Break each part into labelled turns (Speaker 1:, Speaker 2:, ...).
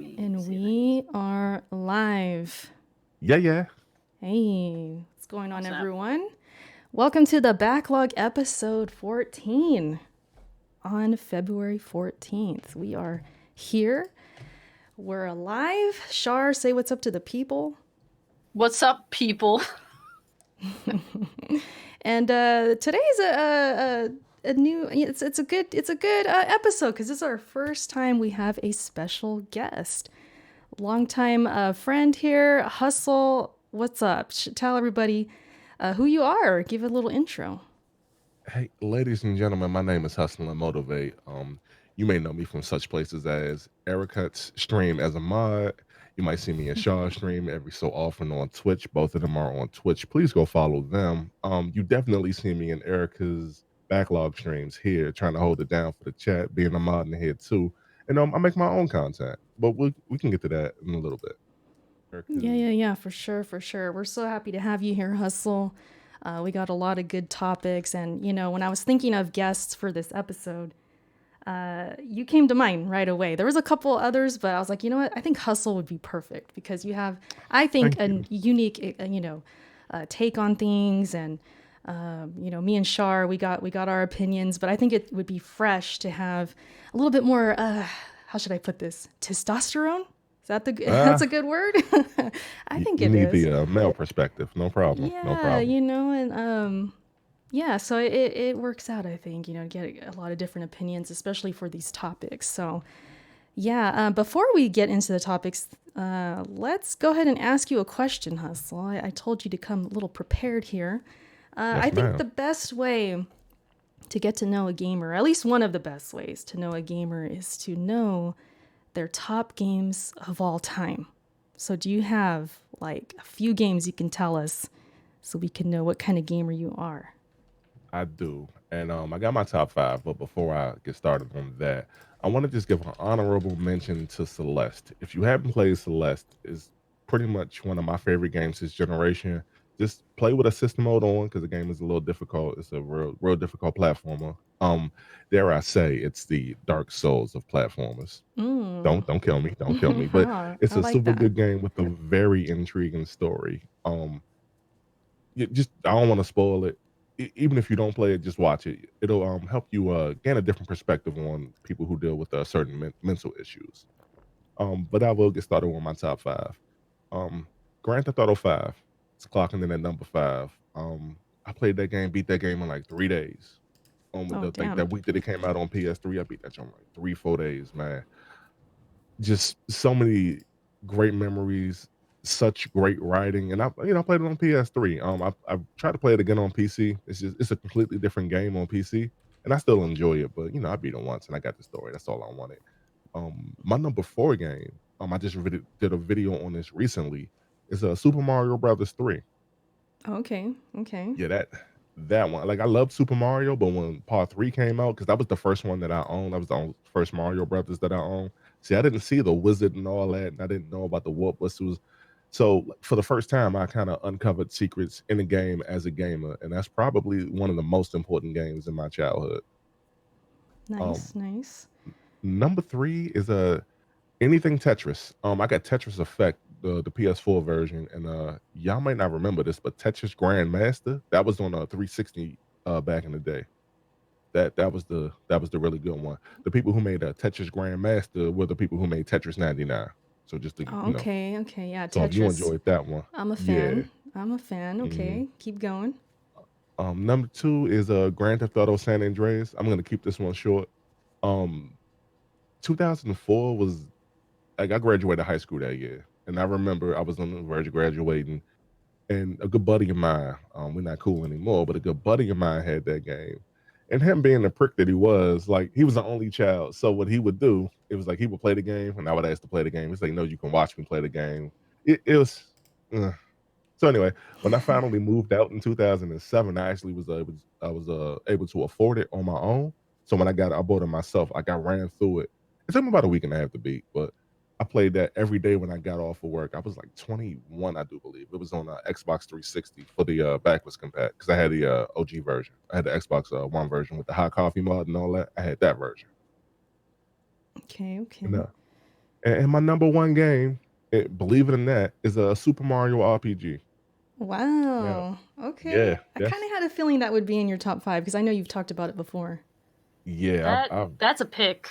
Speaker 1: And we are live.
Speaker 2: Yeah.
Speaker 1: Hey, what's going on,
Speaker 3: What's up?
Speaker 1: everyone? Welcome to the Backlog episode 14 on February 14th. We are here. We're alive. Shar, say what's up to the people.
Speaker 3: What's up, people?
Speaker 1: And today's a new. It's a good episode because this is our first time we have a special guest. Longtime friend here, Hustle. What's up? Tell everybody who you are. Give a little intro.
Speaker 2: Hey, ladies and gentlemen, my name is Hustle and Motivate. You may know me from such places as Ericut's stream as a mod. You might see me in Shaw's stream every so often on Twitch. Both of them are on Twitch. Please go follow them. You definitely see me in Erica's backlog streams here, trying to hold it down for the chat, being a mod in here too. And I make my own content, but we can get to that in a little bit.
Speaker 1: Yeah, for sure. We're so happy to have you here, Hustle. We got a lot of good topics, and when I was thinking of guests for this episode, you came to mind right away. There was a couple others, but I was like, you know what? I think Hustle would be perfect because you have, I think,
Speaker 2: Thank
Speaker 1: a unique, take on things, and me and Shar, we got our opinions, but I think it would be fresh to have a little bit more. How should I put this? Testosterone. Is that that's a good word? I think
Speaker 2: you
Speaker 1: it
Speaker 2: need
Speaker 1: is.
Speaker 2: the male perspective. No problem. No
Speaker 1: Yeah,
Speaker 2: problem.
Speaker 1: and yeah, so it works out, I think, to get a lot of different opinions, especially for these topics. So, yeah, before we get into the topics, let's go ahead and ask you a question, Hustle. I told you to come a little prepared here.
Speaker 2: Yes,
Speaker 1: I think
Speaker 2: ma'am.
Speaker 1: the best way to get to know a gamer, at least one of the best ways to know a gamer, is to know their top games of all time. So, do you have like a few games you can tell us so we can know what kind of gamer you are?
Speaker 2: I do. And I got my top five, but before I get started on that, I want to just give an honorable mention to Celeste. If you haven't played Celeste, is pretty much one of my favorite games this generation. Just play with a system mode on because the game is a little difficult. It's a real difficult platformer. Dare I say, it's the Dark Souls of platformers.
Speaker 1: Mm.
Speaker 2: Don't kill me, don't kill me. But it's
Speaker 1: I
Speaker 2: a
Speaker 1: like
Speaker 2: super
Speaker 1: that.
Speaker 2: good game with a very intriguing story. Just I don't want to spoil it. Even if you don't play it, just watch it. It'll help you gain a different perspective on people who deal with certain mental issues. But I will get started on my top five. Um, Grand Theft Auto 5. It's clocking in at number five. I played that game, beat that game in like 3 days. With
Speaker 1: Oh,
Speaker 2: the like
Speaker 1: damn.
Speaker 2: that week that it came out on PS3, I beat that in like 3-4 days, man. Just so many great memories, such great writing, and I played it on PS3. I tried to play it again on PC. It's a completely different game on PC, and I still enjoy it. But I beat it once, and I got the story. That's all I wanted. My number four game. I just did a video on this recently. Is a Super Mario Brothers 3.
Speaker 1: Okay. Okay.
Speaker 2: Yeah, that one. Like I loved Super Mario, but when Part 3 came out, because that was the first one that I owned. That was the first Mario Brothers that I owned. See, I didn't see the wizard and all that, and I didn't know about the warp whistles. So for the first time, I kind of uncovered secrets in the game as a gamer, and that's probably one of the most important games in my childhood.
Speaker 1: Nice.
Speaker 2: Um,
Speaker 1: Nice.
Speaker 2: Number three is anything Tetris. I got Tetris Effect, the PS4 version, and y'all might not remember this, but Tetris Grandmaster that was on a 360 back in the day. That was the really good one. The people who made Tetris Grandmaster were the people who made Tetris 99. So just to
Speaker 1: Oh, okay. Okay. Yeah.
Speaker 2: so if you
Speaker 1: Tetris.
Speaker 2: enjoyed that one,
Speaker 1: I'm a
Speaker 2: yeah.
Speaker 1: fan. I'm a fan.
Speaker 2: hmm
Speaker 1: Okay. Keep going.
Speaker 2: Number two is Grand Theft Auto San Andreas. I'm gonna keep this one short. Um, 2004 was like I graduated high school that year, and I remember I was on the verge of graduating, and a good buddy of mine, we're not cool anymore, but a good buddy of mine had that game. And him being the prick that he was, like he was the only child. So what he would do, it was like he would play the game, and I would ask to play the game. He's like, "No, you can watch me play the game." It was. So anyway, when I finally moved out in 2007, I actually was able to afford it on my own. So when I bought it myself. Like I ran through it. It took me about a week and a half to beat, but I played that every day when I got off of work. I was like 21, I do believe. It was on Xbox 360 for the backwards compat because I had the OG version. I had the Xbox One version with the hot coffee mod and all that. I had that version.
Speaker 1: Okay.
Speaker 2: And
Speaker 1: Okay.
Speaker 2: And my number one game, believe it or not, is a Super Mario RPG. Now,
Speaker 1: Wow.
Speaker 2: yeah,
Speaker 1: Okay. I kind of had a feeling that would be in your top five because I know you've talked about it before.
Speaker 2: yeah.
Speaker 3: That's a pick.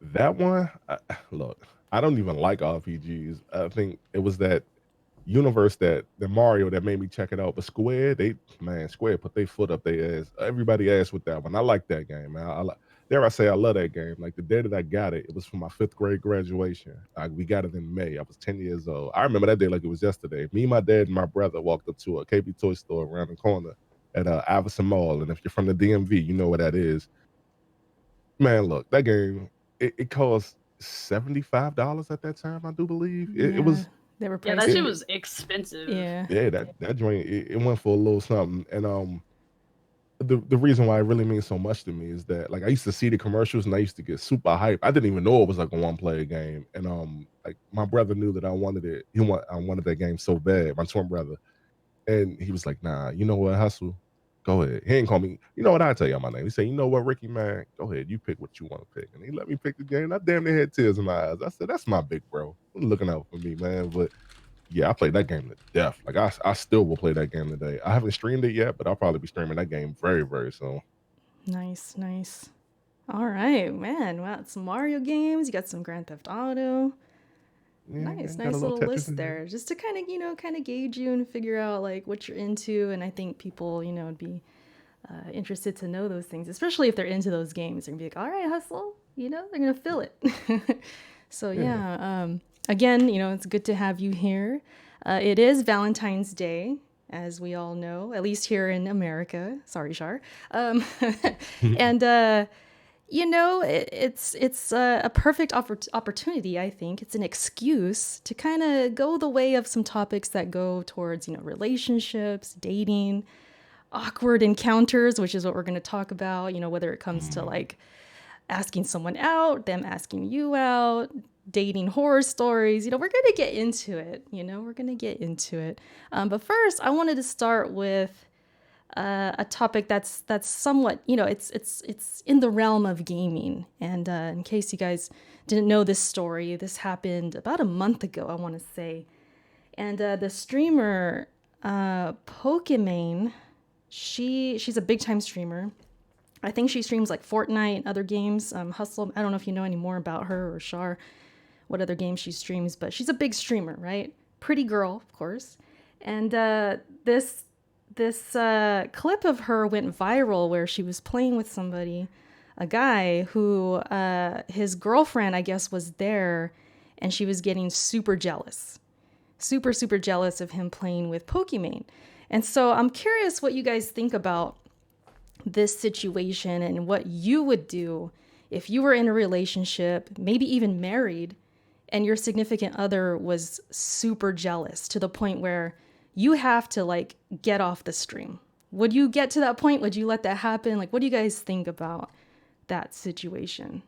Speaker 2: That one. Look, I don't even like RPGs. I think it was that universe that the Mario that made me check it out. But Square put their foot up their ass. Everybody asked with that one. I like that game, man. Dare I say I love that game. Like the day that I got it, it was for my 5th grade graduation. We got it in May. I was 10 years old. I remember that day like it was yesterday. Me, my dad, and my brother walked up to a KB toy store around the corner at Iverson Mall. And if you're from the DMV, you know what that is. Man, look, that game, it cost $75 at that time, I do believe. It
Speaker 1: Yeah,
Speaker 2: was
Speaker 1: they were
Speaker 3: Yeah, that shit
Speaker 1: pricey.
Speaker 3: was expensive.
Speaker 1: Yeah.
Speaker 2: yeah, that joint it went for a little something. And the reason why it really means so much to me is that like I used to see the commercials and I used to get super hype. I didn't even know it was like a one player game. And like my brother knew that I wanted it. I wanted that game so bad, my twin brother. And he was like, nah, you know what, Hustle? Go ahead. He ain't call me, you know what, I tell y'all my name. He said, you know what, Ricky, man, go ahead, you pick what you want to pick. And he let me pick the game. I damn near had tears in my eyes. I said, that's my big bro. Looking out for me, man. But yeah, I played that game to death. Like I still will play that game today. I haven't streamed it yet, but I'll probably be streaming that game very, very soon.
Speaker 1: Nice, nice. All right, man. Wow, some Mario games. You got some Grand Theft Auto.
Speaker 2: Yeah,
Speaker 1: Nice,
Speaker 2: got a
Speaker 1: nice
Speaker 2: little
Speaker 1: little
Speaker 2: Tetris
Speaker 1: list
Speaker 2: in there.
Speaker 1: there. Just to kind of, kind of gauge you and figure out like what you're into. And I think people, would be interested to know those things, especially if they're into those games. They're gonna be like, all right, Hustle. They're gonna feel it. So
Speaker 2: Yeah.
Speaker 1: yeah. Again, it's good to have you here. It is Valentine's Day, as we all know, at least here in America. Sorry, Shar. And it's a perfect opportunity. I think it's an excuse to kind of go the way of some topics that go towards relationships, dating, awkward encounters, which is what we're going to talk about. Whether it comes to
Speaker 2: Mm.
Speaker 1: like asking someone out, them asking you out, dating horror stories. We're going to get into it. We're going to get into it. But first, I wanted to start with a topic that's somewhat, it's in the realm of gaming. And in case you guys didn't know this story, this happened about a month ago, I want to say. And the streamer Pokimane, she's a big time streamer. I think she streams like Fortnite and other games. Hustle, I don't know if you know any more about her or Shar, what other games she streams, but she's a big streamer, right? Pretty girl, of course. And this clip of her went viral where she was playing with somebody, a guy who his girlfriend, I guess, was there, and she was getting super jealous, super jealous of him playing with Pokimane. And so I'm curious what you guys think about this situation and what you would do if you were in a relationship, maybe even married, and your significant other was super jealous to the point where you have to like get off the stream. Would you get to that point? Would you let that happen? Like, what do you guys think about that situation?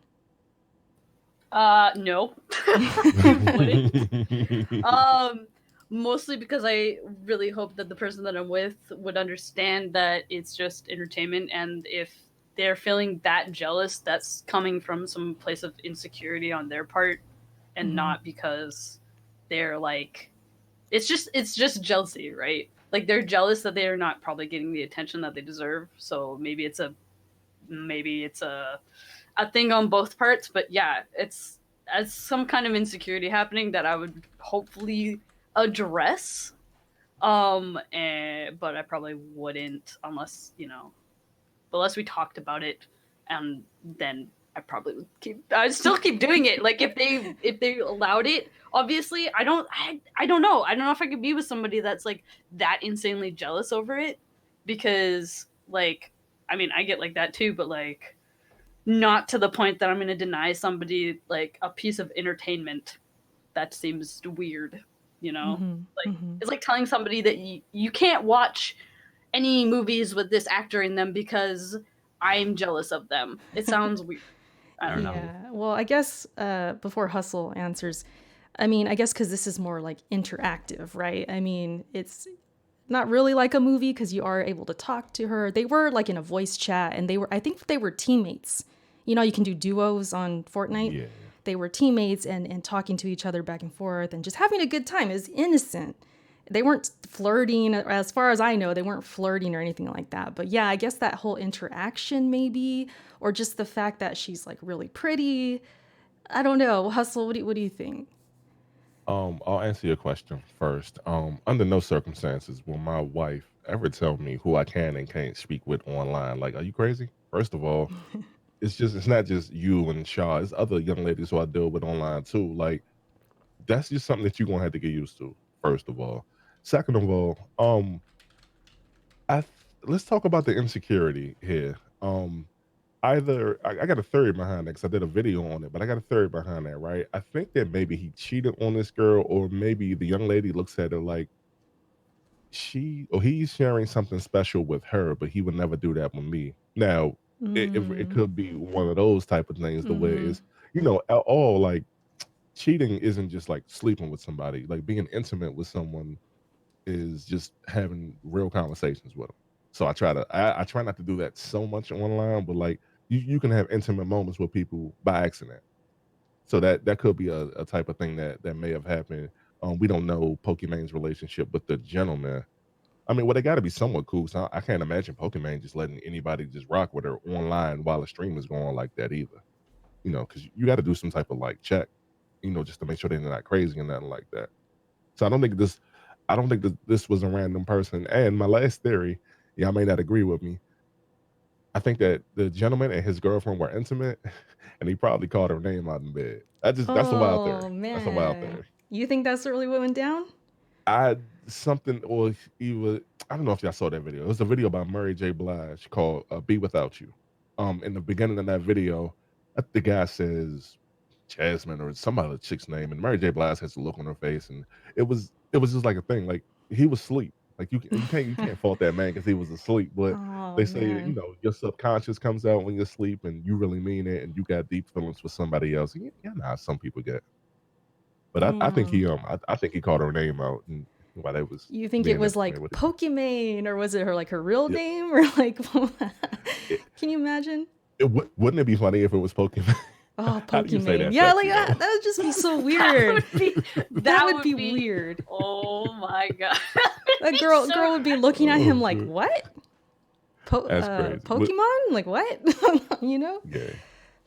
Speaker 3: No. I wouldn't. Mostly because I really hope that the person that I'm with would understand that it's just entertainment, and if they're feeling that jealous, that's coming from some place of insecurity on their part, and
Speaker 1: Mm-hmm.
Speaker 3: not because they're like, it's just jealousy, right? Like they're jealous that they are not probably getting the attention that they deserve. So maybe it's a thing on both parts, but yeah, it's as some kind of insecurity happening that I would hopefully address. But I probably wouldn't unless we talked about it, and then I'd still keep doing it. Like if they allowed it, obviously I don't know. I don't know if I could be with somebody that's like that insanely jealous over it, because like I mean I get like that too, but like not to the point that I'm going to deny somebody like a piece of entertainment. That seems weird, you know?
Speaker 1: Mm-hmm.
Speaker 3: Like
Speaker 1: Mm-hmm.
Speaker 3: it's like telling somebody that you can't watch any movies with this actor in them because I'm jealous of them. It sounds weird. I don't know.
Speaker 1: Yeah. Well, I guess before Hustle answers, I mean, I guess because this is more like interactive, right? I mean, it's not really like a movie because you are able to talk to her. They were like in a voice chat, and I think they were teammates. You can do duos on Fortnite.
Speaker 2: Yeah.
Speaker 1: they were teammates and talking to each other back and forth and just having a good time. It was innocent. They weren't flirting, as far as I know, they weren't flirting or anything like that. But yeah, I guess that whole interaction maybe, or just the fact that she's like really pretty. I don't know. Hustle, what do you think?
Speaker 2: I'll answer your question first. Under no circumstances will my wife ever tell me who I can and can't speak with online. Like, are you crazy? First of all, it's not just you and Shaw, it's other young ladies who I deal with online too. Like, that's just something that you're gonna have to get used to, first of all. Second of all, I let's talk about the insecurity here. Either I got a theory behind that because I did a video on it, but I got a theory behind that, right? I think that maybe he cheated on this girl, or maybe the young lady looks at her like she or he's sharing something special with her, but he would never do that with me. Now, it
Speaker 1: Mm,
Speaker 2: could be one of those type of things, the way
Speaker 1: mm-hmm.
Speaker 2: it's, at all, like, cheating isn't just like sleeping with somebody. Like, being intimate with someone is just having real conversations with them. So I try not to do that so much online, but like you can have intimate moments with people by accident. So that could be a type of thing that may have happened. We don't know Pokemon's relationship with the gentleman. I mean, well, they got to be somewhat cool. So I can't imagine Pokemon just letting anybody just rock with her online while the stream is going like that either. Because you got to do some type of like check, just to make sure they're not crazy and nothing like that. So I don't think that this was a random person. And my last theory, y'all may not agree with me. I think that the gentleman and his girlfriend were intimate, and he probably called her name out in bed. That's a wild theory.
Speaker 1: Oh
Speaker 2: That's a wild
Speaker 1: man.
Speaker 2: theory.
Speaker 1: You think that's really what went down?
Speaker 2: I something or he was I don't know if y'all saw that video. It was a video by Mary J. Blige called "Be Without You." In the beginning of that video, the guy says Jasmine or some other chick's name, and Mary J. Blige has a look on her face, and it was just like a thing. Like, he was asleep. Like, you can't fault that man because he was asleep. But
Speaker 1: Oh
Speaker 2: they say
Speaker 1: man.
Speaker 2: your subconscious comes out when you're asleep, and you really mean it, and you got deep feelings for somebody else. Yeah, nah, some people get. But I think
Speaker 1: Damn.
Speaker 2: I think he called her name out and while they was
Speaker 1: You think it
Speaker 2: being
Speaker 1: was
Speaker 2: intimate
Speaker 1: like
Speaker 2: with each other.
Speaker 1: Pokimane, or was it her real
Speaker 2: Yeah.
Speaker 1: name, or like
Speaker 2: It,
Speaker 1: can you imagine?
Speaker 2: wouldn't it be funny if it was Pokemon?
Speaker 1: Oh,
Speaker 2: How do you say
Speaker 1: Pokimane.
Speaker 2: that
Speaker 1: Yeah, like
Speaker 2: sexy though?
Speaker 1: that would just be so
Speaker 3: That
Speaker 1: weird.
Speaker 3: would be
Speaker 1: That
Speaker 3: that
Speaker 1: would
Speaker 3: would
Speaker 1: be
Speaker 3: be
Speaker 1: weird.
Speaker 3: oh my god. That would
Speaker 1: That
Speaker 3: be
Speaker 1: girl
Speaker 3: so
Speaker 1: would be looking at him
Speaker 2: Oh,
Speaker 1: like,
Speaker 2: good.
Speaker 1: "What?
Speaker 2: That's crazy. But
Speaker 1: Pokemon? Like what?" you know?
Speaker 2: yeah.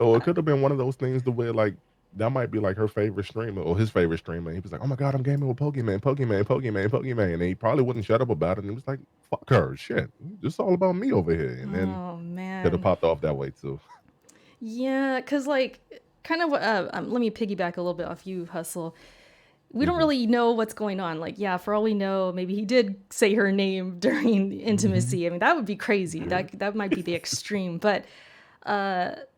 Speaker 2: Or it could have been one of those things to where like that might be like her favorite streamer or his favorite streamer. He was like, "Oh my god, I'm gaming with Pokemon, Pokemon, Pokemon, Pokemon," and he probably wouldn't shut up about it. And he was like, "Fuck her, shit, it's all about me over here." And then
Speaker 1: Oh
Speaker 2: could have
Speaker 1: man.
Speaker 2: popped off that way too.
Speaker 1: Yeah, cuz like kind of let me piggyback a little bit off you, Hustle. We don't
Speaker 2: Hmm.
Speaker 1: really know what's going on. Like, yeah, for all we know, maybe he did say her name during the
Speaker 2: Hmm.
Speaker 1: intimacy. I mean, that would be crazy.
Speaker 2: Yeah.
Speaker 1: That might be the extreme. But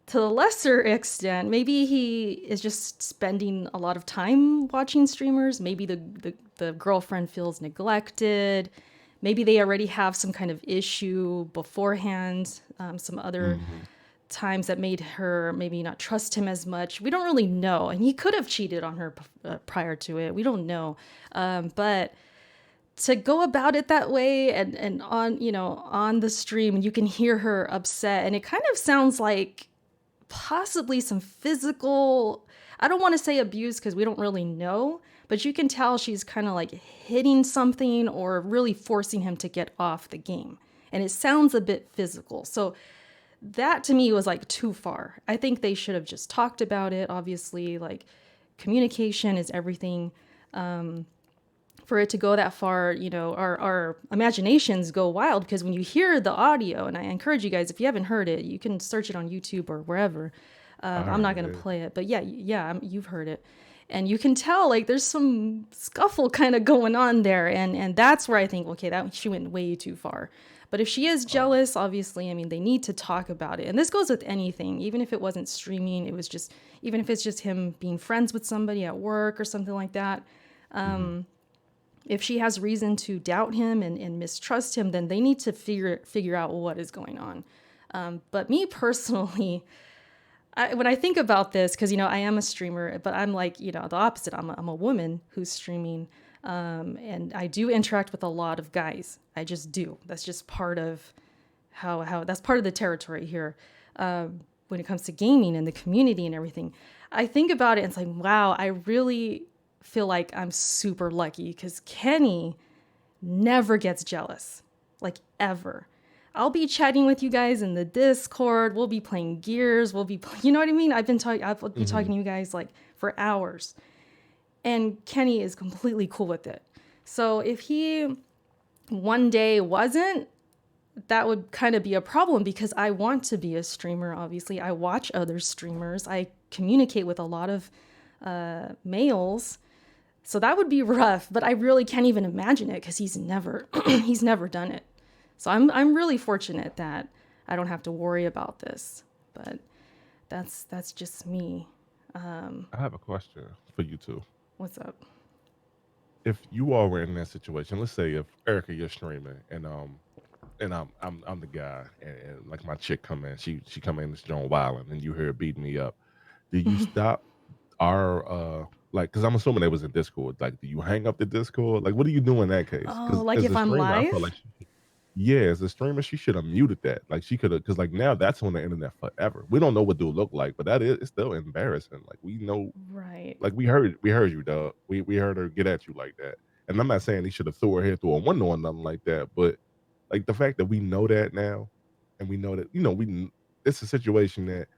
Speaker 1: to the lesser extent, maybe he is just spending a lot of time watching streamers. Maybe the girlfriend feels neglected. Maybe they already have some kind of issue beforehand, some other
Speaker 2: Hmm.
Speaker 1: times that made her maybe not trust him as much. We don't really know. And he could have cheated on her prior to it. We don't know. But to go about it that way and on, on the stream, and you can hear her upset, and it kind of sounds like possibly some physical, I don't want to say abuse because we don't really know, but you can tell she's kind of like hitting something or really forcing him to get off the game. And it sounds a bit physical. So that to me was like too far. I think they should have just talked about it. Obviously, like communication is everything. For it to go that far, our imaginations go wild because when you hear the audio, and I encourage you guys, if you haven't heard it, you can search it on YouTube or wherever.
Speaker 2: I
Speaker 1: I'm not
Speaker 2: heard
Speaker 1: going to
Speaker 2: it.
Speaker 1: play it, but yeah, you've heard it. And you can tell like there's some scuffle kind of going on there. And that's where I think, okay, that she went way too far. But if she is
Speaker 2: Um,
Speaker 1: jealous, obviously, I mean, they need to talk about it. And this goes with anything, even if it wasn't streaming, it was just, even if it's just him being friends with somebody at work or something like that.
Speaker 2: mhm.
Speaker 1: If she has reason to doubt him and mistrust him, then they need to figure out what is going on. But me personally, when I think about this, because I am a streamer, but I'm like the opposite. I'm a woman who's streaming, and I do interact with a lot of guys. I just do. That's just part of how that's part of the territory here. when it comes to gaming and the community and everything. I think about it and it's like, wow, I really feel like I'm super lucky because Kenny never gets jealous, like ever. I'll be chatting with you guys in the Discord. We'll be playing Gears. You know what I mean? I'll be talking
Speaker 2: Hmm.
Speaker 1: to you guys like for hours. And Kenny is completely cool with it. So if he one day wasn't, that would kind of be a problem because I want to be a streamer, obviously. I watch other streamers. I communicate with a lot of males. So that would be rough, but I really can't even imagine it because he's never he's never done it. So I'm really fortunate that I don't have to worry about this. But that's just me.
Speaker 2: I have a question for you two.
Speaker 1: What's up?
Speaker 2: If you all were in that situation, let's say if Erica, you're streaming, and I'm the guy, and like my chick come in, she come in this joint wilding, and you hear her beating me up. Do you stop our like? Because I'm assuming they was in Discord. Like, do you hang up the Discord? Like, what do you do in that case?
Speaker 1: Oh,
Speaker 2: Because
Speaker 1: like
Speaker 2: as
Speaker 1: if
Speaker 2: a
Speaker 1: I'm
Speaker 2: streamer, I feel
Speaker 1: live?
Speaker 2: like yeah, as a streamer, she should have muted that. Like, she could have, because like now that's on the internet forever. We don't know what dude look like, but that is it's still embarrassing. Like, we know,
Speaker 1: Right.
Speaker 2: like we heard you, dog. We heard her get at you like that. And I'm not saying he should have threw her head through a window or nothing like that, but like the fact that we know that now, and we know that it's a situation that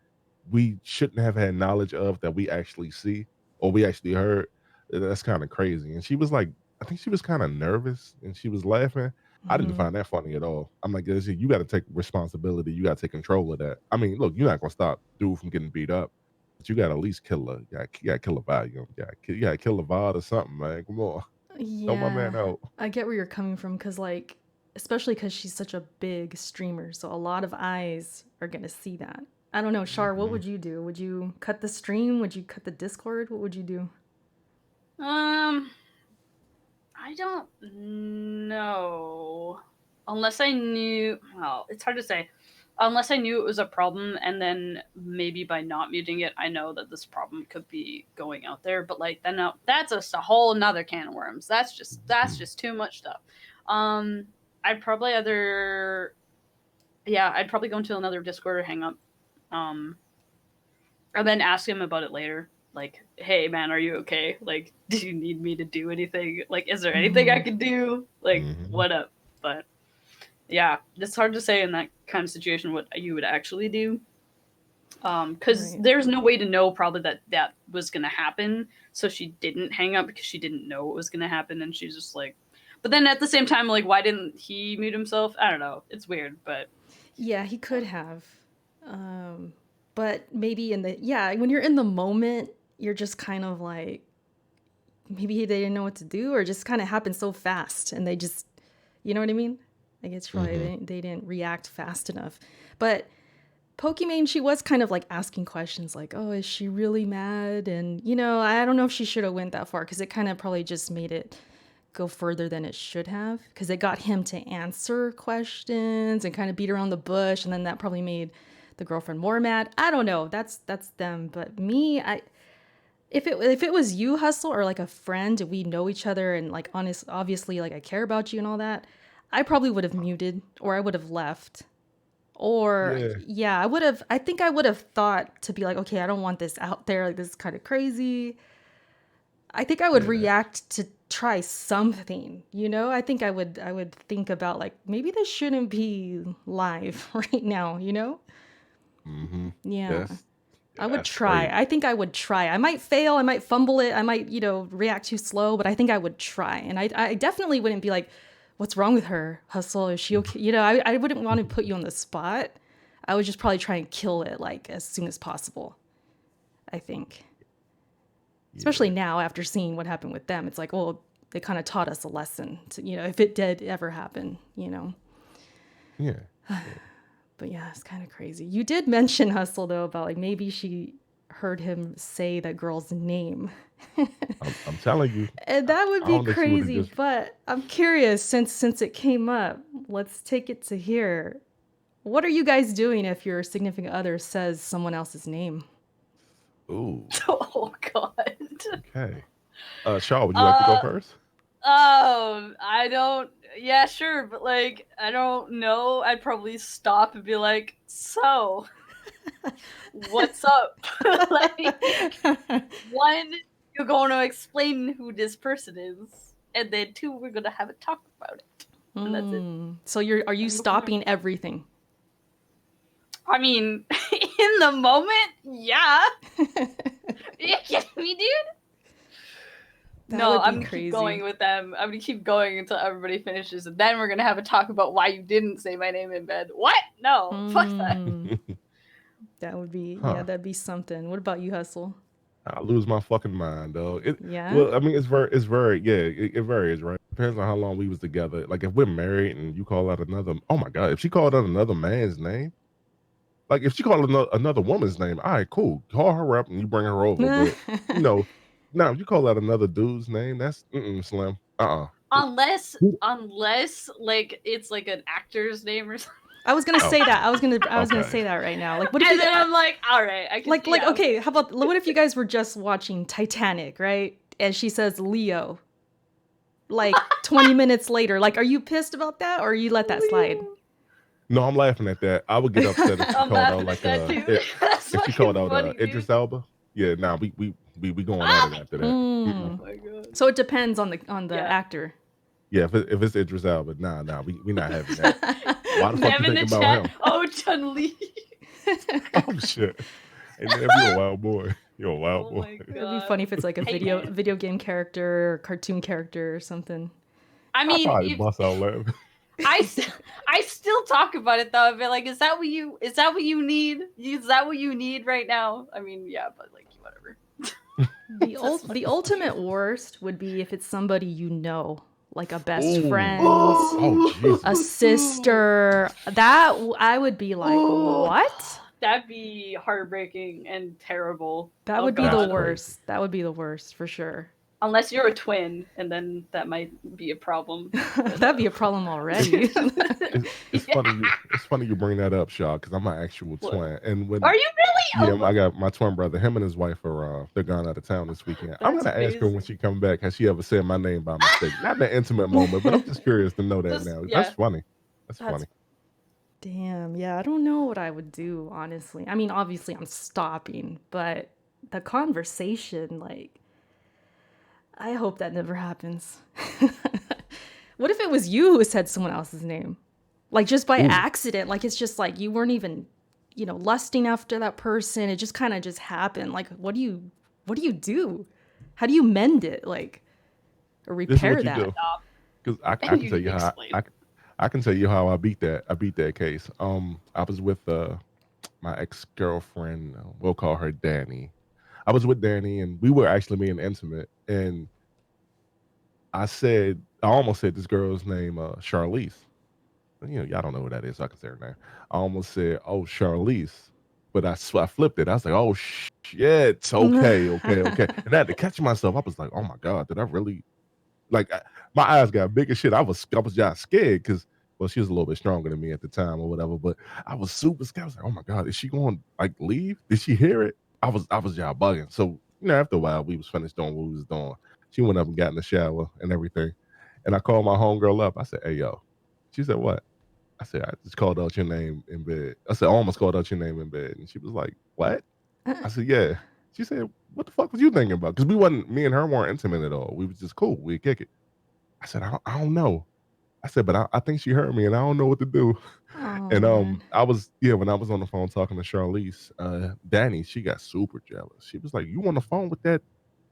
Speaker 2: we shouldn't have had knowledge of that we actually see or we actually heard. That's kind of crazy. And she was like, I think she was kind of nervous and she was laughing. I didn't
Speaker 1: Hmm.
Speaker 2: find that funny at all. I'm like, "Listen, you got to take responsibility. You got to take control of that. I mean, look, you're not gonna stop dude from getting beat up, but you got to at least kill her. You got to kill a vibe. You got to kill a vibe or something, man. Come on, help my
Speaker 1: Yeah,
Speaker 2: man out.
Speaker 1: I get where you're coming from because, like, especially because she's such a big streamer, so a lot of eyes are gonna see that. I don't know, Shar, what
Speaker 2: Mhm.
Speaker 1: would you do? Would you cut the stream? Would you cut the Discord? What would you do?
Speaker 3: Um, I don't know. Unless I knew, well, it's hard to say. Unless I knew it was a problem, and then maybe by not muting it, I know that this problem could be going out there. But like, then that's just a whole nother can of worms. That's just too much stuff. Um, I'd probably either, yeah, I'd probably go into another Discord or hang up. Um, and then ask him about it later. Like, hey man, are you okay? Like, do you need me to do anything? Like, is there anything I
Speaker 1: Hmm.
Speaker 3: can do? Like,
Speaker 2: Mhm.
Speaker 3: what up? But yeah, it's hard to say in that kind of situation what you would actually do. Because
Speaker 1: Right.
Speaker 3: there's no way to know probably that that was gonna happen. So she didn't hang up because she didn't know it was gonna happen, and she's just like. But then at the same time, like, why didn't he mute himself? I don't know. It's weird, but
Speaker 1: Yeah, he could have. Um, but maybe yeah, when you're in the moment, you're just kind of like, maybe they didn't know what to do or just kind of happened so fast and they just, you know what I mean? I guess probably
Speaker 2: Mhm.
Speaker 1: they didn't react fast enough. But Pokimane, she was kind of like asking questions like, oh, is she really mad? And, I don't know if she should have went that far because it kind of probably just made it go further than it should have because it got him to answer questions and kind of beat around the bush. And then that probably made the girlfriend more mad. I don't know. That's them. But me, if it was you, Hustle, or like a friend, we know each other and like honest, obviously like I care about you and all that, I probably would have muted or I would have left. Or
Speaker 2: Yeah.
Speaker 1: yeah, I think I would have thought to be like, okay, I don't want this out there. Like this is kind of crazy. I think I would
Speaker 2: Yeah.
Speaker 1: react to try something. I think I would think about like maybe this shouldn't be live right now.
Speaker 2: Mhm.
Speaker 1: Yeah.
Speaker 2: That's
Speaker 1: I would
Speaker 2: that's
Speaker 1: try.
Speaker 2: crazy.
Speaker 1: I think I would try. I might fail. I might fumble it. I might, react too slow, but I think I would try. And I definitely wouldn't be like, what's wrong with her? Hustle? Is she okay? I wouldn't want to put you on the spot. I would just probably try and kill it like as soon as possible, I think. Especially
Speaker 2: Yeah.
Speaker 1: now after seeing what happened with them. It's like, well, they kind of taught us a lesson to, if it did ever happen.
Speaker 2: Yeah. Yeah.
Speaker 1: But yeah, it's kind of crazy. You did mention Hustle though about like maybe she heard him say that girl's name.
Speaker 2: I'm telling you,
Speaker 1: And
Speaker 2: I,
Speaker 1: that would
Speaker 2: I
Speaker 1: be
Speaker 2: don't know. She would have
Speaker 1: crazy,
Speaker 2: just.
Speaker 1: but I'm curious since it came up. Let's take it to here. What are you guys doing if your significant other says someone else's name?
Speaker 2: Ooh.
Speaker 3: oh god.
Speaker 2: Okay. Shaw, would you like to go
Speaker 3: Uh,
Speaker 2: first?
Speaker 3: I don't. Yeah, sure, but like, I don't know. I'd probably stop and be like, so. What's up? Like, one, you're going to explain who this person is, and then two, we're gonna have a talk about it, and that's it.
Speaker 1: So are you
Speaker 3: And go from
Speaker 1: stopping everything?
Speaker 3: I mean, in the moment, yeah. Are you kidding me, dude?
Speaker 1: That
Speaker 3: No,
Speaker 1: would be
Speaker 3: I'm gonna
Speaker 1: crazy.
Speaker 3: keep going with them. I'm gonna keep going until everybody finishes, and then we're gonna have a talk about why you didn't say my name in bed. What? No, fuck that.
Speaker 1: That would be
Speaker 2: Huh.
Speaker 1: that'd be something. What about you, Hustle?
Speaker 2: I lose my fucking mind, though.
Speaker 1: Yeah.
Speaker 2: Well, I mean, it's very, yeah, it varies, right? Depends on how long we was together. Like, if we're married and you call out another, oh my god, if she called out another man's name, like if she called another woman's name, all right, cool, call her up and you bring her over. But you know, now if you call out another dude's name, that's slim.
Speaker 3: Unless like it's like an actor's name or something.
Speaker 1: I was gonna
Speaker 2: Oh.
Speaker 1: say that. I was gonna
Speaker 2: Okay.
Speaker 1: say that right now. Like, what if
Speaker 3: And
Speaker 1: you
Speaker 3: then I'm like, all right, I can
Speaker 1: like
Speaker 3: yeah,
Speaker 1: okay? How about what if you guys were just watching Titanic, right? And she says Leo. Like 20 minutes later, like, are you pissed about that, or you let that slide?
Speaker 2: No, I'm laughing at that. I would get upset if she
Speaker 3: I'm
Speaker 2: called out
Speaker 3: laughing
Speaker 2: like
Speaker 3: at that too. That's
Speaker 2: if she called
Speaker 3: fucking
Speaker 2: out
Speaker 3: funny,
Speaker 2: Idris
Speaker 3: dude.
Speaker 2: Elba. Yeah, nah, we going at it after that.
Speaker 3: Oh my god.
Speaker 1: So it depends on the
Speaker 3: Yeah.
Speaker 1: actor.
Speaker 2: Yeah, if it's Idris Elba, nah, we not having that. Why the fuck you
Speaker 3: Nev in
Speaker 2: think
Speaker 3: the
Speaker 2: about
Speaker 3: chat.
Speaker 2: him?
Speaker 3: Oh, Chun-Li.
Speaker 2: Oh shit! And then you're a wild boy. You're a wild
Speaker 3: Oh
Speaker 2: boy.
Speaker 3: my
Speaker 1: It'd be
Speaker 3: god.
Speaker 1: funny if it's like a
Speaker 3: Hey,
Speaker 1: video
Speaker 3: man.
Speaker 1: game character or cartoon character or something.
Speaker 3: I
Speaker 2: I
Speaker 3: mean,
Speaker 2: probably bust out laughing.
Speaker 3: I still talk about it though. I'd be like, is that what you need? Is that what you need right now? I mean, yeah, but like whatever.
Speaker 1: The ultimate worst would be if it's somebody you know, like a best
Speaker 2: Ooh.
Speaker 1: friend,
Speaker 2: Oh Jesus!
Speaker 1: a sister. That I would be like, what?
Speaker 3: That'd be heartbreaking and terrible.
Speaker 1: That
Speaker 3: Oh,
Speaker 1: would be
Speaker 3: God.
Speaker 1: the
Speaker 2: That's
Speaker 1: worst.
Speaker 2: crazy.
Speaker 1: That would be the worst for sure.
Speaker 3: Unless you're a twin, and then that might be a problem.
Speaker 1: That'd be a problem already.
Speaker 2: It's funny you bring that up, Shaw, because I'm an actual
Speaker 3: What?
Speaker 2: twin. And when
Speaker 3: Are you really?
Speaker 2: yeah, I got my twin brother. Him and his wife are they're gone out of town this weekend. I'm
Speaker 3: That's
Speaker 2: gonna ask her when
Speaker 3: amazing.
Speaker 2: she come back. Has she ever said my name by mistake? Not in an intimate moment, but I'm just curious to know that
Speaker 3: Just-
Speaker 2: now.
Speaker 3: yeah.
Speaker 2: That's funny. That's
Speaker 3: That's-
Speaker 2: funny.
Speaker 1: Damn, yeah, I don't know what I would do, honestly. I mean, obviously I'm stopping, but the conversation, like, I hope that never happens. What if it was you who said someone else's name? Like, just by accident, like, it's just like you weren't even, lusting after that person. It just kind of just happened. Like, what do you do? How do you mend it? Like, or
Speaker 2: This is
Speaker 1: repair
Speaker 2: what you
Speaker 1: that?
Speaker 2: do. Because I can
Speaker 3: You
Speaker 2: tell you how
Speaker 3: explain.
Speaker 2: I can tell you how I beat that case. I was with my ex-girlfriend, we'll call her Danny. I was with Danny and we were actually being intimate, and I almost said this girl's name, Charlize. Y'all don't know who that is, so I can say her name. I almost said, oh, Charlize. But I flipped it. I was like, oh shit. Okay. And I had to catch myself. I was like, oh my God, did I really my eyes got big as shit. I was just scared because she was a little bit stronger than me at the time or whatever. But I was super scared. I was like, oh my God, is she going to like leave? Did she hear it? I was y'all bugging. So, after a while we was finished doing what we was doing. She went up and got in the shower and everything. And I called my homegirl up. I said, hey yo. She said, what? I said, I just called out your name in bed. I said, I almost called out your name in bed. And she was like, what? I said, yeah. She said, what the fuck was you thinking about? Because me and her weren't intimate at all. We was just cool. We'd kick it. I said, I don't know. I said, but I think she heard me and I don't know what to do.
Speaker 1: Oh,
Speaker 2: And
Speaker 1: man.
Speaker 2: when I was on the phone talking to Charlize, Danny, she got super jealous. She was like, you on the phone with that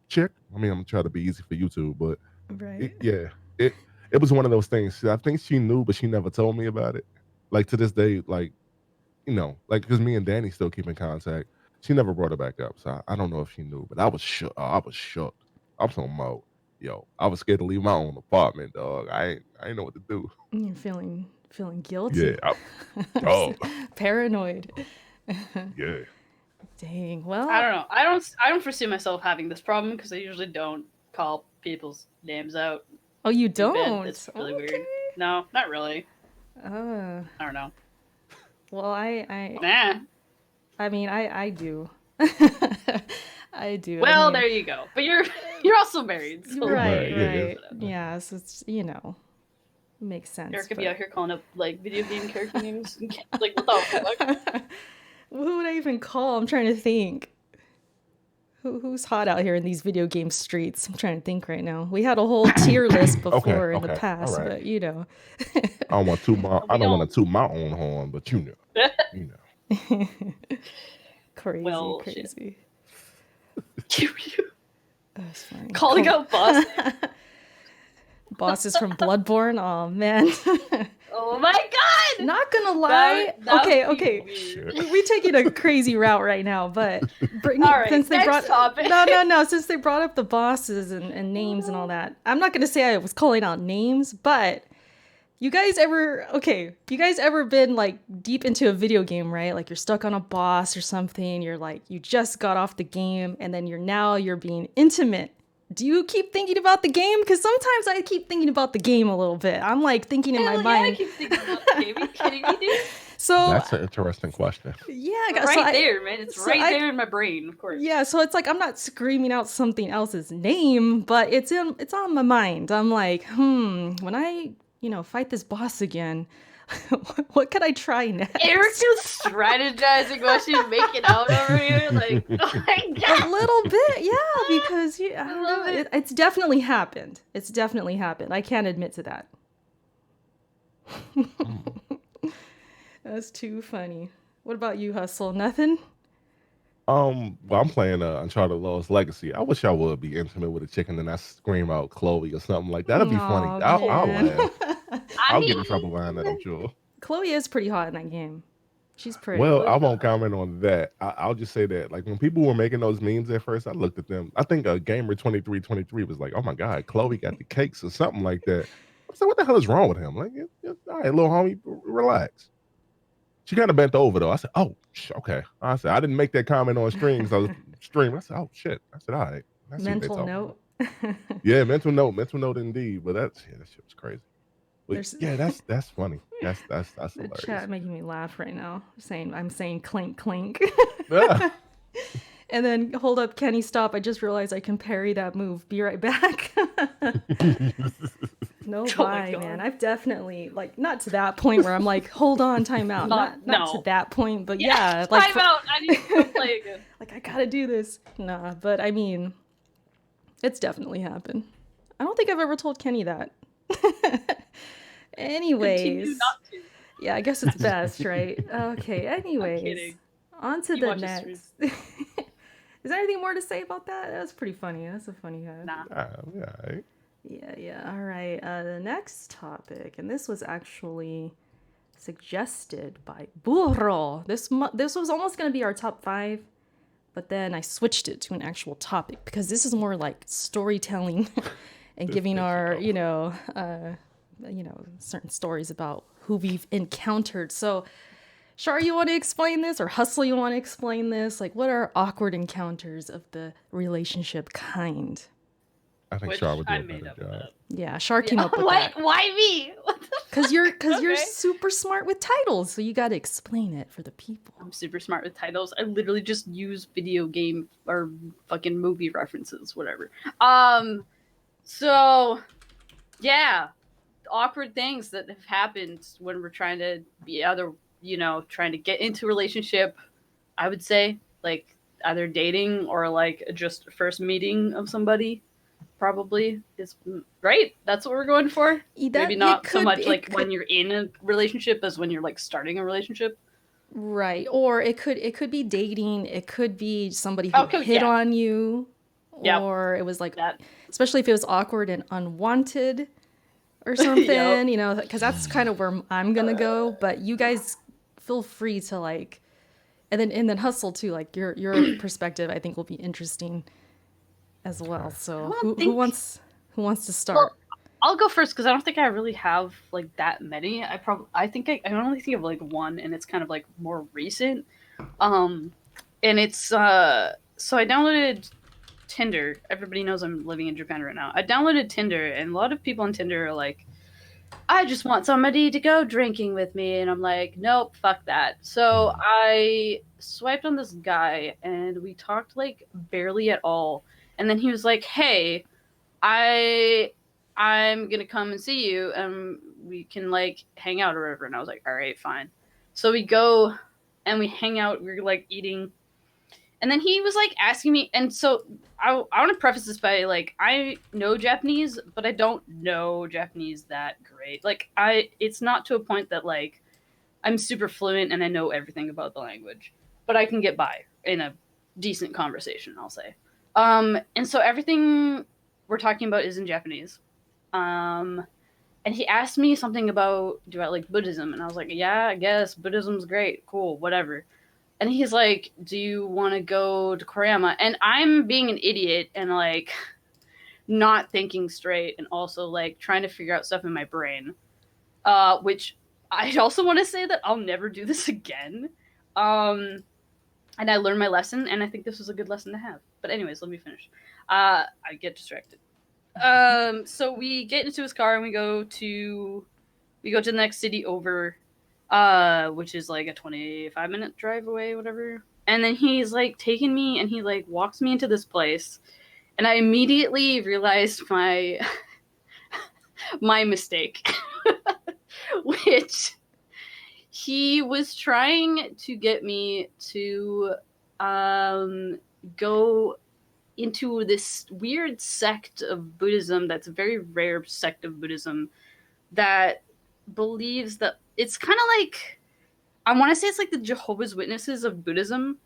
Speaker 2: chick? I mean, I'm gonna try to be easy for you two, but
Speaker 1: Right.
Speaker 2: it was one of those things. I think she knew, but she never told me about it. Like to this day, because me and Danny still keep in contact. She never brought it back up, so I don't know if she knew, but I was shook. I was shook. I'm talking about, I was scared to leave my own apartment, dog. I ain't know what to do.
Speaker 1: You're feeling guilty.
Speaker 2: Yeah.
Speaker 1: Paranoid.
Speaker 2: Yeah.
Speaker 1: Dang. Well,
Speaker 3: I don't know. I don't foresee myself having this problem because I usually don't call people's names out.
Speaker 1: oh, you
Speaker 3: in bed.
Speaker 1: don't?
Speaker 3: It's really
Speaker 1: Okay.
Speaker 3: weird. No, not really.
Speaker 1: Uh,
Speaker 3: I don't know.
Speaker 1: well, I
Speaker 3: Nah.
Speaker 1: mean, I do. I do. I
Speaker 3: Well,
Speaker 1: mean,
Speaker 3: there you go. But you're also married. So
Speaker 2: Right,
Speaker 1: right,
Speaker 2: yeah,
Speaker 1: right. Yeah, so it's, makes sense.
Speaker 3: Eric could be
Speaker 1: but-
Speaker 3: out here calling up like video game character names. Like what the fuck?
Speaker 1: Who would I even call? I'm trying to think. Who's hot out here in these video game streets? I'm trying to think right now. We had a whole tier list
Speaker 2: Okay,
Speaker 1: before in the
Speaker 2: okay, all
Speaker 1: past,
Speaker 2: right.
Speaker 1: but you know.
Speaker 2: I don't want to I
Speaker 3: We
Speaker 2: don't want
Speaker 3: don't.
Speaker 2: to toot my own horn, but you know.
Speaker 1: Crazy,
Speaker 3: Well, shit.
Speaker 1: crazy. That's funny.
Speaker 3: Calling out boss.
Speaker 1: Bosses from Bloodborne. Oh man.
Speaker 3: Oh my god!
Speaker 1: Not gonna lie.
Speaker 3: That
Speaker 1: Okay,
Speaker 3: would be
Speaker 1: okay.
Speaker 3: weird.
Speaker 1: We taking a crazy route right now, but
Speaker 3: All right,
Speaker 1: since they
Speaker 3: next
Speaker 1: brought
Speaker 3: topic.
Speaker 1: no, since they brought up the bosses and names and all that, I'm not gonna say I was calling out names, but you guys ever been like deep into a video game, right? Like you're stuck on a boss or something, you're like you just got off the game and then you're being intimate. Do you keep thinking about the game? Because sometimes I keep thinking about the game a little bit. I'm like thinking in my
Speaker 3: Hell yeah,
Speaker 1: mind.
Speaker 3: I keep thinking about the game. Are you kidding me, dude?
Speaker 1: So
Speaker 2: That's an interesting question.
Speaker 1: yeah,
Speaker 3: Right there, man. It's right there in my brain, of course.
Speaker 1: Yeah, so it's like I'm not screaming out something else's name, but it's on my mind. I'm like, when I, fight this boss again, what could I try next?
Speaker 3: Eric's just strategizing while she's making out over here. Like, oh my
Speaker 1: A
Speaker 3: god.
Speaker 1: little bit, yeah, because I don't know, it's definitely happened. It's definitely happened. I can't admit to that. That's too funny. What about you, Hustle? Nothing?
Speaker 2: Well, I'm playing Uncharted Lost Legacy. I wish I would be intimate with a chicken and I scream out Chloe or something like that. That'd be funny.
Speaker 1: Aw,
Speaker 2: I'll
Speaker 1: man.
Speaker 2: laugh.
Speaker 3: I
Speaker 2: I'll
Speaker 3: mean,
Speaker 2: get in trouble behind that, I'm sure.
Speaker 1: Chloe is pretty hot in that game. She's pretty.
Speaker 2: Well, I won't comment on that. I'll just say that, like, when people were making those memes at first, I looked at them. I think Gamer 2323 was like, "Oh my God, Chloe got the cakes" or something like that. I said, "What the hell is wrong with him?" Like, all right, little homie, relax. She kind of bent over though. I said, "Oh, okay." I said, "I didn't make that comment on stream because I was streaming." I said, "Oh shit." I said, "All right." I see what they
Speaker 1: Mental
Speaker 2: talking
Speaker 1: note.
Speaker 2: about. Yeah, mental note indeed. But that shit was crazy. But
Speaker 1: There's-
Speaker 2: yeah, that's funny. That's
Speaker 1: The
Speaker 2: hilarious.
Speaker 1: chat making me laugh right now. I'm saying clink clink.
Speaker 2: Ah.
Speaker 1: And then hold up, Kenny, stop. I just realized I can parry that move. Be right back. No
Speaker 3: Oh my
Speaker 1: lie,
Speaker 3: God.
Speaker 1: man. I've definitely like not to that point where I'm like, hold on, time out. Not
Speaker 3: No.
Speaker 1: to that point, but yeah, like
Speaker 3: time out. I need to go play again.
Speaker 1: like I gotta do this. Nah, but I mean, it's definitely happened. I don't think I've ever told Kenny that. Anyways,
Speaker 3: Continue not to.
Speaker 1: yeah, I guess it's best, right? Okay. Anyways,
Speaker 3: kidding.
Speaker 1: on to
Speaker 3: You
Speaker 1: the
Speaker 3: watch his
Speaker 1: next. Is there anything more to say about that? That was pretty funny. That's a funny guy.
Speaker 3: Nah.
Speaker 2: Yeah, all right.
Speaker 1: Yeah. All right. The next topic, and this was actually suggested by Burro. This was almost gonna be our top 5, but then I switched it to an actual topic because this is more like storytelling and giving our certain stories about who we've encountered. So, Shar, you want to explain this, or Hustle, you want to explain this? Like, what are awkward encounters of the relationship kind?
Speaker 2: I think
Speaker 3: Which
Speaker 2: Char would do
Speaker 3: I
Speaker 2: a
Speaker 3: made
Speaker 2: better
Speaker 3: up
Speaker 2: job.
Speaker 3: that.
Speaker 1: Yeah, Shar came up with
Speaker 3: Why?
Speaker 1: that.
Speaker 3: Why me? What the
Speaker 1: Because you're
Speaker 3: Okay.
Speaker 1: super smart with titles, so you got to explain it for the people.
Speaker 3: I'm super smart with titles. I literally just use video game or fucking movie references, whatever. So yeah, awkward things that have happened when we're trying to be trying to get into a relationship. I would say like either dating or like just a first meeting of somebody. Probably is right. That's what we're going for. Maybe not so much like when you're in a relationship as when you're like starting a relationship.
Speaker 1: Right. Or it could be dating. It could be somebody who
Speaker 3: Okay,
Speaker 1: hit
Speaker 3: yeah.
Speaker 1: on you.
Speaker 3: Yep.
Speaker 1: Or it was like,
Speaker 3: That
Speaker 1: especially if it was awkward and unwanted or something, because that's kind of where I'm going to go. But you guys feel free to like, and then Hustle too, like your perspective, I think will be interesting as well. So who wants to start?
Speaker 3: Well, I'll go first because I don't think I really have like that many. I think I only think of like one, and it's kind of like more recent. And it's so I downloaded Tinder. Everybody knows I'm living in Japan right now. I downloaded Tinder, and a lot of people on Tinder are like, I just want somebody to go drinking with me, and I'm like, nope, fuck that. So I swiped on this guy, and we talked like barely at all. And then he was like, hey, I'm gonna come and see you and we can like hang out or whatever. And I was like, all right, fine. So we go and we hang out. We were like eating, and then he was like asking me. And so I want to preface this by like I know Japanese, but I don't know Japanese that great. Like it's not to a point that like I'm super fluent and I know everything about the language, but I can get by in a decent conversation, I'll say. And so everything we're talking about is in Japanese. Um, and he asked me something about do I like Buddhism, and I was like, yeah, I guess Buddhism's great, cool, whatever. And he's like, do you want to go to Koriyama? And I'm being an idiot and like not thinking straight, and also like trying to figure out stuff in my brain. Which I also want to say that I'll never do this again. Um, and I learned my lesson, and I think this was a good lesson to have. But anyways, let me finish. I get distracted. So we get into his car and we go to the next city over, which is like a 25-minute drive away, whatever. And then he's like taking me, and he like walks me into this place, and I immediately realized my mistake, which he was trying to get me to go into this weird sect of Buddhism that's a very rare sect of Buddhism that believes that it's kind of like I want to say it's like the Jehovah's Witnesses of Buddhism,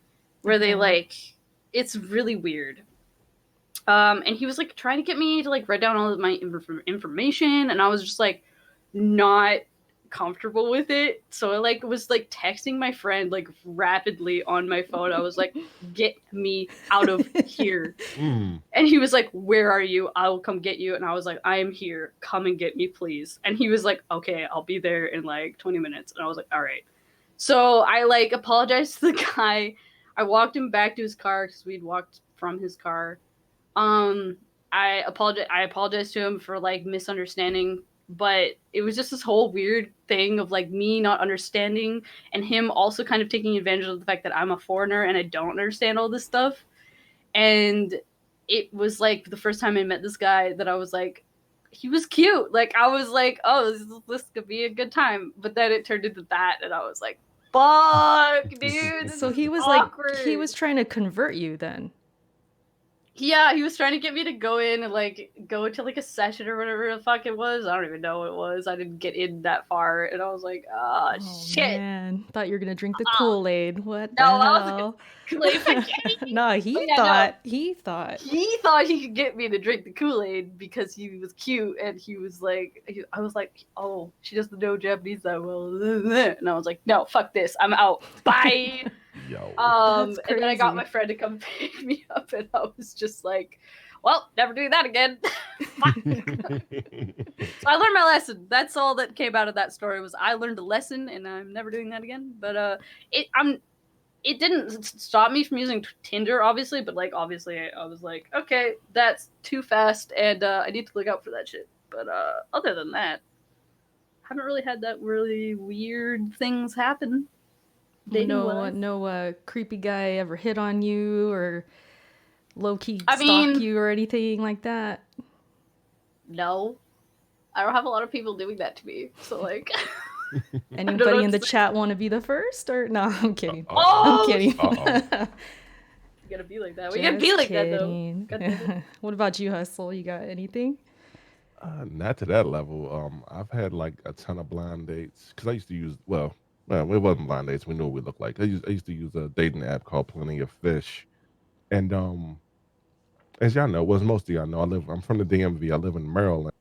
Speaker 3: where they like it's really weird. And he was like trying to get me to like write down all of my information, and I was just like not comfortable with it. So I like was like texting my friend like rapidly on my phone. I was like, "Get me out of here!"
Speaker 2: Mm.
Speaker 3: And he was like, "Where are you? I will come get you." And I was like, "I am here. Come and get me, please." And he was like, "Okay, I'll be there in like 20 minutes." And I was like, "All right." So I like apologized to the guy. I walked him back to his car because we'd walked from his car. Um, I apologized to him for like misunderstanding, but it was just this whole weird thing of like me not understanding and him also kind of taking advantage of the fact that I'm a foreigner and I don't understand all this stuff. And it was like the first time I met this guy that I was like, he was cute. Like I was like, oh, this could be a good time. But then it turned into that, and I was like, fuck, dude. This
Speaker 1: So
Speaker 3: is
Speaker 1: he was
Speaker 3: awkward.
Speaker 1: like, he was trying to convert you then.
Speaker 3: Yeah, he was trying to get me to go in and like go to like a session or whatever the fuck it was. I don't even know what it was. I didn't get in that far, and I was like, oh shit.
Speaker 1: Man, thought you were gonna drink the Kool-Aid. What the
Speaker 3: No,
Speaker 1: hell?
Speaker 3: I was like,
Speaker 1: No, he
Speaker 3: Oh, yeah,
Speaker 1: thought
Speaker 3: no.
Speaker 1: he thought.
Speaker 3: He thought he could get me to drink the Kool-Aid because he was cute, and he was like, I was like, oh, she doesn't know Japanese that well, and I was like, no, fuck this, I'm out, bye.
Speaker 2: Yo.
Speaker 1: That's
Speaker 3: And then I got
Speaker 1: crazy.
Speaker 3: my friend to come pick me up, and I was just like, well, never doing that again. So I learned my lesson. That's all that came out of that story was I learned a lesson, and I'm never doing that again. But it didn't stop me from using Tinder, obviously, but like obviously I was like, okay, that's too fast, and I need to look out for that shit. But other than that, I haven't really had that really weird things happen.
Speaker 1: No creepy guy ever hit on you or low-key
Speaker 3: I
Speaker 1: stalk
Speaker 3: mean-
Speaker 1: you or anything like that?
Speaker 3: No, I don't have a lot of people doing that to me. So like,
Speaker 1: Anybody in the
Speaker 3: what to
Speaker 1: chat want to be the first or no? I'm kidding.
Speaker 3: Oh,
Speaker 1: I'm kidding.
Speaker 2: Uh-oh.
Speaker 3: you gotta be like that. We gotta be like that though.
Speaker 1: kidding.
Speaker 3: God damn it.
Speaker 1: What about you, Hustle? You got anything?
Speaker 2: Not to that level. I've had like a ton of blind dates because I used to use it wasn't blind dates. We knew what we looked like. I used to use a dating app called Plenty of Fish, and as y'all know, well, as most of y'all know, I'm from the DMV. I live in Maryland,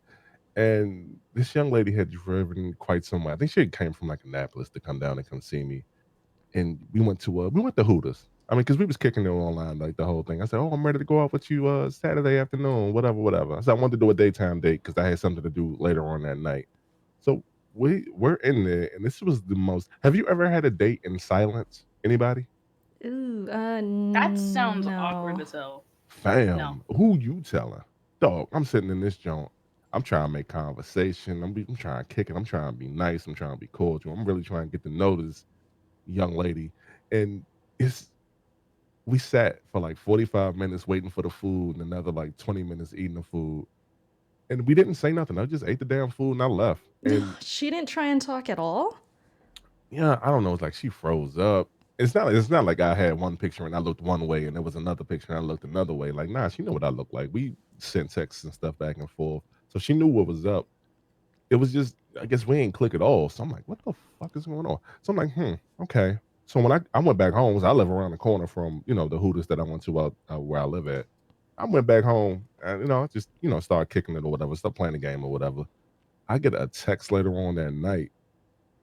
Speaker 2: and this young lady had driven quite some way. I think she came from like Annapolis to come down and come see me, and we went to Hooters. I mean, because we was kicking it online like the whole thing. I said, "Oh, I'm ready to go out with you Saturday afternoon, whatever." I said I wanted to do a daytime date because I had something to do later on that night. So we're in there, and this was the most. Have you ever had a date in silence? Anybody?
Speaker 1: Ooh,
Speaker 3: That sounds
Speaker 1: no.
Speaker 3: awkward as hell.
Speaker 2: Fam,
Speaker 3: No.
Speaker 2: who you telling? Dog, I'm sitting in this joint. I'm trying to make conversation. I'm trying to kick it. I'm trying to be nice. I'm trying to be cordial. I'm really trying to get to know this young lady. And we sat for like 45 minutes waiting for the food and another like 20 minutes eating the food. And we didn't say nothing. I just ate the damn food and I left. And
Speaker 1: She didn't try and talk at all?
Speaker 2: yeah, I don't know. It's like she froze up. It's not like I had one picture and I looked one way and there was another picture and I looked another way. Like, nah, she knew what I looked like. We sent texts and stuff back and forth. So she knew what was up. It was just, I guess we ain't click at all. So I'm like, what the fuck is going on? So I'm like, okay. So when I went back home, 'cause I live around the corner from, the Hooters that I went to out where I live at. I went back home and, just, start kicking it or whatever, start playing the game or whatever. I get a text later on that night.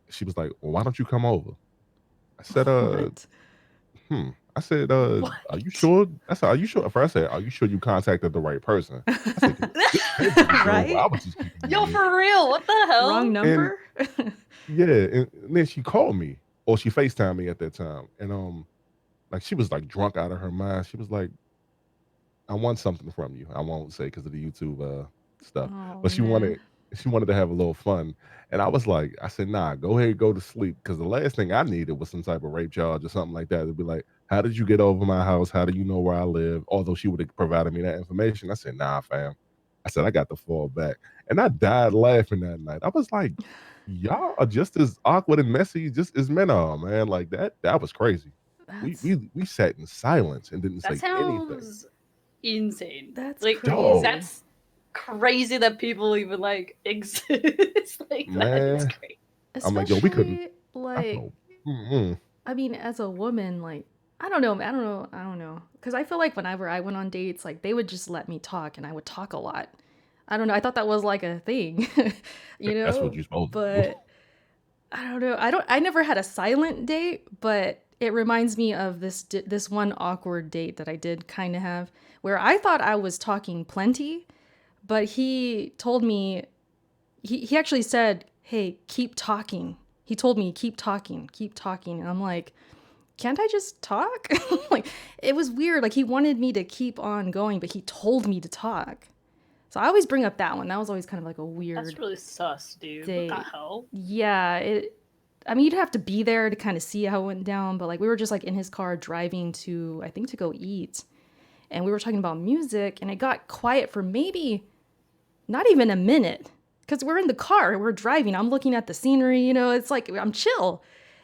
Speaker 2: She was like, well, why don't you come over? I said,
Speaker 1: What?
Speaker 2: I said,
Speaker 3: What?
Speaker 2: are you sure? I said, are you sure? First, I said, are you sure you contacted the right person? I said, 'cause this can't be the girl where I
Speaker 1: Right?
Speaker 2: was just kicking it
Speaker 3: Yo,
Speaker 2: with.
Speaker 3: for real? What the hell?
Speaker 1: Wrong
Speaker 2: And
Speaker 1: number?
Speaker 2: yeah, and then she called me or she FaceTimed me at that time. And like she was like drunk out of her mind. She was like, I want something from you. I won't say because of the YouTube stuff,
Speaker 1: Oh
Speaker 2: but she
Speaker 1: man.
Speaker 2: wanted to have a little fun, and I was like, I said, nah, go ahead, go to sleep, because the last thing I needed was some type of rape charge or something like that. It'd be like, how did you get over my house? How do you know where I live? Although she would have provided me that information, I said, nah, fam. I said, I got to fall back, and I died laughing that night. I was like, y'all are just as awkward and messy just as men are, man. Like that. That was crazy. We
Speaker 1: That's
Speaker 2: we we sat in silence and didn't
Speaker 3: That
Speaker 2: say anything.
Speaker 3: sounds insane.
Speaker 1: that's
Speaker 3: Like,
Speaker 2: Dog,
Speaker 1: crazy.
Speaker 3: that's crazy that people even like exist like that. It's
Speaker 2: man.
Speaker 3: great.
Speaker 2: I'm like, yo, we couldn't.
Speaker 1: Especially
Speaker 2: I
Speaker 1: like
Speaker 2: go, mm-mm.
Speaker 1: I mean, as a woman, like I don't know, because I feel like whenever I went on dates, like they would just let me talk, and I would talk a lot. I don't know. I thought that was like a thing,
Speaker 2: That's what you're supposed to do.
Speaker 1: But I don't know. I never had a silent date, but it reminds me of this one awkward date that I did kind of have, where I thought I was talking plenty, but he told me he actually said, "Hey, keep talking." He told me, keep talking," and I'm like, can't I just talk? Like, it was weird. Like, he wanted me to keep on going, but he told me to talk. So I always bring up that one. That was always kind of like a
Speaker 3: That's
Speaker 1: weird
Speaker 3: really sus, dude. What the
Speaker 1: date.
Speaker 3: hell?
Speaker 1: Yeah, I mean, you'd have to be there to kind of see how it went down, but like we were just like in his car driving to, I think, to go eat. And we were talking about music, and it got quiet for maybe not even a minute, because we're in the car, we're driving, I'm looking at the scenery, it's like I'm chill.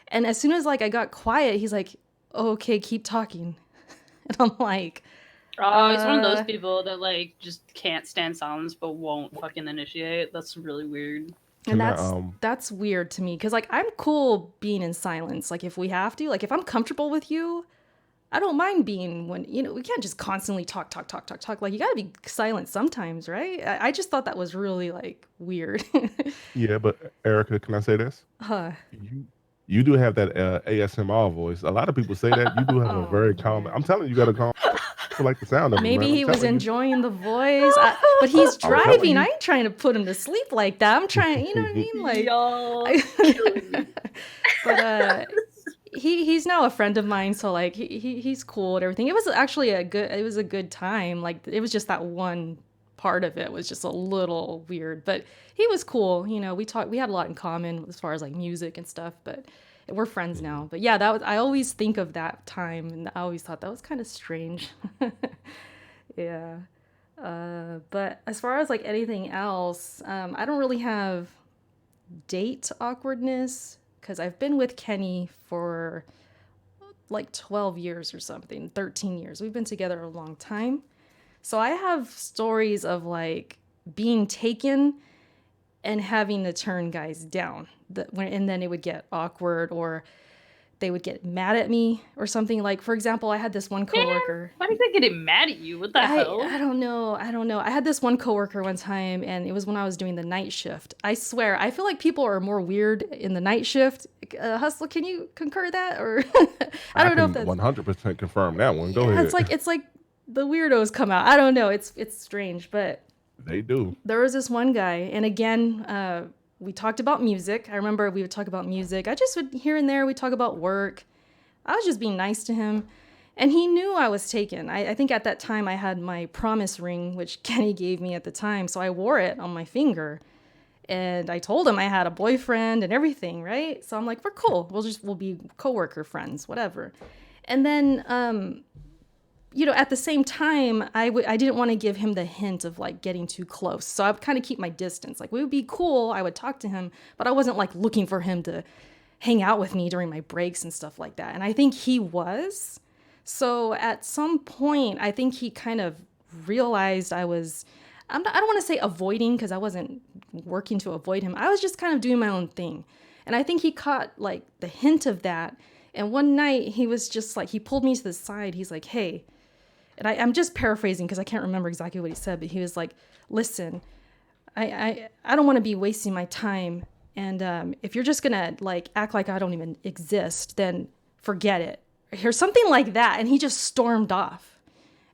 Speaker 1: And as soon as like I got quiet, he's like, oh, okay, keep talking. And I'm like,
Speaker 3: Oh, he's one of those
Speaker 1: uh
Speaker 3: people that like just can't stand silence but won't fucking initiate. That's really weird.
Speaker 1: and
Speaker 2: Can I
Speaker 1: that's weird to me, because like I'm cool being in silence, like if we have to, like if I'm comfortable with you, I don't mind being, when we can't just constantly talk talk talk talk talk, like you got to be silent sometimes, right? I just thought that was really like weird.
Speaker 2: yeah, but Erica, can I say this?
Speaker 1: uh,
Speaker 2: You do have that ASMR voice. A lot of people say that you do have a
Speaker 1: oh
Speaker 2: very calm. I'm
Speaker 1: man.
Speaker 2: telling you, you got a calm. People like the sound of it, man.
Speaker 1: Maybe
Speaker 2: I'm
Speaker 1: he was
Speaker 2: telling you.
Speaker 1: enjoying the voice. But he's
Speaker 2: I'm telling
Speaker 1: driving. I
Speaker 2: you.
Speaker 1: ain't trying to put him to sleep like that. I'm trying, you know what I mean? Like,
Speaker 3: Y'all killing me.
Speaker 1: but he's now a friend of mine, so like he's cool and everything. It was actually a good time. Like, it was just that one part of it was just a little weird, but he was cool. We had a lot in common as far as like music and stuff, but we're friends
Speaker 2: Yeah.
Speaker 1: now. But yeah, that was, I always think of that time, and I always thought that was kind of strange. Yeah. But as far as like anything else, I don't really have date awkwardness, because I've been with Kenny for like 12 years or something, 13 years. We've been together a long time. So I have stories of like being taken and having to turn guys down. And then it would get awkward, or they would get mad at me or something. Like, for example, I had this one
Speaker 3: Man,
Speaker 1: coworker.
Speaker 3: why are they getting mad at you? What the
Speaker 1: I
Speaker 3: hell?
Speaker 1: I don't know. I don't know. I had this one coworker one time, and it was when I was doing the night shift. I swear, I feel like people are more weird in the night shift. Hustle, can you concur that? Or I
Speaker 2: I
Speaker 1: don't know if
Speaker 2: can
Speaker 1: that's,
Speaker 2: 100% confirm that one. Go
Speaker 1: yeah.
Speaker 2: ahead.
Speaker 1: It's like the weirdos come out. I don't know. It's strange, but
Speaker 2: They do.
Speaker 1: there was this one guy, and again, we talked about music. I remember we would talk about music. I just would, here and there, we talk about work. I was just being nice to him. And he knew I was taken. I think at that time I had my promise ring, which Kenny gave me at the time. So I wore it on my finger. And I told him I had a boyfriend and everything, right? So I'm like, we're cool. We'll be coworker friends, whatever. And then, at the same time, I didn't want to give him the hint of like getting too close. So I would kind of keep my distance. Like, we would be cool. I would talk to him, but I wasn't like looking for him to hang out with me during my breaks and stuff like that. And I think he was. So at some point, I think he kind of realized I don't want to say avoiding because I wasn't working to avoid him. I was just kind of doing my own thing. And I think he caught like the hint of that. And one night he was just like, he pulled me to the side. He's like, hey, and I'm just paraphrasing because I can't remember exactly what he said, but he was like, listen, I don't want to be wasting my time. And if you're just going to like act like I don't even exist, then forget it. Or something like that. And he just stormed off.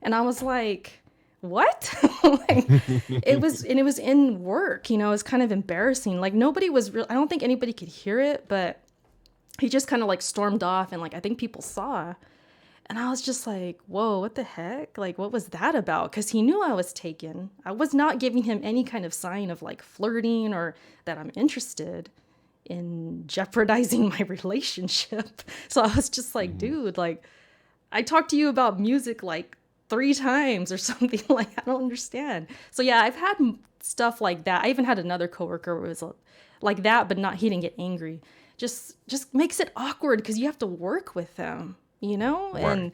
Speaker 1: And I was like, what? Like, it was in work, you know, it was kind of embarrassing. Like nobody was real. I don't think anybody could hear it, but he just kind of like stormed off. And like, I think people saw. And I was just like, whoa, what the heck? Like, what was that about? Because he knew I was taken. I was not giving him any kind of sign of like flirting or that I'm interested in jeopardizing my relationship. So I was just like, dude, like, I talked to you about music like 3 times or something. Like, I don't understand. So yeah, I've had stuff like that. I even had another coworker who was like that, but not, he didn't get angry. Just makes it awkward because you have to work with them, you know?
Speaker 2: Right.
Speaker 1: And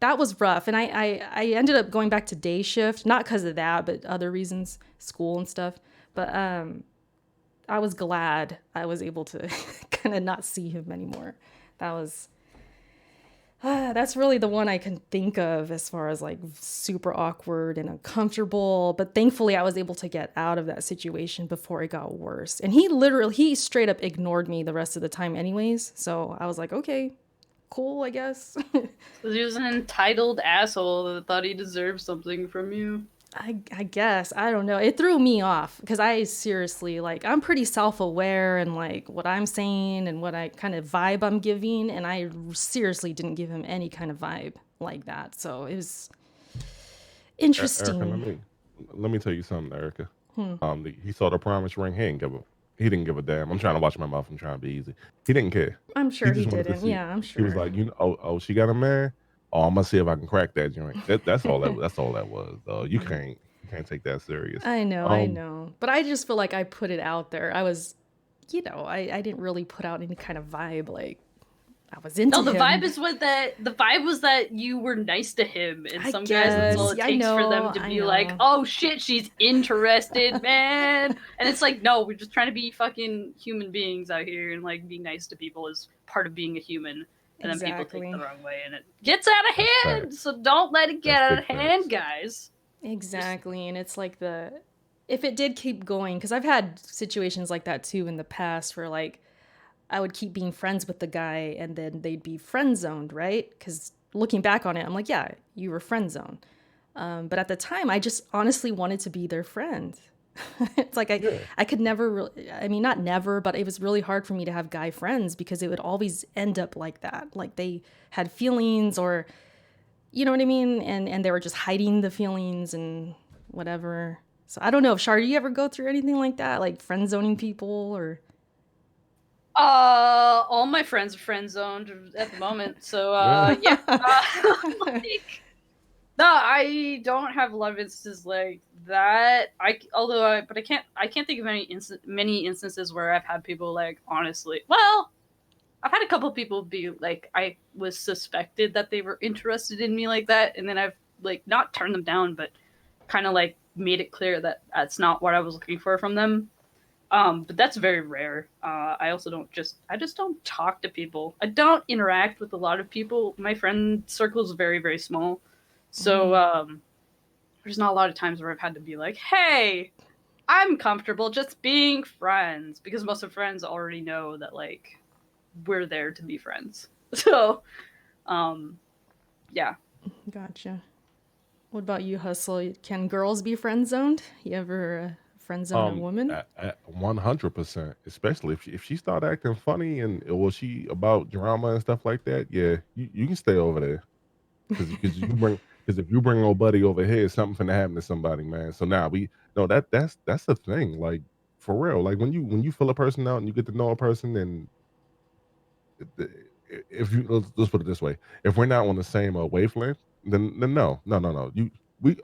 Speaker 1: that was rough. And I ended up going back to day shift, not because of that, but other reasons, school and stuff. But I was glad I was able to kind of not see him anymore. That was, that's really the one I can think of as far as like super awkward and uncomfortable. But thankfully, I was able to get out of that situation before it got worse. And he straight up ignored me the rest of the time, anyways. So I was like, okay, cool, I guess.
Speaker 3: He was an entitled asshole that thought he deserved something from you.
Speaker 1: I guess. I don't know. It threw me off because I seriously, like, I'm pretty self-aware and like what I'm saying and what I kind of vibe I'm giving. And I seriously didn't give him any kind of vibe like that. So it was interesting.
Speaker 2: Erica, let me tell you something, Erica. He saw the promise ring. He didn't give a damn. I'm trying to watch my mouth. I'm trying to be easy. He didn't care.
Speaker 1: I'm sure he
Speaker 2: just wanted to
Speaker 1: didn't.
Speaker 2: see.
Speaker 1: Yeah, I'm
Speaker 2: He was
Speaker 1: sure.
Speaker 2: like, oh, she got a man. Oh, I'm gonna see if I can crack that joint. That's all that. That's all that was. Though you can't take that serious.
Speaker 1: I know.
Speaker 2: Um,
Speaker 1: But I just feel like I put it out there. I was, you know, I didn't really put out any kind of vibe like I was into
Speaker 3: No, the
Speaker 1: him.
Speaker 3: vibe was that you were nice to him, and
Speaker 1: I
Speaker 3: some guys, that's all it
Speaker 1: guess. I
Speaker 3: takes for them
Speaker 1: know.
Speaker 3: to
Speaker 1: I
Speaker 3: be like,
Speaker 1: know.
Speaker 3: "Oh shit, she's interested, man." And it's like, no, we're just trying to be fucking human beings out here, and like being nice to people is part of being a human. And then people take it the
Speaker 1: Exactly.
Speaker 3: wrong way, and it gets out of
Speaker 2: that's
Speaker 3: hand.
Speaker 2: facts.
Speaker 3: So don't let it get
Speaker 2: That's
Speaker 3: out
Speaker 2: big
Speaker 3: of hand,
Speaker 2: facts.
Speaker 3: guys.
Speaker 1: Exactly. And it's like if it did keep going, because I've had situations like that too in the past where like I would keep being friends with the guy and then they'd be friend zoned, right? Because looking back on it, I'm like, yeah, you were friend zoned. But at the time, I just honestly wanted to be their friend. It's like
Speaker 2: Yeah.
Speaker 1: I could never really, I mean, not never, but it was really hard for me to have guy friends because it would always end up like that. Like they had feelings or, you know what I mean? And they were just hiding the feelings and whatever. So I don't know. Shar, do you ever go through anything like that? Like friend zoning people or?
Speaker 3: All my friends are friend zoned at the moment, so
Speaker 2: Yeah.
Speaker 3: yeah. Like, no, I don't have a lot of instances like that. But I can't think of many instances where I've had people like honestly. Well, I've had a couple of people be like, I was suspected that they were interested in me like that, and then I've like not turned them down, but kind of like made it clear that that's not what I was looking for from them. But that's very rare. I just don't talk to people. I don't interact with a lot of people. My friend circle is very, very small. So there's not a lot of times where I've had to be like, hey, I'm comfortable just being friends, because most of friends already know that like we're there to be friends. So yeah.
Speaker 1: Gotcha. What about you, Hustle? Can girls be friend zoned? You ever friend zone a woman?
Speaker 2: At 100%, especially if she start acting funny or she about drama and stuff like that. Yeah, you can stay over there because if you bring old buddy over here, something finna happen to somebody, man. So now that's the thing. Like for real, like when you fill a person out and you get to know a person, and if you let's put it this way, if we're not on the same wavelength, then no.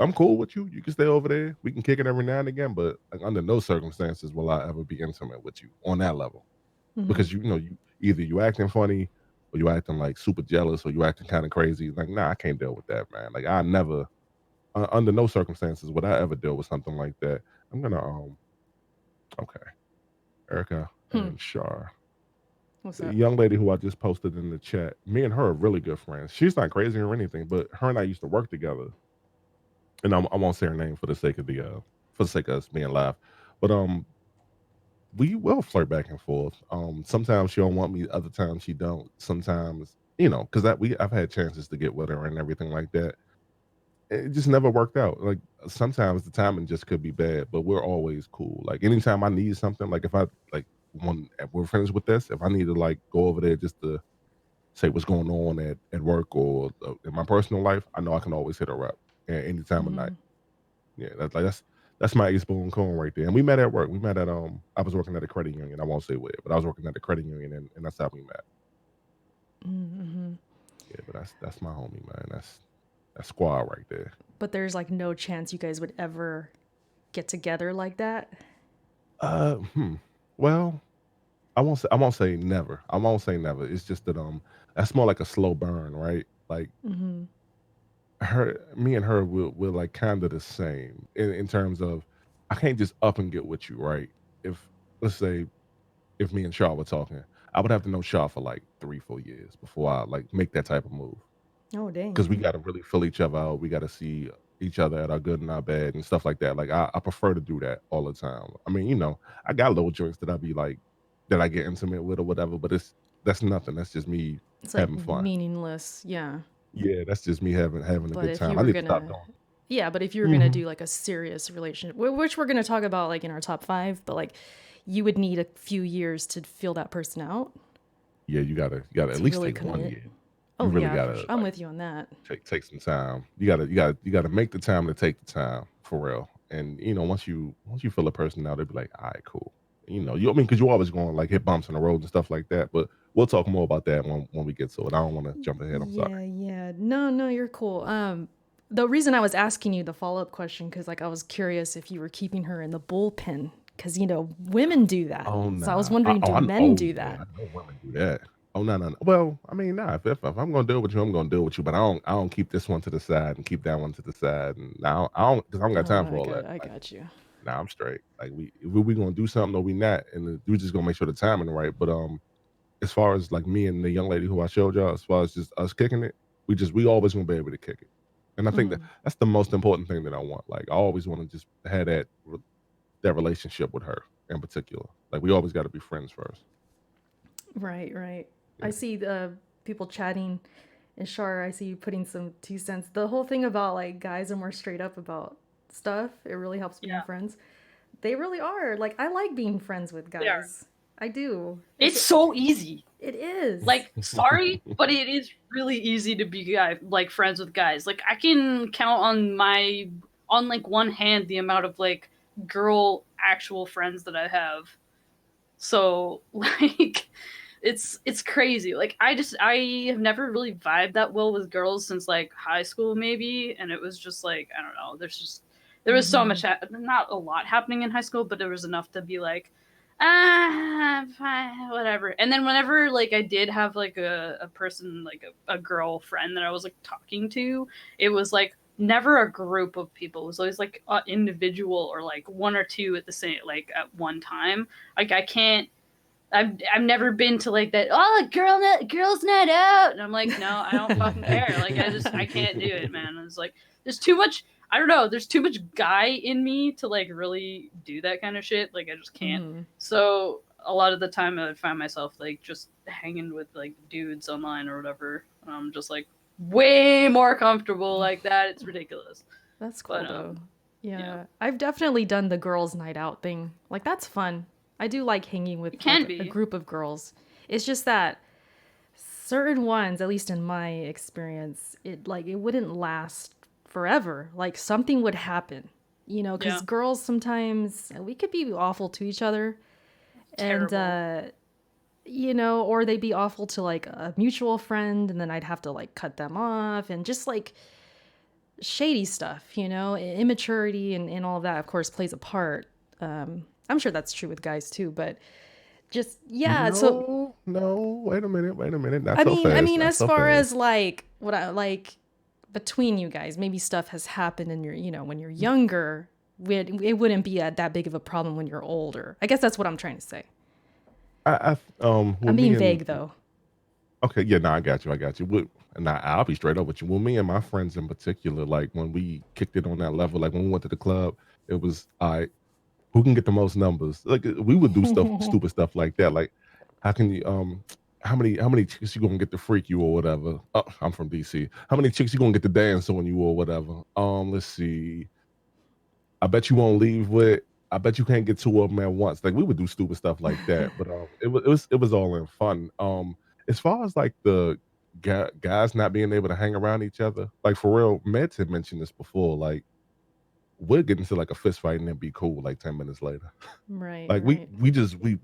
Speaker 2: I'm cool with you. You can stay over there. We can kick it every now and again, but like, under no circumstances will I ever be intimate with you on that level.
Speaker 1: Mm-hmm.
Speaker 2: because you either you acting funny or you acting like super jealous or you acting kind of crazy. Like, nah, I can't deal with that, man. Like, I never, under no circumstances would I ever deal with something like that. I'm gonna okay, Erica
Speaker 1: Hmm.
Speaker 2: and Shar,
Speaker 1: What's
Speaker 2: the
Speaker 1: up?
Speaker 2: young lady who I just posted in the chat. Me and her are really good friends. She's not crazy or anything, but her and I used to work together, and I won't say her name for the sake of us being live, but we will flirt back and forth. Sometimes she don't want me, other times she don't. Sometimes, because I've had chances to get with her and everything like that. It just never worked out. Like, sometimes the timing just could be bad, but we're always cool. Like, anytime I need something, like if I like if we're friends with this, if I need to like go over there just to say what's going on at work or in my personal life, I know I can always hit her up at any time of night.
Speaker 1: Mm-hmm.
Speaker 2: Yeah, that's my ace boon coon right there. And we met at work. We met at I was working at a credit union. I won't say where, but I was working at a credit union, and that's how we met.
Speaker 1: Mm-hmm.
Speaker 2: Yeah, but that's my homie, man. That's squad right there.
Speaker 1: But there's like no chance you guys would ever get together like that.
Speaker 2: Hmm. Well, I won't say never. I won't say never. It's just that that's more like a slow burn, right? Like,
Speaker 1: Mm-hmm.
Speaker 2: me and her will like kind of the same in terms of I can't just up and get with you, right? If let's say if me and Shaw were talking, I would have to know Shaw for like 3, 4 years before I like make that type of move.
Speaker 1: Oh dang.
Speaker 2: Because we got to really fill each other out. We got to see each other at our good and our bad and stuff like that. Like, I prefer to do that all the time. I mean, I got little joints that I be like that I get intimate with or whatever, but that's nothing. That's just me
Speaker 1: It's like
Speaker 2: having fun.
Speaker 1: meaningless. Yeah.
Speaker 2: Yeah, that's just me having a
Speaker 1: But
Speaker 2: good
Speaker 1: if you
Speaker 2: time. I
Speaker 1: were
Speaker 2: need to stop
Speaker 1: gonna,
Speaker 2: doing.
Speaker 1: yeah, but if you were gonna
Speaker 2: Mhm.
Speaker 1: do like a serious relationship, which we're gonna talk about like in our top five, but like you would need a few years to feel that person out
Speaker 2: Yeah, you gotta at
Speaker 1: to
Speaker 2: least
Speaker 1: really
Speaker 2: take one
Speaker 1: commit.
Speaker 2: year. You
Speaker 1: Oh
Speaker 2: really
Speaker 1: yeah, for
Speaker 2: gotta
Speaker 1: sure. I'm
Speaker 2: like
Speaker 1: with you on that.
Speaker 2: take some time. You gotta make the time to take the time for real. And once you feel a person out, they'll be like, all right, cool. I mean, because you always going like hit bumps on the road and stuff like that. But we'll talk more about that when we get to it. I don't want to jump ahead. I'm sorry.
Speaker 1: Yeah, yeah. No, no, you're cool. The reason I was asking you the follow-up question, because like I was curious if you were keeping her in the bullpen, because women do that.
Speaker 2: Oh
Speaker 1: So I was
Speaker 2: nah.
Speaker 1: wondering, do men
Speaker 2: Oh
Speaker 1: do
Speaker 2: yeah,
Speaker 1: that?
Speaker 2: I know women do that. Oh no, no, no. Well, I mean, nah. If I'm gonna deal with you, I'm gonna deal with you. But I don't keep this one to the side and keep that one to the side. And now I don't because I don't got
Speaker 1: Oh,
Speaker 2: time for all that.
Speaker 1: I
Speaker 2: Like,
Speaker 1: got you.
Speaker 2: nah, I'm straight. Like, if we gonna do something or we not, and we just gonna make sure the timing right. But as far as like me and the young lady who I showed y'all, as far as just us kicking it, we always gonna be able to kick it. And I think that
Speaker 1: Mm,
Speaker 2: that's the most important thing that I want. Like, I always want to just have that relationship with her in particular. Like, we always got to be friends first.
Speaker 1: right, right. I
Speaker 2: Yeah.
Speaker 1: see the people chatting, and Shar, I see you putting some 2 cents. The whole thing about like guys are more straight up about stuff. It really helps being
Speaker 3: Yeah,
Speaker 1: friends. They really are. Like I like being friends with
Speaker 3: they are.
Speaker 1: guys. I do.
Speaker 3: It's so easy.
Speaker 1: It is.
Speaker 3: Like, sorry, but it is really easy to be like friends with guys. Like, I can count on like one hand the amount of like girl actual friends that I have. So like, it's crazy. Like, I have never really vibed that well with girls since like high school maybe, and it was just like, I don't know. There was so
Speaker 1: Mm-hmm.
Speaker 3: much not a lot happening in high school, but there was enough to be like, fine, whatever. And then whenever like I did have like a person like a girlfriend that I was like talking to, it was like never a group of people. It was always like individual or like one or two at the same like at one time. Like I can't. I've never been to like that. Oh, girls night out, and I'm like, no, I don't fucking care. Like I can't do it, man. It's like there's too much. I don't know. There's too much guy in me to like really do that kind of shit. Like I just can't.
Speaker 1: Mm-hmm.
Speaker 3: So a lot of the time I would find myself like just hanging with like dudes online or whatever. And I'm just like way more comfortable like that. It's ridiculous.
Speaker 1: That's cool
Speaker 3: But
Speaker 1: though.
Speaker 3: yeah,
Speaker 1: Yeah, I've definitely done the girls' night out thing. Like that's fun. I do like hanging with
Speaker 3: it
Speaker 1: like
Speaker 3: can
Speaker 1: a
Speaker 3: be.
Speaker 1: group of girls. It's just that certain ones, at least in my experience, it wouldn't last forever. Like something would happen. Cuz
Speaker 3: Yeah,
Speaker 1: girls sometimes we could be awful to each other and
Speaker 3: terrible.
Speaker 1: or they'd be awful to like a mutual friend and then I'd have to like cut them off and just like shady stuff, immaturity and all of that, of course, plays a part. I'm sure that's true with guys too, but just yeah. So
Speaker 2: No. Wait a minute. Not
Speaker 1: I
Speaker 2: so
Speaker 1: mean, I
Speaker 2: fast.
Speaker 1: mean,
Speaker 2: Not
Speaker 1: as
Speaker 2: so
Speaker 1: far
Speaker 2: fast.
Speaker 1: as like what I like between you guys, maybe stuff has happened in your, when you're younger. It wouldn't be that big of a problem when you're older. I guess that's what I'm trying to say.
Speaker 2: With
Speaker 1: I'm
Speaker 2: me
Speaker 1: being
Speaker 2: and
Speaker 1: vague though.
Speaker 2: okay, yeah, no, I got you. I got you. And I'll be straight up with you. Well, me and my friends in particular, like when we kicked it on that level, like when we went to the club, it was all right. Who can get the most numbers? Like we would do stuff, stupid stuff like that. Like, how can you how many chicks you gonna get to freak you or whatever? Oh, I'm from DC. How many chicks you gonna get to dance on you or whatever? Let's see. I bet you won't leave with. I bet you can't get two of them at once. Like we would do stupid stuff like that, but it was all in fun. As far as like the guys not being able to hang around each other, like for real, Meds had mentioned this before. Like we'll get into like a fist fight and then be cool like 10 minutes later.
Speaker 1: Right,
Speaker 2: Like we
Speaker 1: right.
Speaker 2: we just we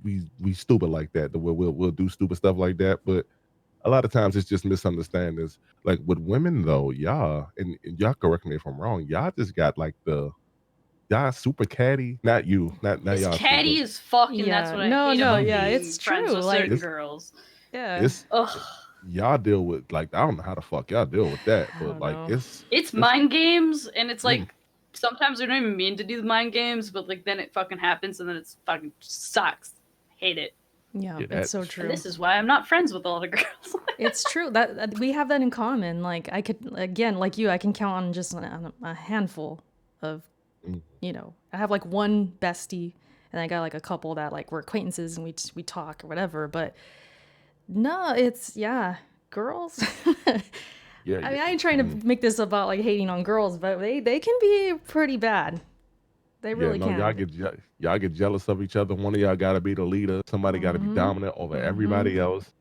Speaker 2: stupid like that. The way we'll do stupid stuff like that, but a lot of times it's just misunderstandings. Like with women though, y'all and y'all correct me if I'm wrong. Y'all just got like y'all super catty. Not you, not
Speaker 3: It's
Speaker 2: y'all two, but
Speaker 3: catty as fuck, and that's
Speaker 1: Yeah.
Speaker 3: what I
Speaker 1: No,
Speaker 3: hate
Speaker 1: no,
Speaker 3: about
Speaker 1: yeah,
Speaker 2: mm,
Speaker 3: being
Speaker 1: it's
Speaker 3: friends
Speaker 1: true.
Speaker 3: with certain
Speaker 1: Like,
Speaker 2: it's
Speaker 3: girls.
Speaker 1: yeah.
Speaker 2: it's
Speaker 3: Ugh.
Speaker 2: y'all deal with like I don't know how the fuck y'all deal with that,
Speaker 1: I
Speaker 2: but
Speaker 1: don't
Speaker 2: like
Speaker 1: know.
Speaker 3: It's
Speaker 2: it's
Speaker 3: mind games, and it's
Speaker 2: mm,
Speaker 3: like sometimes we don't even mean to do the mind games, but like then it fucking happens, and then it's fucking sucks. Hate it.
Speaker 1: Yeah,
Speaker 2: yeah
Speaker 1: it's
Speaker 2: that
Speaker 1: so
Speaker 3: And
Speaker 1: true.
Speaker 3: this is why I'm not friends with all the girls.
Speaker 1: It's true that we have that in common. Like I could, again, like you, I can count on just on a handful of,
Speaker 2: mm,
Speaker 1: I have like one bestie, and I got like a couple that like we're acquaintances and we talk or whatever. But no, it's yeah, girls.
Speaker 2: yeah
Speaker 1: I
Speaker 2: yeah
Speaker 1: mean, I ain't trying
Speaker 2: mm,
Speaker 1: to make this about like hating on girls, but they can be pretty bad. They
Speaker 2: yeah
Speaker 1: really
Speaker 2: no y'all
Speaker 1: can.
Speaker 2: get y'all get jealous of each other. One of y'all got to be the leader. Somebody got to be
Speaker 1: Mm-hmm.
Speaker 2: dominant over
Speaker 1: Mm-hmm.
Speaker 2: everybody else.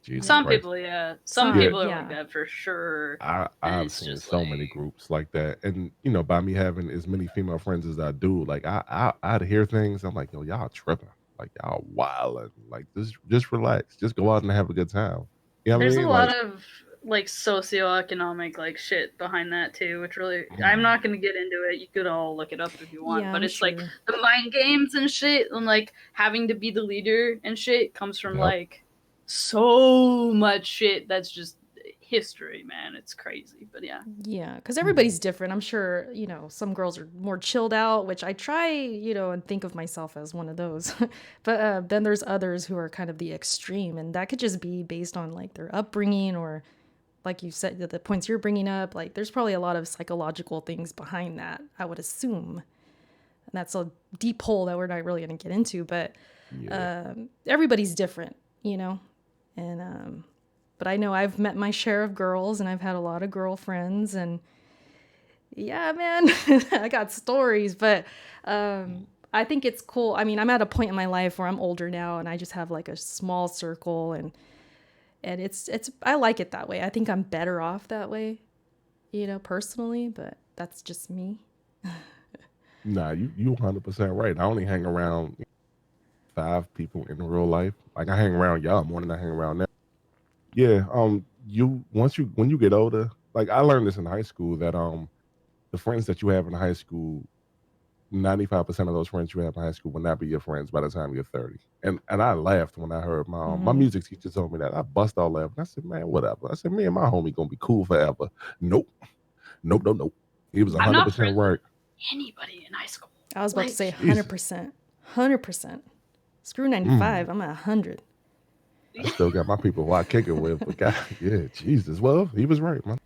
Speaker 2: Jesus
Speaker 1: Yep.
Speaker 3: Some
Speaker 2: Christ.
Speaker 3: people, yeah. Some
Speaker 2: Yeah,
Speaker 1: Some,
Speaker 3: people are like
Speaker 1: yeah.
Speaker 3: that for sure. And
Speaker 2: I've
Speaker 3: it's
Speaker 2: seen
Speaker 3: just
Speaker 2: so many
Speaker 3: like
Speaker 2: groups like that, and by me having as many female friends as I do, like I'd hear things. I'm like, yo, y'all tripping, like y'all wilding, like just relax, just go out and have a good time. You know what I
Speaker 3: there's a
Speaker 2: mean?
Speaker 3: lot
Speaker 2: Like,
Speaker 3: of like socioeconomic like shit behind that too, which really I'm
Speaker 2: mm,
Speaker 3: not gonna get into it. You could all look it up if you want,
Speaker 1: Yeah,
Speaker 3: but
Speaker 1: I'm
Speaker 3: it's like
Speaker 1: sure.
Speaker 3: the mind games and shit, and like having to be the leader and shit comes from
Speaker 2: yep,
Speaker 3: like so much shit that's just history, man. It's crazy, but yeah.
Speaker 1: Yeah, because everybody's
Speaker 2: mm,
Speaker 1: different. I'm sure, some girls are more chilled out, which I try, and think of myself as one of those. But then there's others who are kind of the extreme, and that could just be based on like their upbringing or, like you said, the points you're bringing up. Like, there's probably a lot of psychological things behind that, I would assume. And that's a deep hole that we're not really going to get into, but
Speaker 2: yeah,
Speaker 1: everybody's different, you know? And, but I know I've met my share of girls and I've had a lot of girlfriends and yeah, man, I got stories, but I think it's cool. I mean, I'm at a point in my life where I'm older now and I just have like a small circle and it's I like it that way. I think I'm better off that way, personally, but that's just me.
Speaker 2: nah, you 100% right. I only hang around 5 people in real life. Like I hang around y'all more than I hang around them. Yeah, you once you when you get older, like I learned this in high school that the friends that you have in high school 95% of those friends you have in high school will not be your friends by the time you're 30. And I laughed when I heard my
Speaker 1: Hmm.
Speaker 2: music teacher told me that. I bust all laughing. I said, man, whatever. I said, me and my homie gonna be cool forever. Nope. Nope, nope, nope. He was
Speaker 3: I'm not
Speaker 2: 100%
Speaker 3: friends with
Speaker 2: right.
Speaker 3: anybody in high school.
Speaker 1: I was about to
Speaker 3: Like
Speaker 1: say
Speaker 2: Jesus.
Speaker 1: 100%. 100%. Screw
Speaker 2: Mm.
Speaker 1: 95. I'm at 100.
Speaker 2: I still got my people who I kick it with, but God, yeah, Jesus. Well, he was right, man.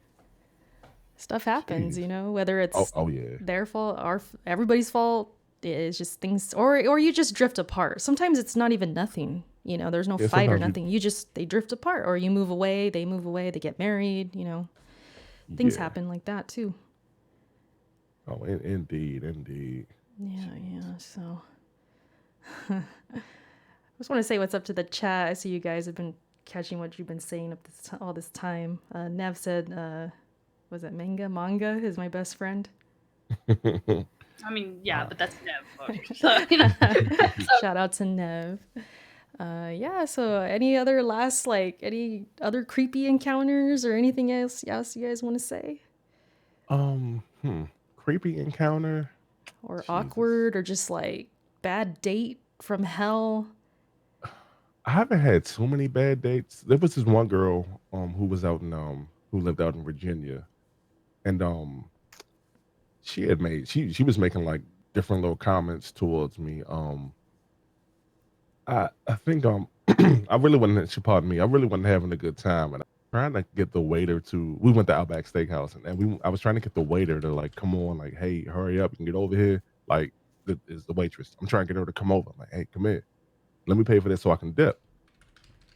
Speaker 1: Stuff happens,
Speaker 2: Jeez.
Speaker 1: whether
Speaker 2: Oh,
Speaker 1: it's
Speaker 2: oh yeah.
Speaker 1: their fault or everybody's fault. It's just things, or you just drift apart. Sometimes it's not even nothing. There's no
Speaker 2: Yeah,
Speaker 1: fight or
Speaker 2: sometimes you
Speaker 1: nothing. They drift apart, or you move away, they move away, they get married. Things
Speaker 2: yeah.
Speaker 1: happen like that too.
Speaker 2: Oh, indeed, indeed.
Speaker 1: Yeah,
Speaker 2: Jeez.
Speaker 1: yeah. So I just want to say what's up to the chat. I see you guys have been catching what you've been saying all this time. Nev said, was it manga is my best friend.
Speaker 3: I mean, yeah,
Speaker 2: Wow.
Speaker 3: but that's Nev. Okay. So, you know. So
Speaker 1: Shout out to Nev. Yeah, so any other creepy encounters or anything else you guys want to say?
Speaker 2: Um, hmm. Creepy encounter.
Speaker 1: Or
Speaker 2: Jesus.
Speaker 1: awkward or just like bad date from hell?
Speaker 2: I haven't had too many bad dates. There was this one girl who was out in who lived out in Virginia, and she was making like different little comments towards me. I think I really wasn't she pardon me. I really wasn't having a good time, and I was trying to get the waiter to. We went to Outback Steakhouse, and I was trying to get the waiter to like come on, like, hey, hurry up and get over here. Like, is the waitress? I'm trying to get her to come over. I'm like, hey, come here. Let me pay for this so I can dip.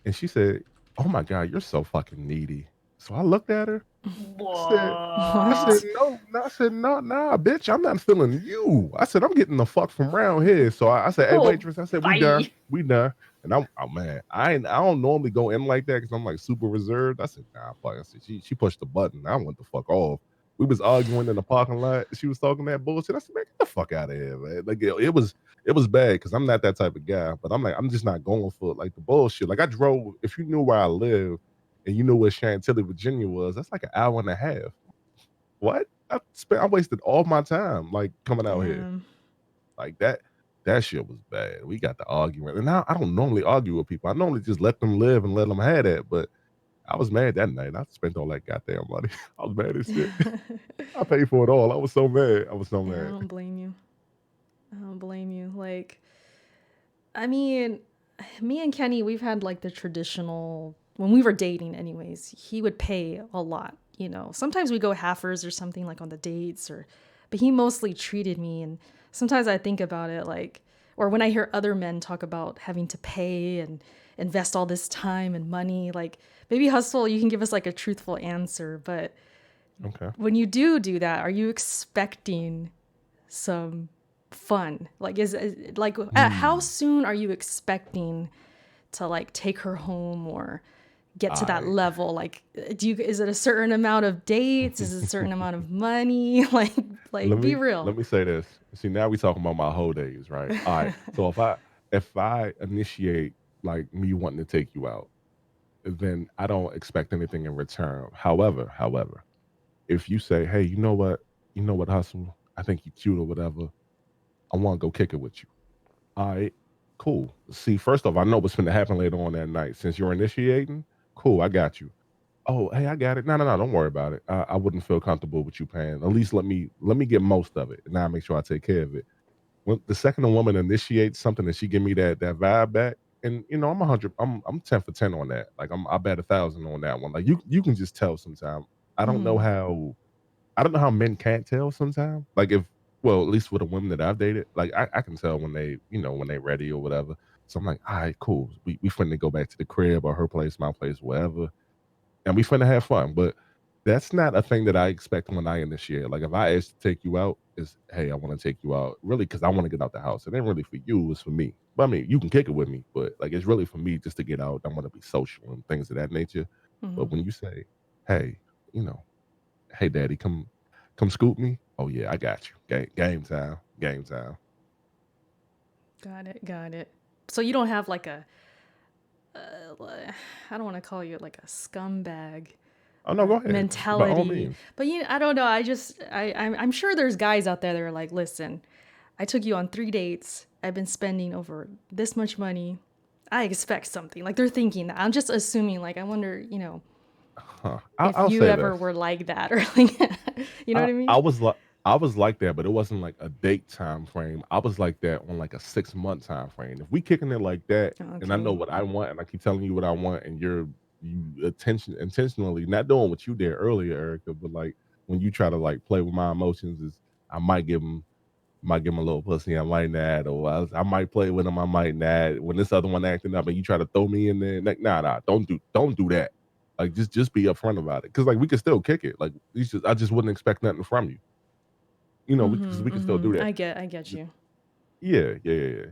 Speaker 2: And she said, "Oh my god, you're so fucking needy." So I looked at her. I said, I said,
Speaker 3: What?
Speaker 1: What?
Speaker 2: no, no, I said, no, nah, bitch, I'm not feeling you. I said, I'm getting the fuck from around here. So I said, hey,
Speaker 3: Oh,
Speaker 2: waitress, I said, we done,
Speaker 3: bye.
Speaker 2: we done. And I'm, oh man, I don't normally go in like that because I'm like super reserved. I said, nah, fuck. I said, she pushed the button. I went the fuck off. We was arguing in the parking lot. She was talking that bullshit. I said, man, get the fuck out of here, man. Like it was bad because I'm not that type of guy. But I'm like, I'm just not going for like the bullshit. Like I drove. If you knew where I live and you knew where Chantilly, Virginia was, that's like an hour and a half. What? I wasted all my time like coming out here.
Speaker 1: Damn.
Speaker 2: Like that shit was bad. We got to arguing. And now I don't normally argue with people. I normally just let them live and let them have that. But I was mad that night. I spent all that goddamn money. I was mad as shit. I paid for it all. I was so mad. I was so
Speaker 1: Yeah, I
Speaker 2: mad.
Speaker 1: don't blame you. I don't blame you. Like, I mean, me and Kenny, we've had like the traditional, when we were dating, anyways, he would pay a lot. Sometimes we go halfers or something like on the dates, but he mostly treated me. And sometimes I think about it like, or when I hear other men talk about having to pay and invest all this time and money, like maybe Hustle, you can give us like a truthful answer. But
Speaker 2: Okay.
Speaker 1: when you do that, are you expecting some fun? Like like how
Speaker 2: Hmm.
Speaker 1: soon are you expecting to like take her home or get to
Speaker 2: All
Speaker 1: that
Speaker 2: right.
Speaker 1: level? Like is it a certain amount of dates? Is it a certain amount of money? Like be real.
Speaker 2: Let me say this. See, now we talking about my whole days, right? All right. So if I initiate like me wanting to take you out, then I don't expect anything in return. However, if you say, "Hey, you know what, Hustle? I think you cute or whatever. I want to go kick it with you." All right, cool. See, first off, I know what's going to happen later on that night. Since you're initiating, cool, I got you. Oh, hey, I got it. No, no, no, don't worry about it. I wouldn't feel comfortable with you paying. At least let me get most of it, and I make sure I take care of it. When the second a woman initiates something and she give me that vibe back, and I'm 100, I'm 10 for 10 on that. Like I bet 1,000 on that one. Like you can just tell sometimes. I don't know
Speaker 1: Hmm.
Speaker 2: how I don't know how men can't tell sometimes. Like if well, at least with the women that I've dated, like I can tell when they when they ready or whatever. So I'm like, all right, cool. We finna go back to the crib or her place, my place, wherever, and we finna have fun. But that's not a thing that I expect when I initiate. Like if I ask to take you out, is hey, I want to take you out, really, because I want to get out the house. It ain't really for you, it's for me. But I mean, you can kick it with me, but like it's really for me just to get out. I want to be social and things of that nature. But
Speaker 1: Hmm.
Speaker 2: when you say, hey, you know, hey, daddy, come scoop me. Oh yeah, I got you. Game time, game time.
Speaker 1: Got it. Got it. So you don't have like I don't want to call you like a scumbag
Speaker 2: Oh no, go ahead. By all
Speaker 1: mentality,
Speaker 2: means.
Speaker 1: but I don't know. I'm sure there's guys out there that are like, listen, I took you on 3 dates. I've been spending over this much money. I expect something. Like they're thinking that. I'm just assuming. Like I wonder,
Speaker 2: Huh.
Speaker 1: if
Speaker 2: I'll
Speaker 1: you
Speaker 2: say
Speaker 1: ever
Speaker 2: this.
Speaker 1: were like that or like, you know what
Speaker 2: I
Speaker 1: I mean?
Speaker 2: I was like I was like that, but it wasn't like a date time frame. I was like that on like a 6 month time frame. If we kicking it like that, and I know
Speaker 1: Okay.
Speaker 2: what I want, and I keep telling you what I want, and you intentionally not doing what you did earlier, Erica, but like when you try to like play with my emotions, is I might give him a little pussy, I might not, or I might play with him, I might not. When this other one acting up, and you try to throw me in there, like nah, don't do that. Like just be upfront about it, because like we can still kick it. Like I just wouldn't expect nothing from you. Because we
Speaker 1: Mm-hmm.
Speaker 2: can still do
Speaker 1: Mm-hmm.
Speaker 2: that.
Speaker 1: I get you.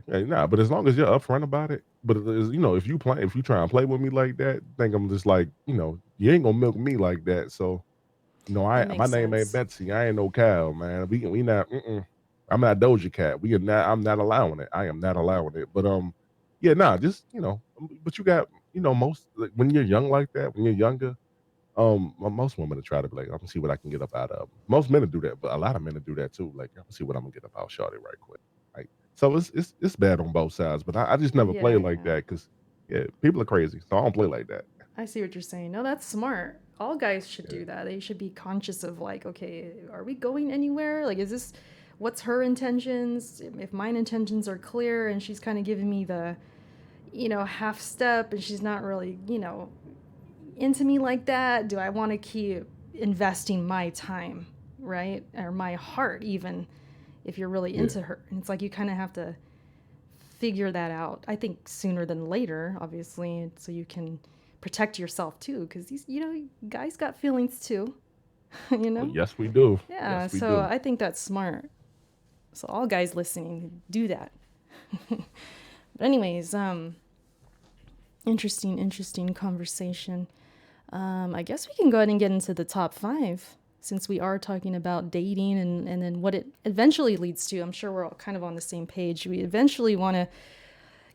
Speaker 2: Nah, but as long as you're upfront about it, but if you try and play with me like that, think I'm just like, you ain't gonna milk me like that. So,
Speaker 1: That
Speaker 2: my
Speaker 1: makes
Speaker 2: name ain't
Speaker 1: sense.
Speaker 2: Betsy. I ain't no cow, man. We not. I'm not Doja Cat. We are not. I'm not allowing it. I am not allowing it. But yeah, nah, just but you got most like, when you're young like that, when you're younger, most women will try to be like, I'm gonna see what I can get up out of 'em. Most men will do that, but a lot of men will do that too. Like, I'm gonna see what I'm gonna get up out shorty right quick. Like, so it's bad on both sides. But I just never
Speaker 1: Yeah,
Speaker 2: played like
Speaker 1: yeah.
Speaker 2: that because Yeah, people are crazy, so I don't play like that.
Speaker 1: I see what you're saying. No, that's smart. All guys should
Speaker 2: Yeah,
Speaker 1: do that. They should be conscious of like, okay, are we going anywhere? Like, is this what's her intentions? If mine intentions are clear and she's kind of giving me the, half step and she's not really, into me like that, do I want to keep investing my time, right? Or my heart, even if you're really
Speaker 2: yeah,
Speaker 1: into her? And it's like you kind of have to figure that out. I think sooner than later, obviously, so you can protect yourself too, because these, guys got feelings too, you
Speaker 2: oh,
Speaker 1: know?
Speaker 2: yes, we do.
Speaker 1: Yeah,
Speaker 2: Yes, we
Speaker 1: so
Speaker 2: do.
Speaker 1: I think that's smart. So all guys listening, do that. But anyways, interesting conversation. I guess we can go ahead and get into the top 5 since we are talking about dating and then what it eventually leads to. I'm sure we're all kind of on the same page. We eventually want to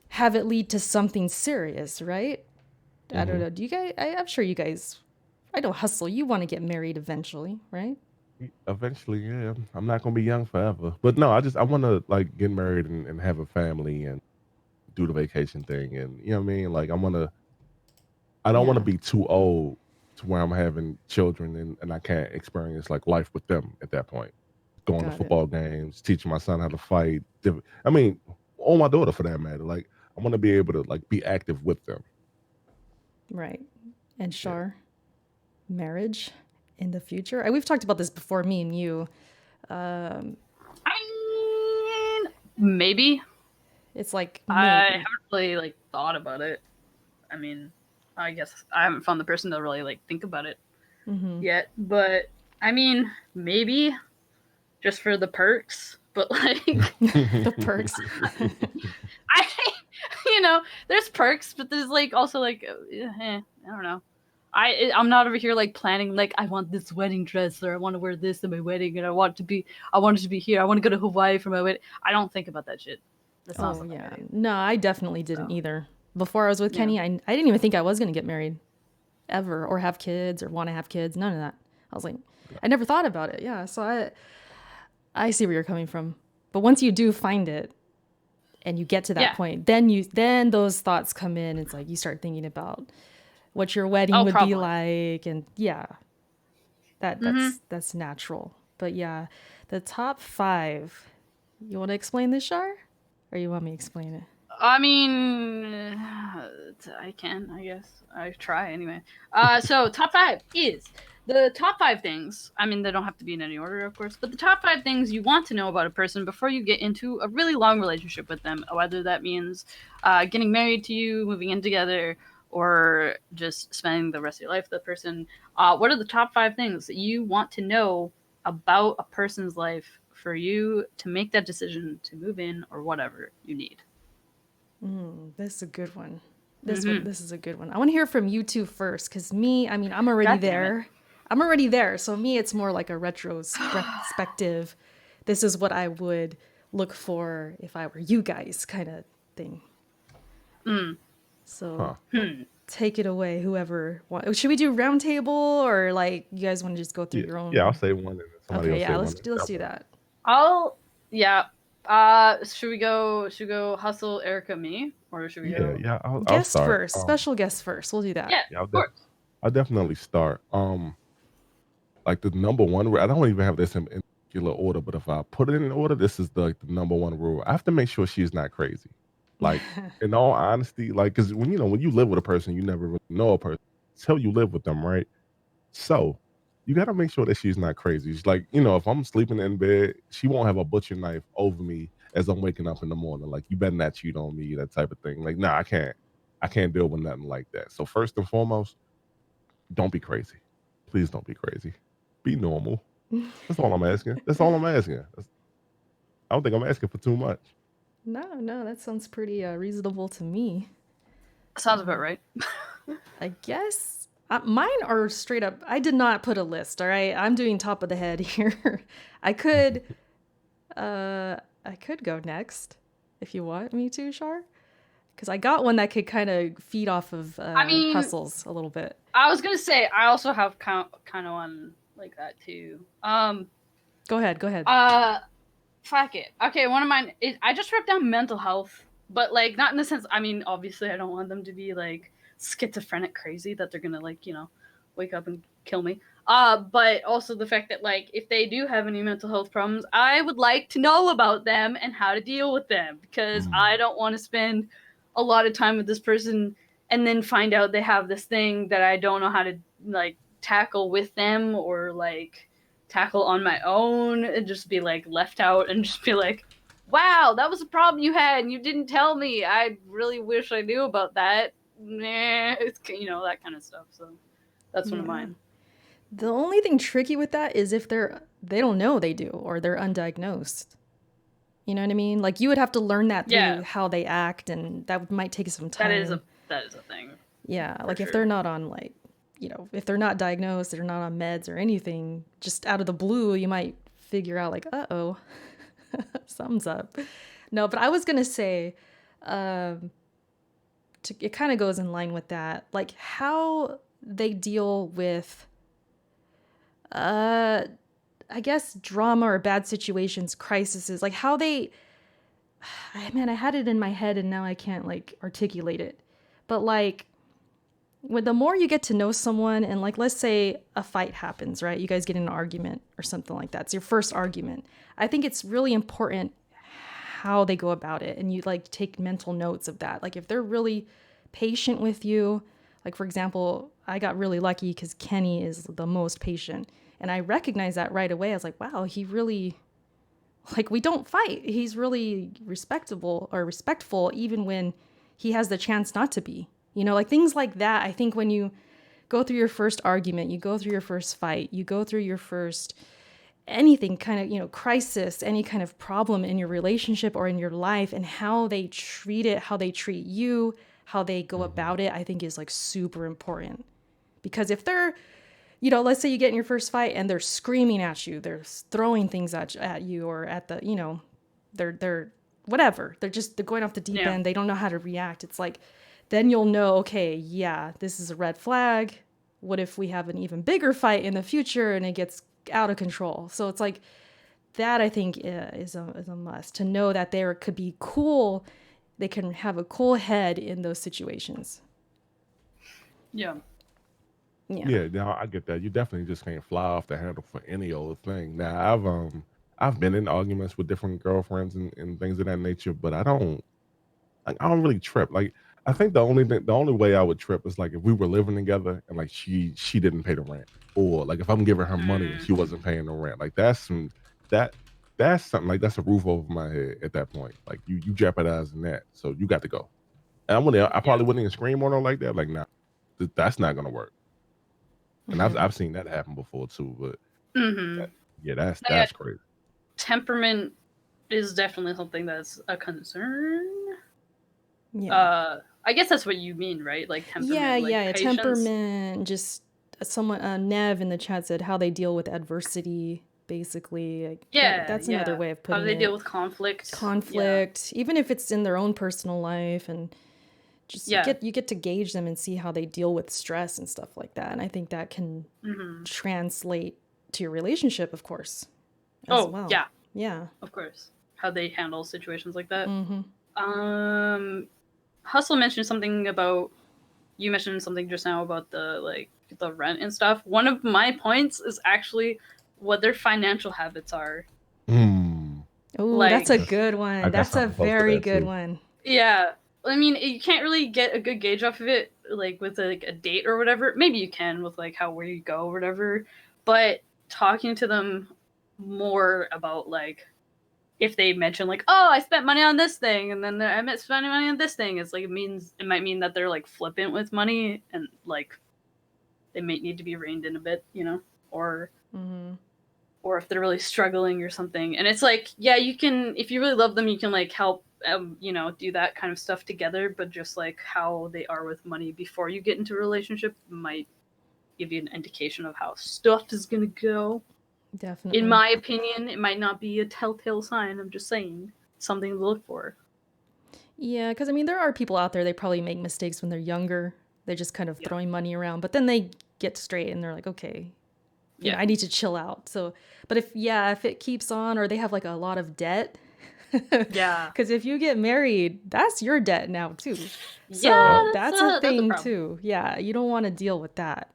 Speaker 1: have it lead to something serious, right? I don't
Speaker 2: Hmm.
Speaker 1: know. Do you guys? I'm sure you guys. I know, Hustle. You want to get married eventually, right?
Speaker 2: Eventually, yeah. I'm not gonna be young forever, but no, I want to like get married and have a family and do the vacation thing, and you know what I mean. Like I don't want to
Speaker 1: Yeah,
Speaker 2: be too old to where I'm having children and I can't experience like life with them at that point. Going to
Speaker 1: got it.
Speaker 2: football games, teaching my son how to fight. I mean, or my daughter for that matter. Like I want to be able to like be active with them.
Speaker 1: Right. And
Speaker 2: Yeah.
Speaker 1: Shar, marriage in the future. We've talked about this before, me and you. Um,
Speaker 3: I mean, maybe.
Speaker 1: it's like
Speaker 3: I
Speaker 1: maybe.
Speaker 3: haven't really like thought about it. I mean, I guess I haven't found the person to really like think about it
Speaker 1: Mm-hmm.
Speaker 3: yet. But I mean, maybe just for the perks. But like,
Speaker 1: The perks.
Speaker 3: I, there's perks, but there's like also like, I don't know. I'm not over here like planning like I want this wedding dress or I want to wear this at my wedding and I want it to be here. I want to go to Hawaii for my wedding. I don't think about that shit. That's not
Speaker 1: Oh
Speaker 3: something
Speaker 1: yeah.
Speaker 3: I do.
Speaker 1: No, I definitely didn't
Speaker 3: So
Speaker 1: either. Before I was with
Speaker 3: yeah.
Speaker 1: Kenny, I didn't even think I was gonna get married ever or have kids or want to have kids. None of that. I was like, I never thought about it. Yeah. So I see where you're coming from. But once you do find it and you get to that
Speaker 3: Yeah.
Speaker 1: point, then those thoughts come in. It's like you start thinking about what your wedding
Speaker 3: Oh,
Speaker 1: would be
Speaker 3: probably.
Speaker 1: like, and yeah,
Speaker 3: Mm-hmm.
Speaker 1: that's natural. But yeah, the top 5. You want to explain this, Shar, or you want me to explain it?
Speaker 3: I mean, I can, I guess. I try anyway. So top 5 is the top 5 things. I mean, they don't have to be in any order, of course, but the top 5 things you want to know about a person before you get into a really long relationship with them. Whether that means getting married to you, moving in together, or just spending the rest of your life with that person. What are the top 5 things that you want to know about a person's life for you to make that decision to move in or whatever you need?
Speaker 1: This is a good one.
Speaker 3: Mm-hmm.
Speaker 1: This is a good one. I want to hear from you two first, because me, I mean, I'm already
Speaker 3: God damn it.
Speaker 1: there. I'm already there. So me, it's more like a retrospective. This is what I would look for if I were you guys, kind of thing.
Speaker 3: Mm.
Speaker 1: So
Speaker 2: Huh.
Speaker 1: take it away, whoever. Should we do round table, or like you guys want to just go through
Speaker 2: Yeah.
Speaker 1: your
Speaker 2: Yeah. I'll
Speaker 1: own?
Speaker 2: say one, and then somebody
Speaker 1: Okay,
Speaker 2: else
Speaker 1: yeah,
Speaker 2: say one.
Speaker 1: let's
Speaker 2: That
Speaker 1: do
Speaker 2: way.
Speaker 1: that.
Speaker 3: I'll yeah. Should we go hustle Erica me or should we
Speaker 2: Yeah.
Speaker 3: go
Speaker 2: Yeah. I'll
Speaker 1: Guest
Speaker 2: start.
Speaker 1: first, special guest first. We'll do that.
Speaker 3: Yeah,
Speaker 2: Yeah.
Speaker 3: of course.
Speaker 2: I'll definitely start. Like the number one rule. I don't even have this in particular order, but if I put it in order, this is like the number one rule. I have to make sure she's not crazy. Like in all honesty, like because when you live with a person, you never really know a person until you live with them, right? So you got to make sure that she's not crazy. She's like, if I'm sleeping in bed, she won't have a butcher knife over me as I'm waking up in the morning. Like, you better not cheat on me, that type of thing. Like, nah, I can't. I can't deal with nothing like that. So first and foremost, don't be crazy. Please don't be crazy. Be normal. That's all I'm asking. That's all I'm asking. I don't think I'm asking for too much.
Speaker 1: No, that sounds pretty reasonable to me.
Speaker 3: Sounds about right.
Speaker 1: I guess mine are straight up. I did not put a list. All right, I'm doing top of the head here. I could, I could go next if you want me to, Shar, because I got one that could kind of feed off of
Speaker 3: I mean,
Speaker 1: hustles a little bit.
Speaker 3: I was gonna say I also have kind of one like that too.
Speaker 1: Go ahead.
Speaker 3: Fuck it. Okay, one of mine is I just wrote down mental health but like not in the sense. I mean, obviously, I don't want them to be like schizophrenic crazy that they're gonna like wake up and kill me. But also the fact that like if they do have any mental health problems, I would like to know about them and how to deal with them because
Speaker 2: Mm.
Speaker 3: I don't want to spend a lot of time with this person and then find out they have this thing that I don't know how to like tackle with them or like tackle on my own and just be like left out and just be like, wow, that was a problem you had and you didn't tell me. I really wish I knew about that. Nah, it's that kind of stuff. So that's one of
Speaker 1: Yeah.
Speaker 3: mine.
Speaker 1: The only thing tricky with that is if they don't know they do or they're undiagnosed. You know what I mean? Like you would have to learn that through
Speaker 3: Yeah,
Speaker 1: how they act, and that might take some
Speaker 3: that is
Speaker 1: time.
Speaker 3: a thing
Speaker 1: Yeah,
Speaker 3: for
Speaker 1: like if
Speaker 3: sure.
Speaker 1: they're not on like, if they're not diagnosed, they're not on meds or anything, just out of the blue, you might figure out like, uh-oh, something's up. No, but I was gonna say, it kind of goes in line with that, like how they deal with, I guess drama or bad situations, crises, like how they, man, I had it in my head and now I can't like articulate it, but like when the more you get to know someone and like let's say a fight happens, right, you guys get in an argument or something like that, it's your first argument, I think it's really important how they go about it and you like take mental notes of that, like if they're really patient with you, like for example I got really lucky because Kenny is the most patient and I recognized that right away. I was like, wow, he really, like, we don't fight, he's really respectable or respectful even when he has the chance not to be, like things like that. I think when you go through your first argument, you go through your first fight, you go through your first anything kind of, crisis, any kind of problem in your relationship or in your life, and how they treat it, how they treat you, how they go
Speaker 2: Mhm.
Speaker 1: about it, I think is like super important. Because if they're, let's say you get in your first fight and they're screaming at you, they're throwing things at you or at the, they're whatever. They're going off the deep
Speaker 3: Yeah.
Speaker 1: end. They don't know how to react. It's like, then you'll know, okay, yeah, this is a red flag. What if we have an even bigger fight in the future and it gets out of control? So it's like that, I think, is a must to know that they could be cool. They can have a cool head in those situations.
Speaker 3: Yeah.
Speaker 1: Yeah.
Speaker 2: Yeah, now I get that. You definitely just can't fly off the handle for any old thing. Now I've been in arguments with different girlfriends and things of that nature, but I don't really trip. Like I think the only way I would trip is like if we were living together and like she didn't pay the rent, or like if I'm giving her money and
Speaker 3: Mm,
Speaker 2: she wasn't paying the rent. Like that that's something like that's a roof over my head at that point. Like you jeopardizing that, so you got to go. And I
Speaker 3: yeah.
Speaker 2: probably wouldn't even scream on her like that. Like nah, that's not gonna work. And
Speaker 1: Hmm.
Speaker 2: I've seen that happen before too. But
Speaker 3: Mm-hmm.
Speaker 2: that, yeah,
Speaker 3: Yeah,
Speaker 2: that's crazy.
Speaker 3: temperament is definitely something that's a concern.
Speaker 1: Yeah.
Speaker 3: I guess that's what you mean, right? Like
Speaker 1: Yeah,
Speaker 3: temperament, like
Speaker 1: yeah,
Speaker 3: patience.
Speaker 1: temperament. Just someone, Nev in the chat said how they deal with adversity. Basically, like,
Speaker 3: Yeah,
Speaker 1: that's another
Speaker 3: yeah.
Speaker 1: way of
Speaker 3: How do
Speaker 1: putting
Speaker 3: they deal
Speaker 1: it.
Speaker 3: with conflict? Yeah,
Speaker 1: Conflict, even if it's in their own personal life, and just
Speaker 3: yeah.
Speaker 1: you get to gauge them and see how they deal with stress and stuff like that. And I think that can
Speaker 3: Mm-hmm.
Speaker 1: translate to your relationship, of course, as
Speaker 3: Oh,
Speaker 1: well.
Speaker 3: yeah,
Speaker 1: Yeah.
Speaker 3: of course. How they handle situations like that.
Speaker 1: Mm-hmm.
Speaker 3: Um, Hustle mentioned something about you mentioned something just now about the rent and stuff. One of my points is actually what their financial habits are.
Speaker 2: Hmm.
Speaker 1: Oh, that's a
Speaker 3: Like,
Speaker 2: That's,
Speaker 1: good
Speaker 2: I
Speaker 1: one.
Speaker 2: got
Speaker 1: That's a
Speaker 2: something close to
Speaker 1: very
Speaker 2: that
Speaker 1: good
Speaker 2: too.
Speaker 1: one.
Speaker 3: yeah. I mean, you can't really get a good gauge off of it, like with like a date or whatever. Maybe you can with like how where you go or whatever. But talking to them more about like if they mention like, oh, I spent money on this thing, and then I spent spending money on this thing, it's like it might mean that they're like flippant with money and like they might need to be reined in a bit, or
Speaker 1: Mm-hmm.
Speaker 3: or if they're really struggling or something. And it's like, yeah, you can, if you really love them, you can like help, do that kind of stuff together. But just like how they are with money before you get into a relationship might give you an indication of how stuff is gonna go. In
Speaker 1: Definitely.
Speaker 3: my opinion, it might not be a telltale sign. I'm just saying something to look for.
Speaker 1: Yeah, because I mean, there are people out there, they probably make mistakes when they're younger. They're just kind of
Speaker 3: Yeah,
Speaker 1: throwing money around, but then they get straight and they're like, okay,
Speaker 3: yeah,
Speaker 1: I need to chill out. So, but if it keeps on or they have like a lot of debt,
Speaker 3: Yeah.
Speaker 1: Because if you get married, that's your debt now too.
Speaker 3: Yeah,
Speaker 1: So that's a
Speaker 3: that's a
Speaker 1: thing
Speaker 3: problem.
Speaker 1: too. Yeah, you don't want to deal with that,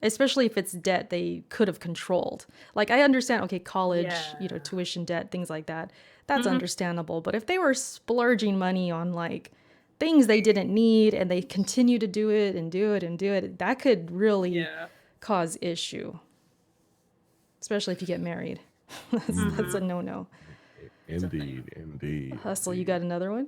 Speaker 1: especially if it's debt they could have controlled. Like I understand, okay, college,
Speaker 3: Yeah.
Speaker 1: tuition debt, things like that. That's
Speaker 3: Mhm.
Speaker 1: understandable. But if they were splurging money on like things they didn't need and they continue to do it and do it and do it, that could really
Speaker 3: Yeah.
Speaker 1: cause issue, especially if you get married. That's a
Speaker 3: Mhm.
Speaker 1: no-no.
Speaker 2: Indeed, indeed,
Speaker 1: Hustle, you
Speaker 2: indeed.
Speaker 1: got another one?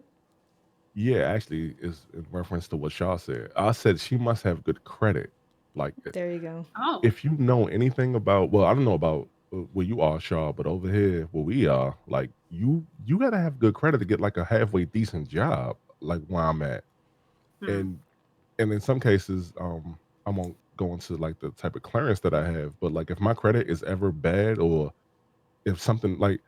Speaker 2: Yeah, actually, is in reference to what Shaw said. I said she must have good credit. Like,
Speaker 1: There you go.
Speaker 3: Oh.
Speaker 2: if you know anything about, well, I don't know about where you are, Shaw, but over here where we are, like you got to have good credit to get like a halfway decent job, like where I'm at,
Speaker 3: Hmm.
Speaker 2: and in some cases, I won't go into like the type of clearance that I have, but like if my credit is ever bad or if something like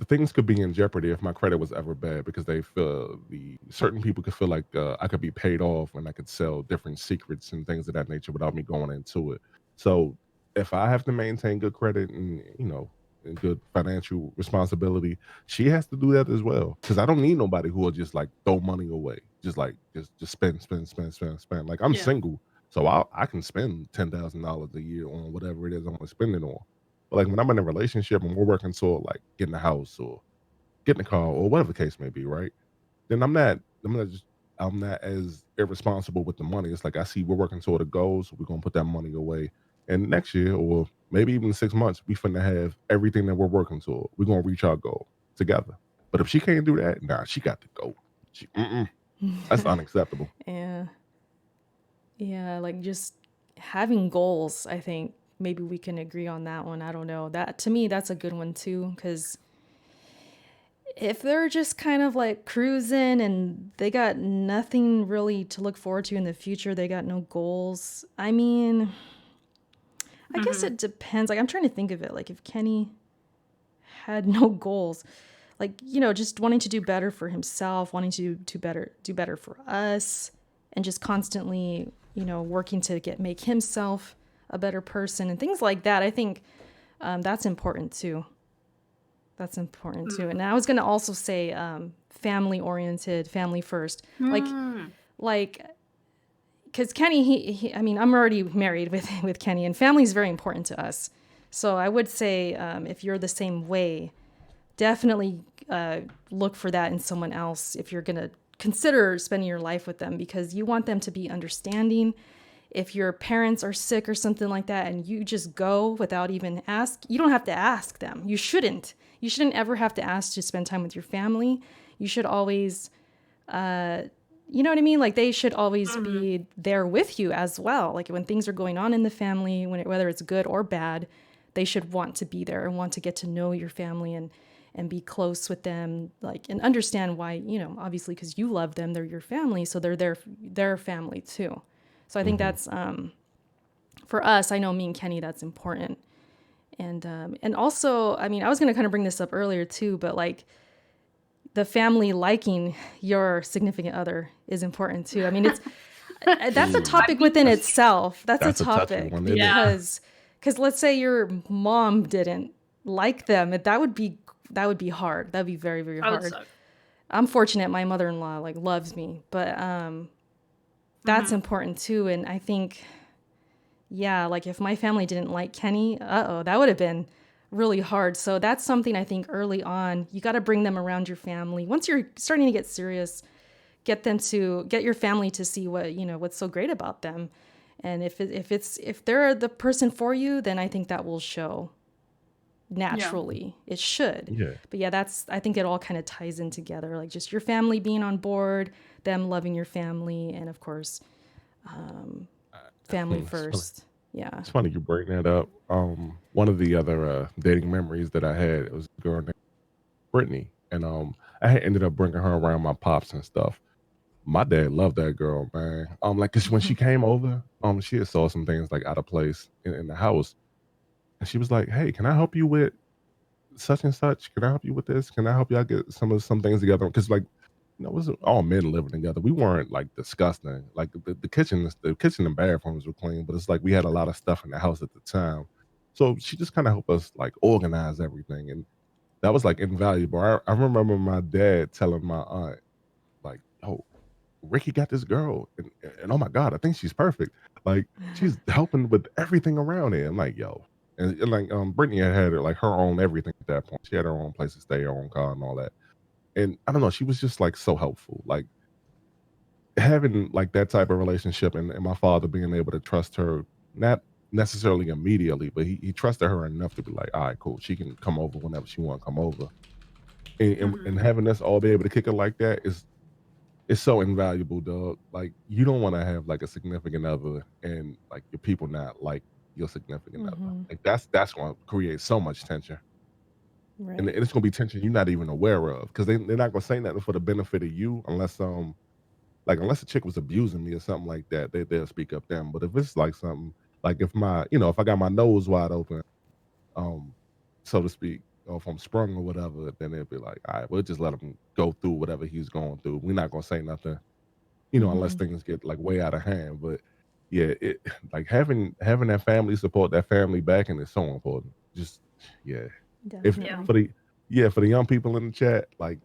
Speaker 2: things could be in jeopardy if my credit was ever bad because they feel the certain people could feel like I could be paid off and I could sell different secrets and things of that nature without me going into it. So if I have to maintain good credit and and good financial responsibility, she has to do that as well. Because I don't need nobody who will just like throw money away, just like just spend, spend, spend, spend, spend. Like I'm
Speaker 3: Yeah.
Speaker 2: single, so I can spend $10,000 a year on whatever it is I'm gonna spend it on. But like when I'm in a relationship and we're working toward like getting a house or getting a car or whatever the case may be, right? Then I'm not as irresponsible with the money. It's like I see we're working toward a goal, so we're gonna put that money away. And next year or maybe even 6 months, we finna have everything that we're working toward. We're gonna reach our goal together. But if she can't do that, nah, she got to go. That's unacceptable.
Speaker 1: Yeah. Yeah, like just having goals, I think maybe we can agree on that one. I don't know. That to me that's a good one too cuz if they're just kind of like cruising and they got nothing really to look forward to in the future, they got no goals. I mean, I guess
Speaker 3: Mhm.
Speaker 1: it depends. Like I'm trying to think of it. Like if Kenny had no goals, like just wanting to do better for himself, wanting to do better for us, and just constantly working to make himself a better person and things like that. I think that's important too. That's important too. And I was gonna also say family oriented, family first,
Speaker 3: Mm.
Speaker 1: like because Kenny, I mean, I'm already married with Kenny, and family is very important to us. So I would say if you're the same way, definitely look for that in someone else if you're going to consider spending your life with them because you want them to be understanding. If your parents are sick or something like that and you just go without even you don't have to ask them. You shouldn't. You shouldn't ever have to ask to spend time with your family. You should always you know what I mean? Like they should always
Speaker 3: Mhm.
Speaker 1: be there with you as well. Like when things are going on in the family, whether it's good or bad, they should want to be there and want to get to know your family and be close with them, like and understand why, obviously because you love them, they're your family, so they're their family too. So I think
Speaker 2: Hmm.
Speaker 1: that's for us. I know me and Kenny, that's important. And also, I mean, I was gonna kind of bring this up earlier too, but like the family liking your significant other is important too. I mean, it's that's a
Speaker 2: Ooh,
Speaker 3: I
Speaker 1: topic
Speaker 3: mean,
Speaker 1: within
Speaker 2: that's
Speaker 1: itself. That's a
Speaker 2: that's a touchy
Speaker 1: topic
Speaker 2: one, isn't it?
Speaker 3: yeah,
Speaker 1: because let's say your mom didn't like them, that would be hard. That'd be very very
Speaker 3: that would
Speaker 1: hard.
Speaker 3: suck.
Speaker 1: I'm fortunate my mother-in-law like loves me, but that's
Speaker 3: Mhm.
Speaker 1: important too. And I think yeah, like if my family didn't like Kenny, uh-oh, that would have been really hard. So that's something I think early on, you got to bring them around your family. Once you're starting to get serious, get your family to see what's so great about them. And if they're the person for you, then I think that will show
Speaker 3: Yeah.
Speaker 1: naturally. It should.
Speaker 2: Yeah.
Speaker 1: But yeah, I think it all kind of ties in together. Like just your family being on board, them loving your family, and of course, family
Speaker 2: It's funny.
Speaker 1: first. Yeah.
Speaker 2: It's funny you bring that up. One of the other dating memories that I had, it was a girl named Brittany, and I had ended up bringing her around my pops and stuff. My dad loved that girl, man. Like 'cause when she came over, she had saw some things like out of place in the house, and she was like, "Hey, can I help you with such and such? Can I help you with this? Can I help y'all get some things together?" Because like it was all men living together. We weren't like disgusting. Like the kitchen and bathrooms were clean, but it's like we had a lot of stuff in the house at the time. So she just kind of helped us like organize everything. And that was like invaluable. I remember my dad telling my aunt, like, "Oh, Ricky got this girl, and oh my god, I think she's perfect. Like she's helping with everything around it." I'm like, "Yo," and like Brittany had like her own everything at that point. She had her own place to stay, her own car, and all that. And I don't know, she was just like so helpful. Like having like that type of relationship, and my father being able to trust her, not necessarily immediately, but he trusted her enough to be like, all right, cool, she can come over whenever she want to come over. And
Speaker 3: Mhm.
Speaker 2: having us all be able to kick it like that is it's so invaluable, dog. Like you don't want to have like a significant other and like your people not like your significant other.
Speaker 1: Hmm.
Speaker 2: Like that's going to create so much tension, and
Speaker 1: Right.
Speaker 2: it's going to be tension you're not even aware of because they're not going to say nothing for the benefit of you unless like unless a chick was abusing me or something like that, they'll speak up then. But if it's like something like if my if I got my nose wide open, um, so to speak, or if I'm sprung or whatever, then it'll be like, all right, we'll just let him go through whatever he's going through. We're not gonna say nothing, unless
Speaker 1: Hmm.
Speaker 2: things get like way out of hand. But yeah, it like having that family support, that family backing is so important. Just yeah. If
Speaker 3: Yeah.
Speaker 1: Definitely.
Speaker 2: for the for the young people in the chat, like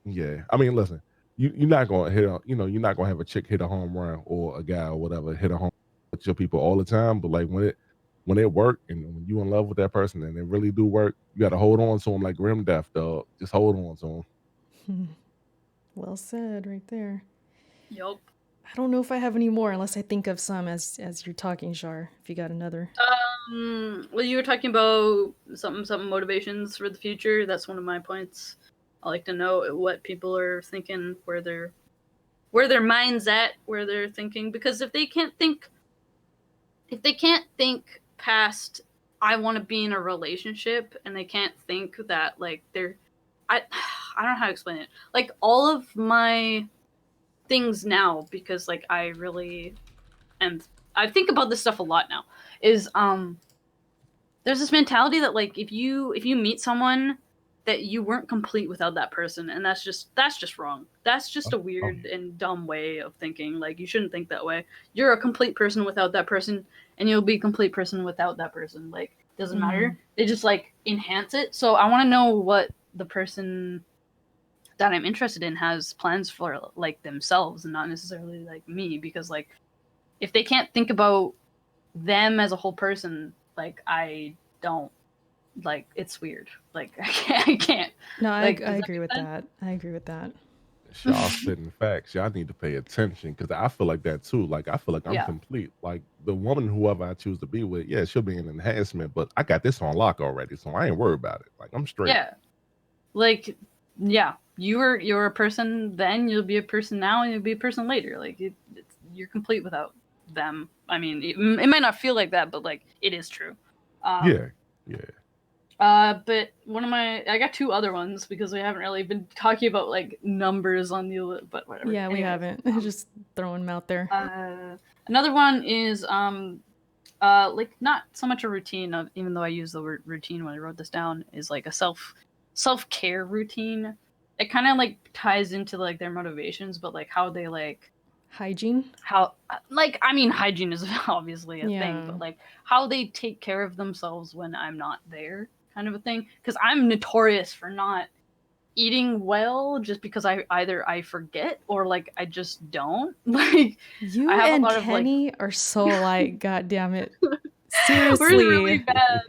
Speaker 2: yeah, I mean, listen, you're not gonna hit a, you're not gonna have a chick hit a home run or a guy or whatever hit a home with your people all the time. But like when it work and when you in love with that person and they really do work, you got to hold on to them like grim death, dog. Just hold on to
Speaker 1: Well said, right there.
Speaker 3: Yup.
Speaker 1: I don't know if I have any more, unless I think of some as you're talking, Shar. If you got another.
Speaker 3: Well, you were talking about something motivations for the future. That's one of my points. I like to know what people are thinking, where their mind's at, where they're thinking. Because if they can't think past I want to be in a relationship, and they can't think that like I I don't know how to explain it. Like all of my things now, because like I really and I think about this stuff a lot now. Is there's this mentality that like if you meet someone that you weren't complete without that person, and that's just wrong. That's just a
Speaker 2: them.
Speaker 3: weird and dumb way of thinking. Like you shouldn't think that way. You're a complete person without that person, and you'll be a complete person without that person. Like doesn't
Speaker 1: Hmm.
Speaker 3: matter. They just like enhance it. So I want to know what the person that I'm interested in has plans for like themselves and not necessarily like me, because like if they can't think about them as a whole person, like I don't like it's weird. Like I can't.
Speaker 1: No,
Speaker 3: Like
Speaker 1: I
Speaker 3: does that
Speaker 1: agree with
Speaker 3: make
Speaker 1: that. I agree with that.
Speaker 2: Y'all
Speaker 3: sense?
Speaker 2: spitting facts. Y'all need to pay attention because I feel like that too. Like I feel like I'm
Speaker 3: Yeah.
Speaker 2: complete. Like the woman, whoever I choose to be with, yeah, she'll be an enhancement, but I got this on lock already, so I ain't worried about it. Like I'm straight.
Speaker 3: Yeah. Like yeah. You're a person then, you'll be a person now, and you'll be a person later. Like you're complete without them. I mean, it might not feel like that, but like it is true. Um
Speaker 2: Yeah, yeah.
Speaker 3: but one of my I got two other ones because we haven't really been talking about like numbers on the but whatever.
Speaker 1: Yeah, we
Speaker 3: Anyways,
Speaker 1: haven't. Just throwing them out there.
Speaker 3: another one is like not so much a routine of, even though I used the word routine when I wrote this down, is like a self-care routine. It kind of like ties into like their motivations, but like how they like
Speaker 1: Hygiene.
Speaker 3: how like I mean hygiene is obviously a thing,
Speaker 1: Yeah.
Speaker 3: but like how they take care of themselves when I'm not there, kind of a thing, because I'm notorious for not eating well just because I forget or like I just don't like I
Speaker 1: You
Speaker 3: have a
Speaker 1: and
Speaker 3: lot of like
Speaker 1: Kenny are so like, God damn it.
Speaker 3: we're really
Speaker 1: Seriously.
Speaker 3: bad.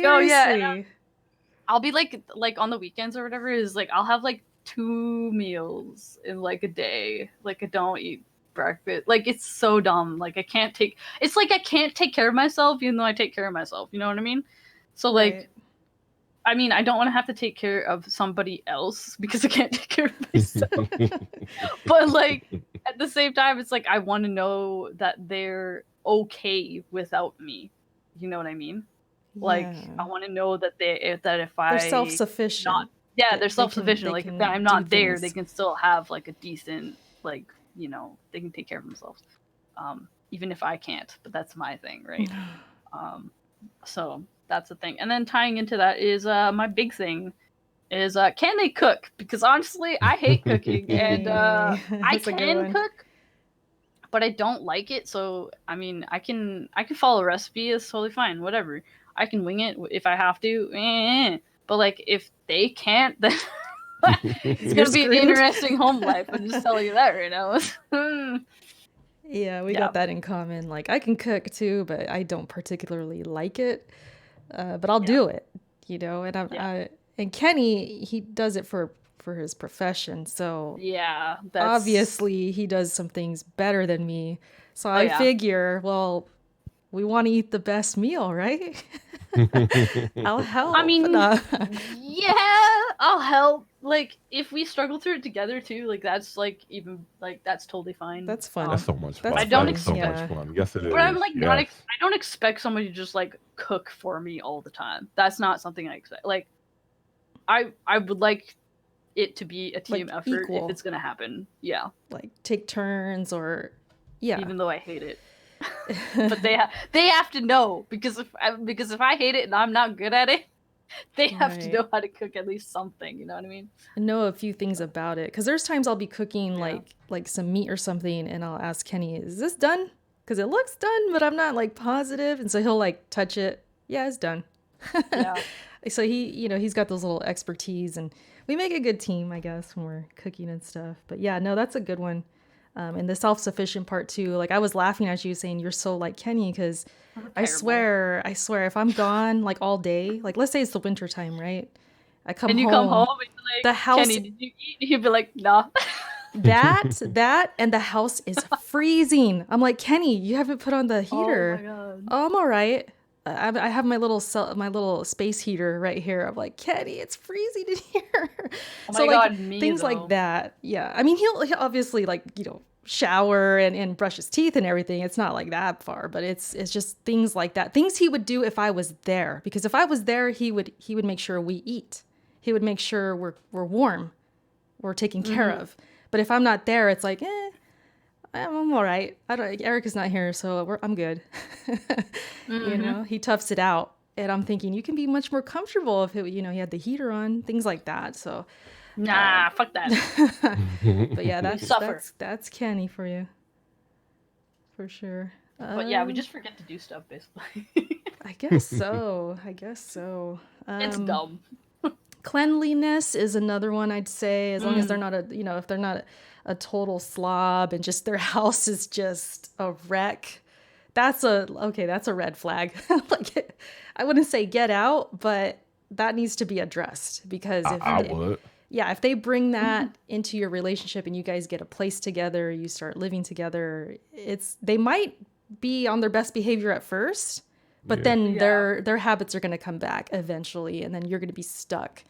Speaker 3: Oh yeah, and
Speaker 1: Seriously.
Speaker 3: I'll be like on the weekends or whatever, is like I'll have like two meals in like a day. Like I don't eat breakfast. Like it's so dumb. Like I can't take it's like I can't take care of myself even though I take care of myself. You know what I mean? So like
Speaker 1: Right.
Speaker 3: I mean I don't want to have to take care of somebody else because I can't take care of myself. But like at the same time it's like I want to know that they're okay without me. You know what I mean? Like I
Speaker 1: Yeah.
Speaker 3: want to know that if
Speaker 1: They're
Speaker 3: I not
Speaker 1: self-sufficient.
Speaker 3: yeah,
Speaker 1: That
Speaker 3: they're self-sufficient.
Speaker 1: they
Speaker 3: Like if
Speaker 1: can
Speaker 3: I'm
Speaker 1: do
Speaker 3: not there, they
Speaker 1: things.
Speaker 3: can still have like a decent like they can take care of themselves. Even if I can't, but that's my thing, right? Um, so that's the thing. And then tying into that is my big thing is can they cook? Because honestly, I hate cooking, and
Speaker 1: Hey,
Speaker 3: I
Speaker 1: that's a good
Speaker 3: can
Speaker 1: one.
Speaker 3: cook, but I don't like it. So I mean, I can follow a recipe. It's totally fine. Whatever. I can wing it if I have to. But like if they can't, then it's
Speaker 1: You're
Speaker 3: gonna be an
Speaker 1: screwed.
Speaker 3: interesting home life. I'm just telling you that right now.
Speaker 1: Yeah, we
Speaker 3: Yeah.
Speaker 1: got that in common. Like I can cook too, but I don't particularly like it. But I'll
Speaker 3: Yeah.
Speaker 1: do it, you know. And
Speaker 3: Yeah.
Speaker 1: and Kenny, he does it for his profession. So
Speaker 3: Yeah, that's
Speaker 1: obviously he does some things better than me. So
Speaker 3: Oh
Speaker 1: I
Speaker 3: yeah.
Speaker 1: figure, well, we want to eat the best meal, right? I'll help.
Speaker 3: I mean,
Speaker 1: Nah.
Speaker 3: yeah, I'll help. Like if we struggle through it together too, like that's like even like that's totally fine.
Speaker 1: That's fun.
Speaker 2: That's so much
Speaker 1: That's
Speaker 2: fun.
Speaker 3: I don't
Speaker 2: That is so
Speaker 1: yeah.
Speaker 2: much fun. Yes, it is.
Speaker 3: But I'm like not.
Speaker 2: Yes.
Speaker 3: I don't expect somebody to just like cook for me all the time. That's not something I expect. Like, I would like it to be a team
Speaker 1: Like
Speaker 3: effort
Speaker 1: equal.
Speaker 3: if it's gonna happen. Yeah.
Speaker 1: Like take turns or yeah.
Speaker 3: Even though I hate it, but they have to know because if I hate it and I'm not good at it, they have to
Speaker 1: Right.
Speaker 3: know how to cook at least something. You know what I mean?
Speaker 1: Know a few things about it because there's times I'll be cooking
Speaker 3: Yeah.
Speaker 1: like some meat or something and I'll ask Kenny, is this done? Because it looks done, but I'm not like positive, and so he'll like touch it. Yeah, it's done.
Speaker 3: Yeah.
Speaker 1: So he's got those little expertise, and we make a good team, I guess, when we're cooking and stuff. But yeah, no, that's a good one. And the self-sufficient part too. Like I was laughing at you saying you're so like Kenny because I swear, if I'm gone like all day, like let's say it's the winter time, right? I come
Speaker 3: And you
Speaker 1: home.
Speaker 3: come home and you're like,
Speaker 1: The house.
Speaker 3: Kenny, did you eat? He'd be like, nah.
Speaker 1: that and the house is freezing. I'm like, Kenny, you haven't put on the heater.
Speaker 3: Oh my god.
Speaker 1: Oh, I'm all right. I have my little space heater right here. I'm like, Kenny, it's freezing in here.
Speaker 3: Oh
Speaker 1: So
Speaker 3: my
Speaker 1: like
Speaker 3: god, me
Speaker 1: things
Speaker 3: though.
Speaker 1: like that. Yeah, I mean he'll obviously like shower and brush his teeth and everything. It's not like that far, but it's just things like that. Things he would do if I was there, because if I was there, he would make sure we eat. He would make sure we're warm, we're taken care of. But if I'm not there, it's like, I'm all right. Eric is not here, so I'm good. You know, he toughs it out, and I'm thinking you can be much more comfortable if he had the heater on, things like that. So,
Speaker 3: Nah, fuck that.
Speaker 1: but yeah,
Speaker 3: suffer.
Speaker 1: that's Kenny for you, for sure.
Speaker 3: But yeah, we just forget to do stuff basically.
Speaker 1: I guess so.
Speaker 3: It's dumb.
Speaker 1: Cleanliness is another one I'd say, as long as they're not if they're not a total slob and just their house is just a wreck. That's a red flag. Like I wouldn't say get out, but that needs to be addressed, because
Speaker 2: I would.
Speaker 1: Yeah, if they bring that into your relationship and you guys get a place together, you start living together, they might be on their best behavior at first, but then their habits are going to come back eventually, and then you're going to be stuck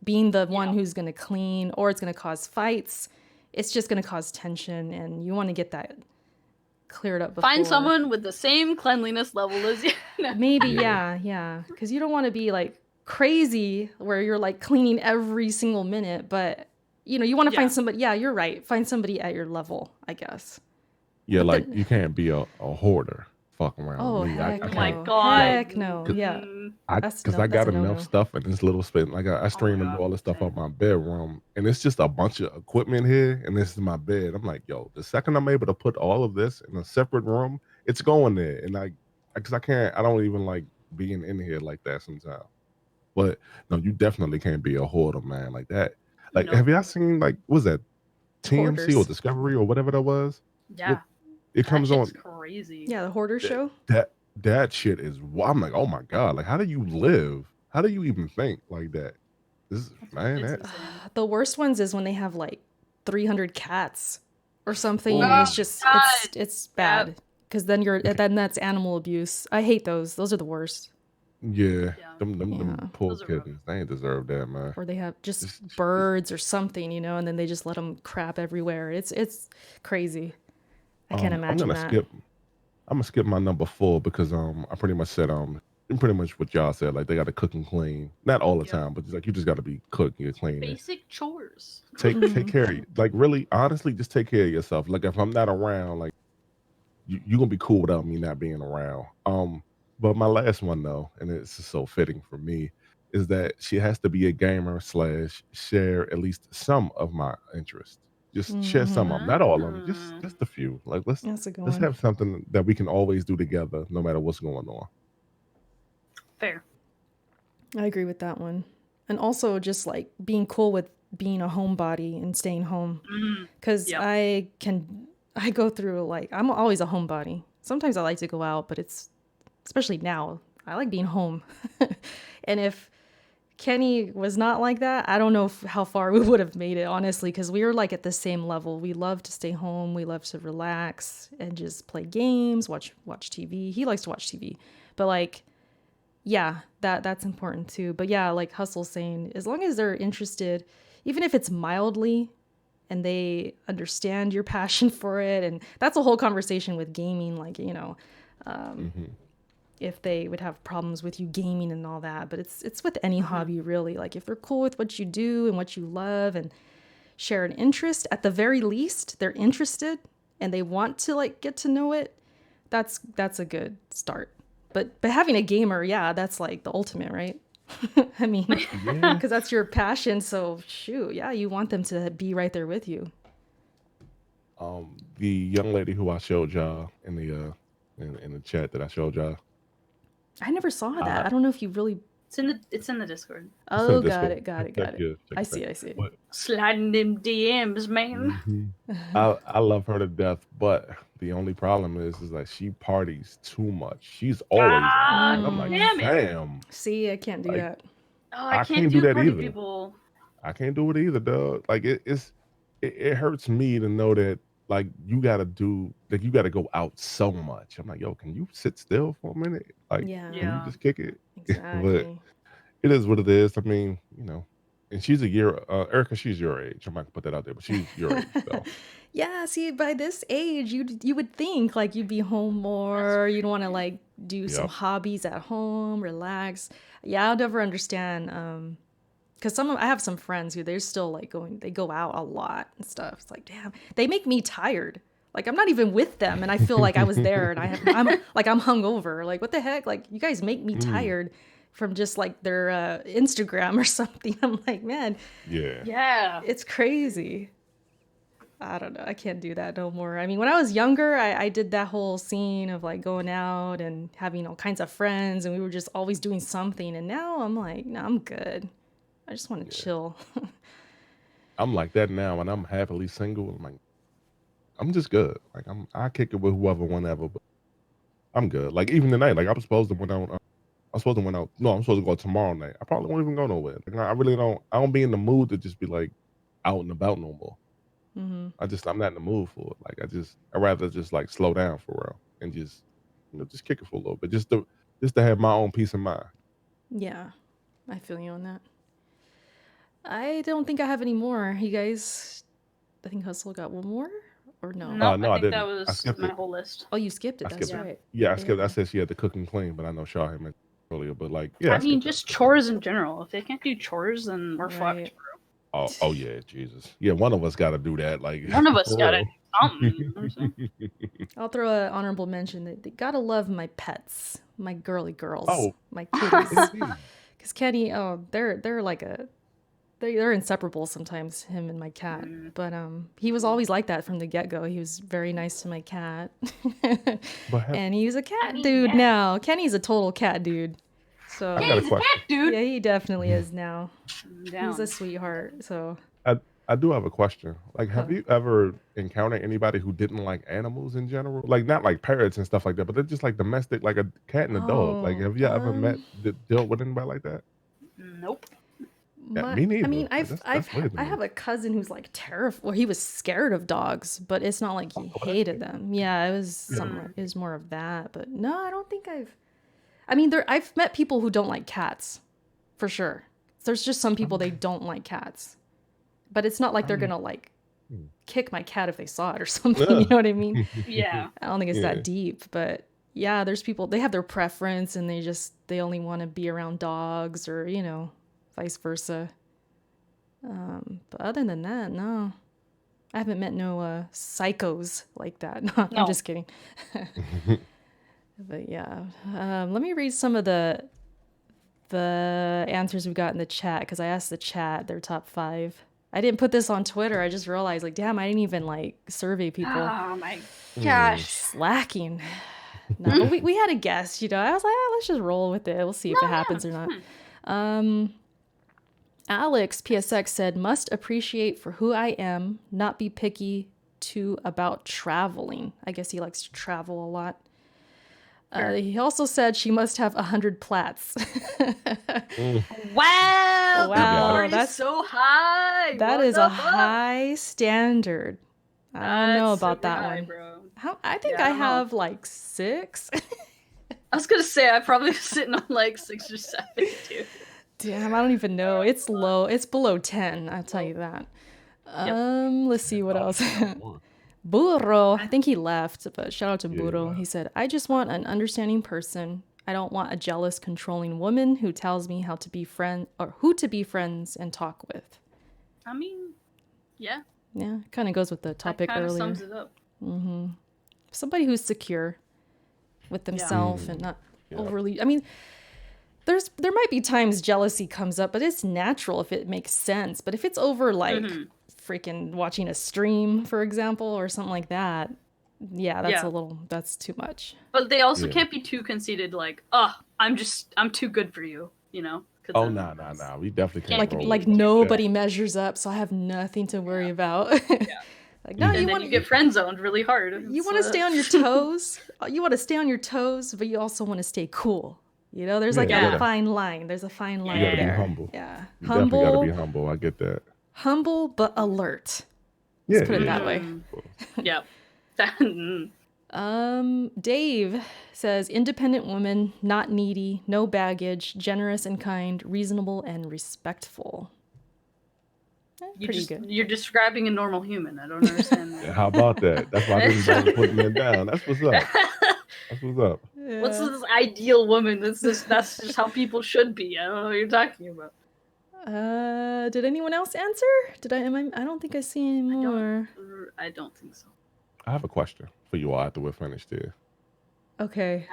Speaker 1: being the one who's going to clean, or it's going to cause fights. It's just going to cause tension, and you want to get that cleared up before.
Speaker 3: Find someone with the same cleanliness level as you.
Speaker 1: Maybe, yeah, because you don't want to be like crazy where you're like cleaning every single minute, but you want to find somebody. Yeah, you're right. Find somebody at your level, I guess.
Speaker 2: Yeah, like you can't be a hoarder. Fuck around with me.
Speaker 1: Heck
Speaker 2: I
Speaker 1: no.
Speaker 3: My God.
Speaker 1: Heck no. Yeah.
Speaker 2: Because I got enough
Speaker 1: no-no.
Speaker 2: stuff in this little space. Like I stream and do all this stuff up my bedroom, and it's just a bunch of equipment here, and this is my bed. I'm like, yo, the second I'm able to put all of this in a separate room, it's going there. And because I don't even like being in here like that sometimes. But no, you definitely can't be a hoarder, man, like that. Like,
Speaker 3: Nope.
Speaker 2: have y'all seen like what was that TMC or
Speaker 1: Hoarders.
Speaker 2: Discovery or whatever that was?
Speaker 3: Yeah.
Speaker 2: It comes on.
Speaker 3: Crazy.
Speaker 1: Yeah, the hoarder show.
Speaker 2: That shit is. I'm like, oh my god! Like, how do you live? How do you even think like that?
Speaker 1: The worst ones is when they have like 300 cats or something,
Speaker 2: Ooh.
Speaker 1: and it's just
Speaker 3: God.
Speaker 1: it's bad, because then that's animal abuse. I hate those. Those are the worst.
Speaker 2: Yeah, them poor
Speaker 3: Those are
Speaker 2: kittens. They ain't deserve that, man.
Speaker 1: Or they have just birds or something, and then they just let them crap everywhere. It's crazy. I can't imagine that.
Speaker 2: I'm gonna skip my number 4 because I pretty much said pretty much what y'all said. Like they got to cook and clean, not all the time, but like you just got to be cooking and cleaning.
Speaker 3: Basic chores.
Speaker 2: Take care of you. Like really, honestly, just take care of yourself. Like if I'm not around, like you gonna be cool without me not being around. But my last one though, and it's just so fitting for me, is that she has to be a gamer / share at least some of my interests. Just share some of them, not all of them, just a few. Like let's have something that we can always do together, no matter what's going on.
Speaker 3: Fair.
Speaker 1: I agree with that one. And also just like being cool with being a homebody and staying home. Because
Speaker 3: Yep.
Speaker 1: I go through like, I'm always a homebody. Sometimes I like to go out, but especially now, I like being home. And if Kenny was not like that, I don't know how far we would have made it, honestly, because we were like at the same level. We love to stay home. We love to relax and just play games, watch TV. He likes to watch TV. But like, yeah, that's important too. But yeah, like Hustle's saying, as long as they're interested, even if it's mildly, and they understand your passion for it, and that's a whole conversation with gaming, like, if they would have problems with you gaming and all that. But it's with any hobby, really. Like if they're cool with what you do and what you love and share an interest, at the very least they're interested and they want to like get to know it, that's a good start. But having a gamer, yeah, that's like the ultimate, right? I mean,
Speaker 2: Yeah.
Speaker 1: because that's your passion. So shoot, yeah, you want them to be right there with you.
Speaker 2: The young lady who I showed y'all in the in the chat that I showed y'all.
Speaker 1: I never saw
Speaker 2: I
Speaker 1: that. I don't know if you really.
Speaker 3: It's in the Discord.
Speaker 1: Oh,
Speaker 2: this
Speaker 1: got
Speaker 2: one.
Speaker 1: it.
Speaker 2: Check your- check
Speaker 1: I
Speaker 2: your
Speaker 1: see.
Speaker 2: thing.
Speaker 1: I see.
Speaker 2: But
Speaker 3: Sliding them DMs, man.
Speaker 2: I love her to death, but the only problem is like she parties too much. She's always out. And I'm like,
Speaker 3: Damn it.
Speaker 2: damn,
Speaker 1: See, I can't do
Speaker 2: like
Speaker 1: that.
Speaker 3: Oh,
Speaker 2: I
Speaker 3: I
Speaker 2: can't
Speaker 3: can't
Speaker 2: do
Speaker 3: do
Speaker 2: that
Speaker 3: party
Speaker 2: either.
Speaker 3: people.
Speaker 2: I can't do it either, dog. Like it hurts me to know that like you gotta go out so much. I'm like, yo, can you sit still for a minute? Like,
Speaker 1: Yeah,
Speaker 2: can you
Speaker 3: Yeah.
Speaker 2: just kick it? But
Speaker 1: exactly.
Speaker 2: it is what it is. I mean, and she's a year, Erica, she's your age. I'm not gonna put that out there, but she's your age, so
Speaker 1: Yeah, see, by this age, you would think like you'd be home more. You'd want to like do some
Speaker 2: yep.
Speaker 1: hobbies at home, relax. Yeah, I'll never understand. Because I have some friends who they're still like they go out a lot and stuff. It's like, damn, they make me tired. Like I'm not even with them, and I feel like I was there, and I'm hungover. Like what the heck? Like you guys make me tired from just like their Instagram or something. I'm like, man,
Speaker 2: Yeah.
Speaker 3: Yeah.
Speaker 1: it's crazy. I don't know. I can't do that no more. I mean, when I was younger, I did that whole scene of like going out and having all kinds of friends, and we were just always doing something. And now I'm like, no, I'm good. I just want to chill.
Speaker 2: I'm like that now, and I'm happily single. I'm like, I'm just good. Like I kick it with whoever, whenever, but I'm good. Like even tonight, like I was supposed to went out. I'm supposed to went out. No, I'm supposed to go tomorrow night. I probably won't even go nowhere. Like I really don't. I don't be in the mood to just be like out and about no more. I'm not in the mood for it. Like I'd rather just like slow down for real and just just kick it for a little bit, just to have my own peace of mind.
Speaker 1: Yeah, I feel you on that. I don't think I have any more. You guys, I think Hustle got one more or no?
Speaker 3: No,
Speaker 2: No, I
Speaker 3: I think
Speaker 2: didn't.
Speaker 3: that
Speaker 2: I
Speaker 3: was
Speaker 2: skipped
Speaker 3: my
Speaker 2: it.
Speaker 3: whole list.
Speaker 1: Oh, you skipped it.
Speaker 2: I
Speaker 1: That's
Speaker 2: skipped it.
Speaker 1: right.
Speaker 2: Yeah, I skipped.
Speaker 1: Yeah.
Speaker 2: I said she had to cook and clean, but I know Shaw had mentioned earlier. But like, yeah,
Speaker 3: I mean,
Speaker 2: skipped that.
Speaker 3: just chores in general. If they can't do chores, then we're fucked,
Speaker 1: Right.
Speaker 3: bro.
Speaker 2: Oh yeah, Jesus. Yeah, one of us got to do that. Like
Speaker 3: One of us
Speaker 2: for
Speaker 3: gotta
Speaker 2: real.
Speaker 3: do something. You know what I'm saying?
Speaker 1: I'll throw an honorable mention that they gotta love my pets, my girly girls,
Speaker 2: Oh,
Speaker 1: my kitties.
Speaker 2: indeed.
Speaker 1: Because Kenny, oh, they're like they're inseparable sometimes, him and my cat. But he was always like that from the get-go. He was very nice to my cat.
Speaker 2: But
Speaker 1: And he's a cat
Speaker 3: mean,
Speaker 1: dude
Speaker 3: yeah.
Speaker 1: now. Kenny's a total cat dude. So
Speaker 2: I got a
Speaker 3: He's a
Speaker 2: question.
Speaker 3: cat, dude.
Speaker 1: yeah, he definitely is now.
Speaker 3: I'm
Speaker 1: He's
Speaker 3: down.
Speaker 1: a sweetheart. So
Speaker 2: I do have a question. Like, have
Speaker 1: Huh.
Speaker 2: you ever encountered anybody who didn't like animals in general? Like, not like parrots and stuff like that, but they're just like domestic, like a cat and a dog. Like,
Speaker 1: Oh,
Speaker 2: have you ever dealt with anybody like that?
Speaker 3: Nope.
Speaker 2: Yeah, me neither.
Speaker 1: I mean,
Speaker 2: Like, that's weird to
Speaker 1: I
Speaker 2: me.
Speaker 1: have a cousin who's like terrified. Well, he was scared of dogs, but it's not like he hated them. Yeah, it was something. It was more of that. But no, I don't think I mean, I've met people who don't like cats, for sure. There's just some people they don't like cats, but it's not like they're gonna like kick my cat if they saw it or something. You know what I mean?
Speaker 3: Yeah.
Speaker 1: I don't think it's
Speaker 2: Yeah.
Speaker 1: that deep, but yeah, there's people they have their preference and they only want to be around dogs or vice versa. But other than that, no, I haven't met no psychos like that. No,
Speaker 3: No.
Speaker 1: I'm just kidding. But yeah, let me read some of the answers we got in the chat because I asked the chat their top 5. I didn't put this on Twitter. I just realized, like, damn, I didn't even like survey people.
Speaker 3: Oh my gosh.
Speaker 1: Slacking. No, but we had a guess, I was like, let's just roll with it. We'll see if it happens or not. Alex PSX said, must appreciate for who I am, not be picky too about traveling. I guess he likes to travel a lot.
Speaker 3: Sure.
Speaker 1: He also said she must have 100 plats.
Speaker 3: Wow, the
Speaker 1: Wow,
Speaker 3: bar is
Speaker 1: that's-
Speaker 3: so high.
Speaker 1: That
Speaker 3: What
Speaker 1: is
Speaker 3: the
Speaker 1: a
Speaker 3: fuck?
Speaker 1: high standard. I don't know
Speaker 3: That's
Speaker 1: about
Speaker 3: super
Speaker 1: that
Speaker 3: high,
Speaker 1: one.
Speaker 3: bro.
Speaker 1: I think
Speaker 3: Yeah, I
Speaker 1: I
Speaker 3: don't know.
Speaker 1: have like 6.
Speaker 3: I was gonna say I'm probably sitting on like 6 or 7 too.
Speaker 1: Damn, I don't even know. It's low. It's below 10, I'll tell you that. Let's see what else. Burro, I think he left, but shout out to Burro. He said, I just want an understanding person. I don't want a jealous, controlling woman who tells me how to be friend or who to be friends and talk with.
Speaker 3: I mean, yeah,
Speaker 1: Yeah, kind of goes with the topic
Speaker 3: that kind of
Speaker 1: earlier.
Speaker 3: sums it up.
Speaker 1: Somebody who's secure with themselves and not overly. I mean, there might be times jealousy comes up, but it's natural if it makes sense. But if it's over like freaking watching a stream, for example, or something like that, that's too much.
Speaker 3: But they also can't be too conceited. Like, oh, I'm too good for you. You know?
Speaker 2: Oh, nah. We definitely can't.
Speaker 1: Like nobody measures up, so I have nothing to worry about. Like, no,
Speaker 3: and then you get friend zoned really hard.
Speaker 1: You want to stay on your toes. You want to stay on your toes, but you also want to stay cool. You know, there's like a fine line. There's a fine line there.
Speaker 2: You gotta be humble.
Speaker 1: Yeah,
Speaker 2: you definitely gotta be humble. I get that.
Speaker 1: Humble but alert. Let's put it that way.
Speaker 3: Yeah.
Speaker 1: Dave says, independent woman, not needy, no baggage, generous and kind, reasonable and respectful. Pretty good.
Speaker 3: You're describing a normal human. I don't understand that.
Speaker 2: Yeah, how about that? That's why I didn't bother putting it down. That's what's up. That's what's up.
Speaker 1: Yeah.
Speaker 3: What's this ideal woman? That's just how people should be. I don't know what you're talking about.
Speaker 1: Did anyone else answer? I don't think I see any more.
Speaker 3: I don't think so.
Speaker 2: I have a question for you all after we're finished here.
Speaker 1: Okay.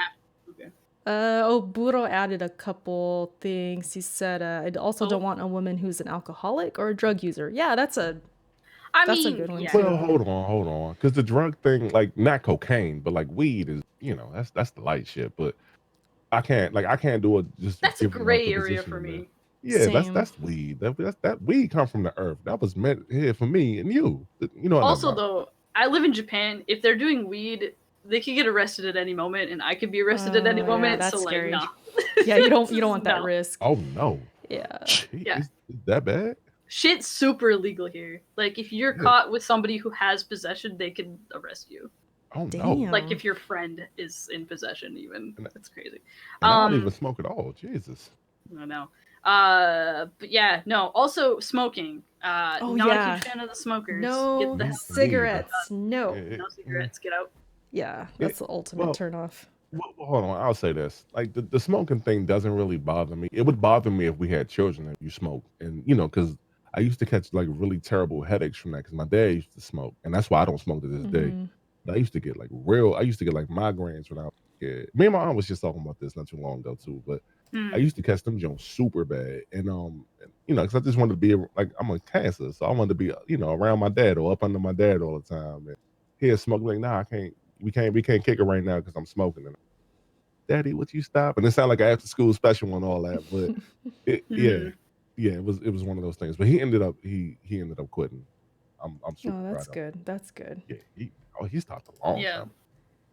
Speaker 3: Okay.
Speaker 1: Burro added a couple things. He said, I also don't want a woman who's an alcoholic or a drug user. Yeah, that's a good one too.
Speaker 2: Well, hold on. Because the drug thing, like not cocaine, but like weed is, that's the light shit. But I can't do it. Just
Speaker 3: that's a gray area for me.
Speaker 2: Yeah, that's weed. That weed come from the earth. That was meant here for me and you. You know.
Speaker 3: Also, though, I live in Japan. If they're doing weed, they could get arrested at any moment, and I could be arrested at any moment.
Speaker 1: Yeah, that's
Speaker 3: so
Speaker 1: scary.
Speaker 3: like, no.
Speaker 1: Yeah, you don't want that risk.
Speaker 2: Oh no.
Speaker 1: Yeah.
Speaker 2: Jeez,
Speaker 3: Yeah.
Speaker 2: Is that bad?
Speaker 3: Shit's super illegal here. Like, if you're caught with somebody who has possession, they can arrest you.
Speaker 2: Oh
Speaker 1: Damn.
Speaker 2: no.
Speaker 3: Like, if your friend is in possession, even. That's crazy.
Speaker 2: And I don't even smoke at all. Jesus.
Speaker 3: I know. But yeah, no. Also, smoking. Not a huge fan of the smokers.
Speaker 1: No
Speaker 3: Get the hell
Speaker 1: cigarettes. No.
Speaker 3: no cigarettes. Get out.
Speaker 1: Yeah, that's the ultimate turnoff.
Speaker 2: Well, hold on. I'll say this. Like the smoking thing doesn't really bother me. It would bother me if we had children and you smoke, and because I used to catch like really terrible headaches from that because my dad used to smoke, and that's why I don't smoke to this day. But I used to get like migraines when I was a kid. Me and my aunt was just talking about this not too long ago too, but I used to catch them joints super bad, and because I just wanted to be like, I'm a cancer, so I wanted to be around my dad or up under my dad all the time. And he had smoked, like, nah, I can't. We can't kick it right now because I'm smoking. And Daddy, would you stop? And it sounded like an after school special and all that, but it was one of those things. But he ended up quitting. I'm super proud.
Speaker 1: That's good. That's good.
Speaker 2: Yeah, he stopped a long time.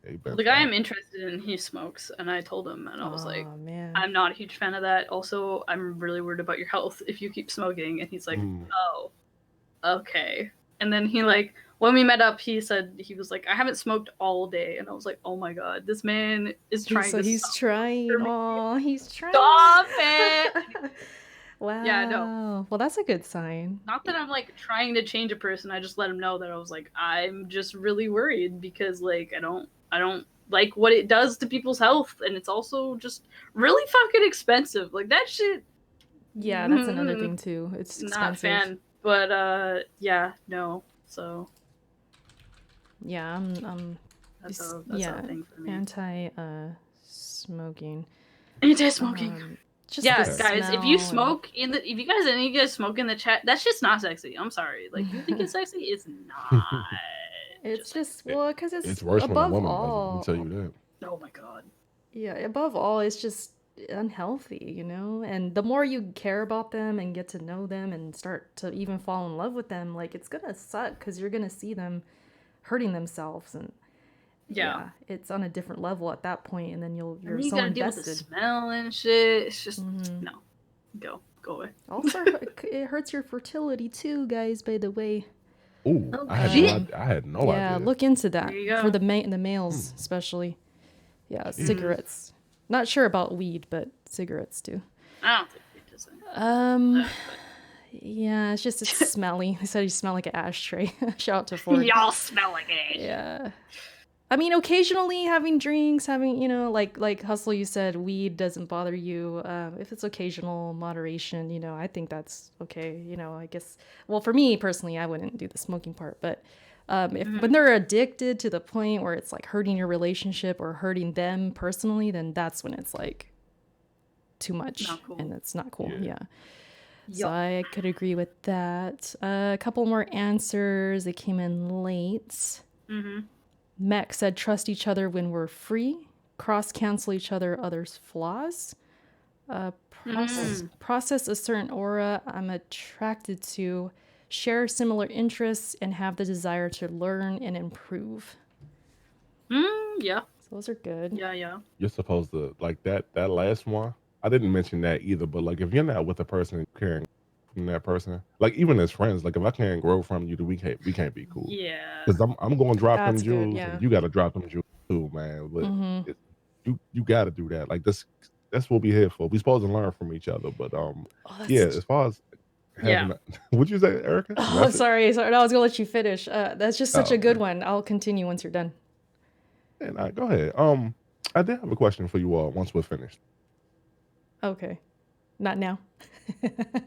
Speaker 2: Yeah,
Speaker 3: the guy I'm interested in, he smokes, and I told him, and I was like,
Speaker 1: man.
Speaker 3: I'm not a huge fan of that. Also, I'm really worried about your health if you keep smoking. And he's like, oh, okay. And then he when we met up, he said, he was like, I haven't smoked all day. And I was like, oh my God, this man is trying to
Speaker 1: he's trying. Oh, he's trying.
Speaker 3: Stop it.
Speaker 1: Wow.
Speaker 3: Yeah, no.
Speaker 1: Well, that's a good sign.
Speaker 3: Not that I'm trying to change a person. I just let him know that I was like, I'm just really worried because I don't like what it does to people's health. And it's also just really fucking expensive. Like that shit.
Speaker 1: Yeah, that's another thing too. It's expensive.
Speaker 3: Not a fan. But yeah, no. So
Speaker 1: yeah, I'm
Speaker 3: that's a thing for me.
Speaker 1: Smoking.
Speaker 3: Anti-smoking. Guys, if you smoke if you guys smoke in the chat, that's just not sexy. I'm sorry. Like, you think it's sexy? It's not.
Speaker 1: It's just because
Speaker 2: it's worse
Speaker 1: above
Speaker 2: when a woman
Speaker 1: all.
Speaker 2: does it, I can tell you that.
Speaker 3: Oh my God.
Speaker 1: Yeah, above all, it's just unhealthy, and the more you care about them and get to know them and start to even fall in love with them, like it's gonna suck because you're gonna see them hurting themselves, and
Speaker 3: Yeah.
Speaker 1: yeah, it's on a different level at that point, and then
Speaker 3: And
Speaker 1: you're
Speaker 3: then you
Speaker 1: so
Speaker 3: gotta deal with the
Speaker 1: invested.
Speaker 3: smell and shit. It's just
Speaker 1: Hmm.
Speaker 3: no. Go away.
Speaker 1: Also, it hurts your fertility too, guys, by the way.
Speaker 2: Ooh,
Speaker 3: Oh shit.
Speaker 2: I had no
Speaker 1: Yeah,
Speaker 2: idea.
Speaker 1: look into
Speaker 3: There
Speaker 1: that
Speaker 3: you
Speaker 1: for
Speaker 3: go.
Speaker 1: the
Speaker 2: Hmm.
Speaker 1: males especially. Yeah,
Speaker 2: Jesus.
Speaker 1: cigarettes. Not sure about weed, but cigarettes too.
Speaker 3: I don't think it does anything.
Speaker 1: Um,
Speaker 3: But
Speaker 1: yeah, it's smelly. They said you smell like an ashtray. Shout out to Ford.
Speaker 3: y'all smell like it.
Speaker 1: Yeah. I mean, occasionally having drinks, having, like Hustle, you said weed doesn't bother you. If it's occasional moderation, I think that's okay. I guess, well, for me personally, I wouldn't do the smoking part, but if when they're addicted to the point where it's like hurting your relationship or hurting them personally, then that's when it's like too much
Speaker 3: Not cool.
Speaker 1: and it's not cool.
Speaker 2: Yeah.
Speaker 1: Yeah. So
Speaker 3: Yup.
Speaker 1: I could agree with that. A couple more answers. They came in late. Mech said, trust each other when we're free, cross cancel each other's flaws, process a certain aura I'm attracted to, share similar interests, and have the desire to learn and improve.
Speaker 3: Yeah.
Speaker 1: So those are good.
Speaker 3: Yeah.
Speaker 2: You're supposed to like that last one. I didn't mention that either, but like if you're not with a person caring from that person, like even as friends, like if I can't grow from you, then we can't be cool.
Speaker 3: Yeah.
Speaker 2: Because I'm going to drop them
Speaker 1: That's good,
Speaker 2: jewels,
Speaker 1: yeah.
Speaker 2: and you got to drop them jewels too, man. But you got to do that. Like that's what we here for. We supposed to learn from each other. But yeah, as far as having,
Speaker 3: Yeah.
Speaker 2: what'd you say, Erica?
Speaker 1: Oh,
Speaker 2: Message?
Speaker 1: sorry. No, I was gonna let you finish. That's just such
Speaker 2: Oh,
Speaker 1: a good
Speaker 2: okay.
Speaker 1: one. I'll continue once you're done.
Speaker 2: And go ahead. I did have a question for you all once we're finished.
Speaker 1: Okay. Not now.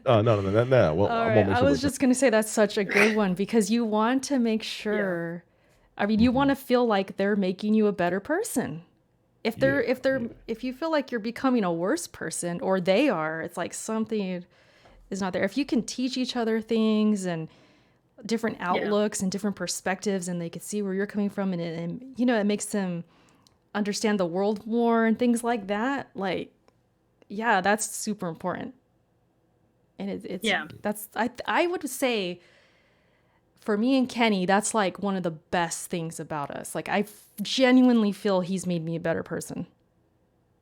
Speaker 2: No, not now. Well,
Speaker 1: All
Speaker 2: I'm
Speaker 1: right.
Speaker 2: gonna make
Speaker 1: I
Speaker 2: sure
Speaker 1: was
Speaker 2: we're
Speaker 1: just going to say that's such a good one because you want to make sure. I mean, you want to feel like they're making you a better person. If you feel like you're becoming a worse person or they are, it's like something is not there. If you can teach each other things and different outlooks and different perspectives and they can see where you're coming from and it makes them understand the world more and things like that, like yeah, that's super important. And I would say for me and Kenny, that's like one of the best things about us. Like I genuinely feel he's made me a better person.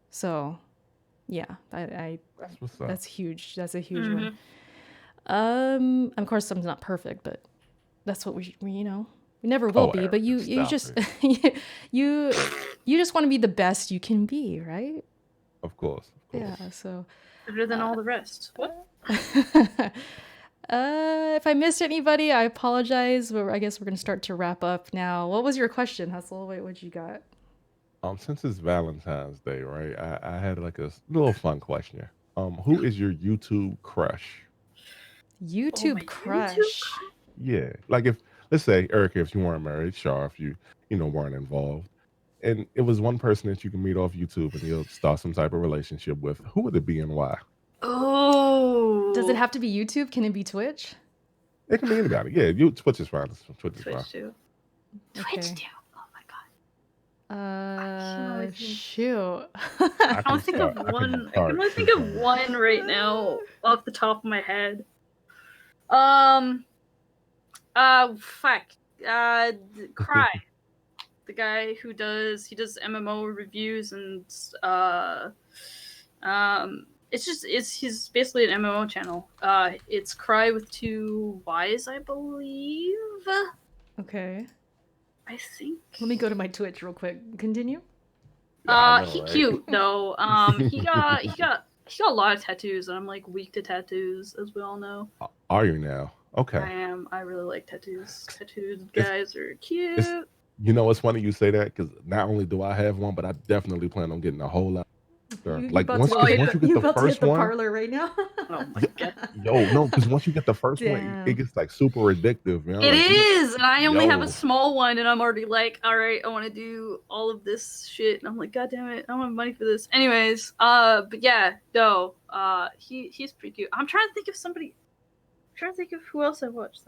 Speaker 1: So yeah,
Speaker 2: that's what's up.
Speaker 1: that's huge. That's a huge one. Of course I'm not perfect, but that's what we never will be, but you just you just want to be the best you can be, right?
Speaker 2: Of course.
Speaker 1: Yeah, so
Speaker 3: Better than all the rest. What?
Speaker 1: If I missed anybody, I apologize. But I guess we're gonna start to wrap up now. What was your question, Hustle? Wait, what you got?
Speaker 2: Since it's Valentine's Day, right? I had like a little fun question. Who is your YouTube crush?
Speaker 1: YouTube crush.
Speaker 2: Yeah, like if let's say Erica, if you weren't married, Shar, if you weren't involved, and it was one person that you can meet off YouTube and you'll start some type of relationship with, who would it be and why?
Speaker 3: Oh.
Speaker 1: Does it have to be YouTube? Can it be Twitch?
Speaker 2: It can be anybody. Yeah, Twitch is fine. Twitch is fine.
Speaker 3: Twitch too.
Speaker 1: Okay.
Speaker 3: Twitch too. Oh my god.
Speaker 1: Shoot.
Speaker 3: I can think of one. I can only think of one right now off the top of my head. Fuck. Cry. The guy who does MMO reviews and he's basically an MMO channel. It's Cry with 2 Y's, I believe.
Speaker 1: Okay.
Speaker 3: I think.
Speaker 1: Let me go to my Twitch real quick. Continue.
Speaker 3: He cute though. He got a lot of tattoos, and I'm like weak to tattoos, as we all know.
Speaker 2: Are you now? Okay.
Speaker 3: I am. I really like tattoos. Tattooed guys are cute.
Speaker 2: It's funny you say that because not only do I have one, but I definitely plan on getting a whole lot. Like once you get the first one,
Speaker 1: parlor right now.
Speaker 3: Oh my god.
Speaker 2: No, because once you get the first one, it gets like super addictive.
Speaker 3: It is, and I only have a small one, and I'm already like, all right, I want to do all of this shit, and I'm like, god damn it, I don't have money for this. Anyways, but yeah, no, he's pretty cute. I'm trying to think of who else I watched.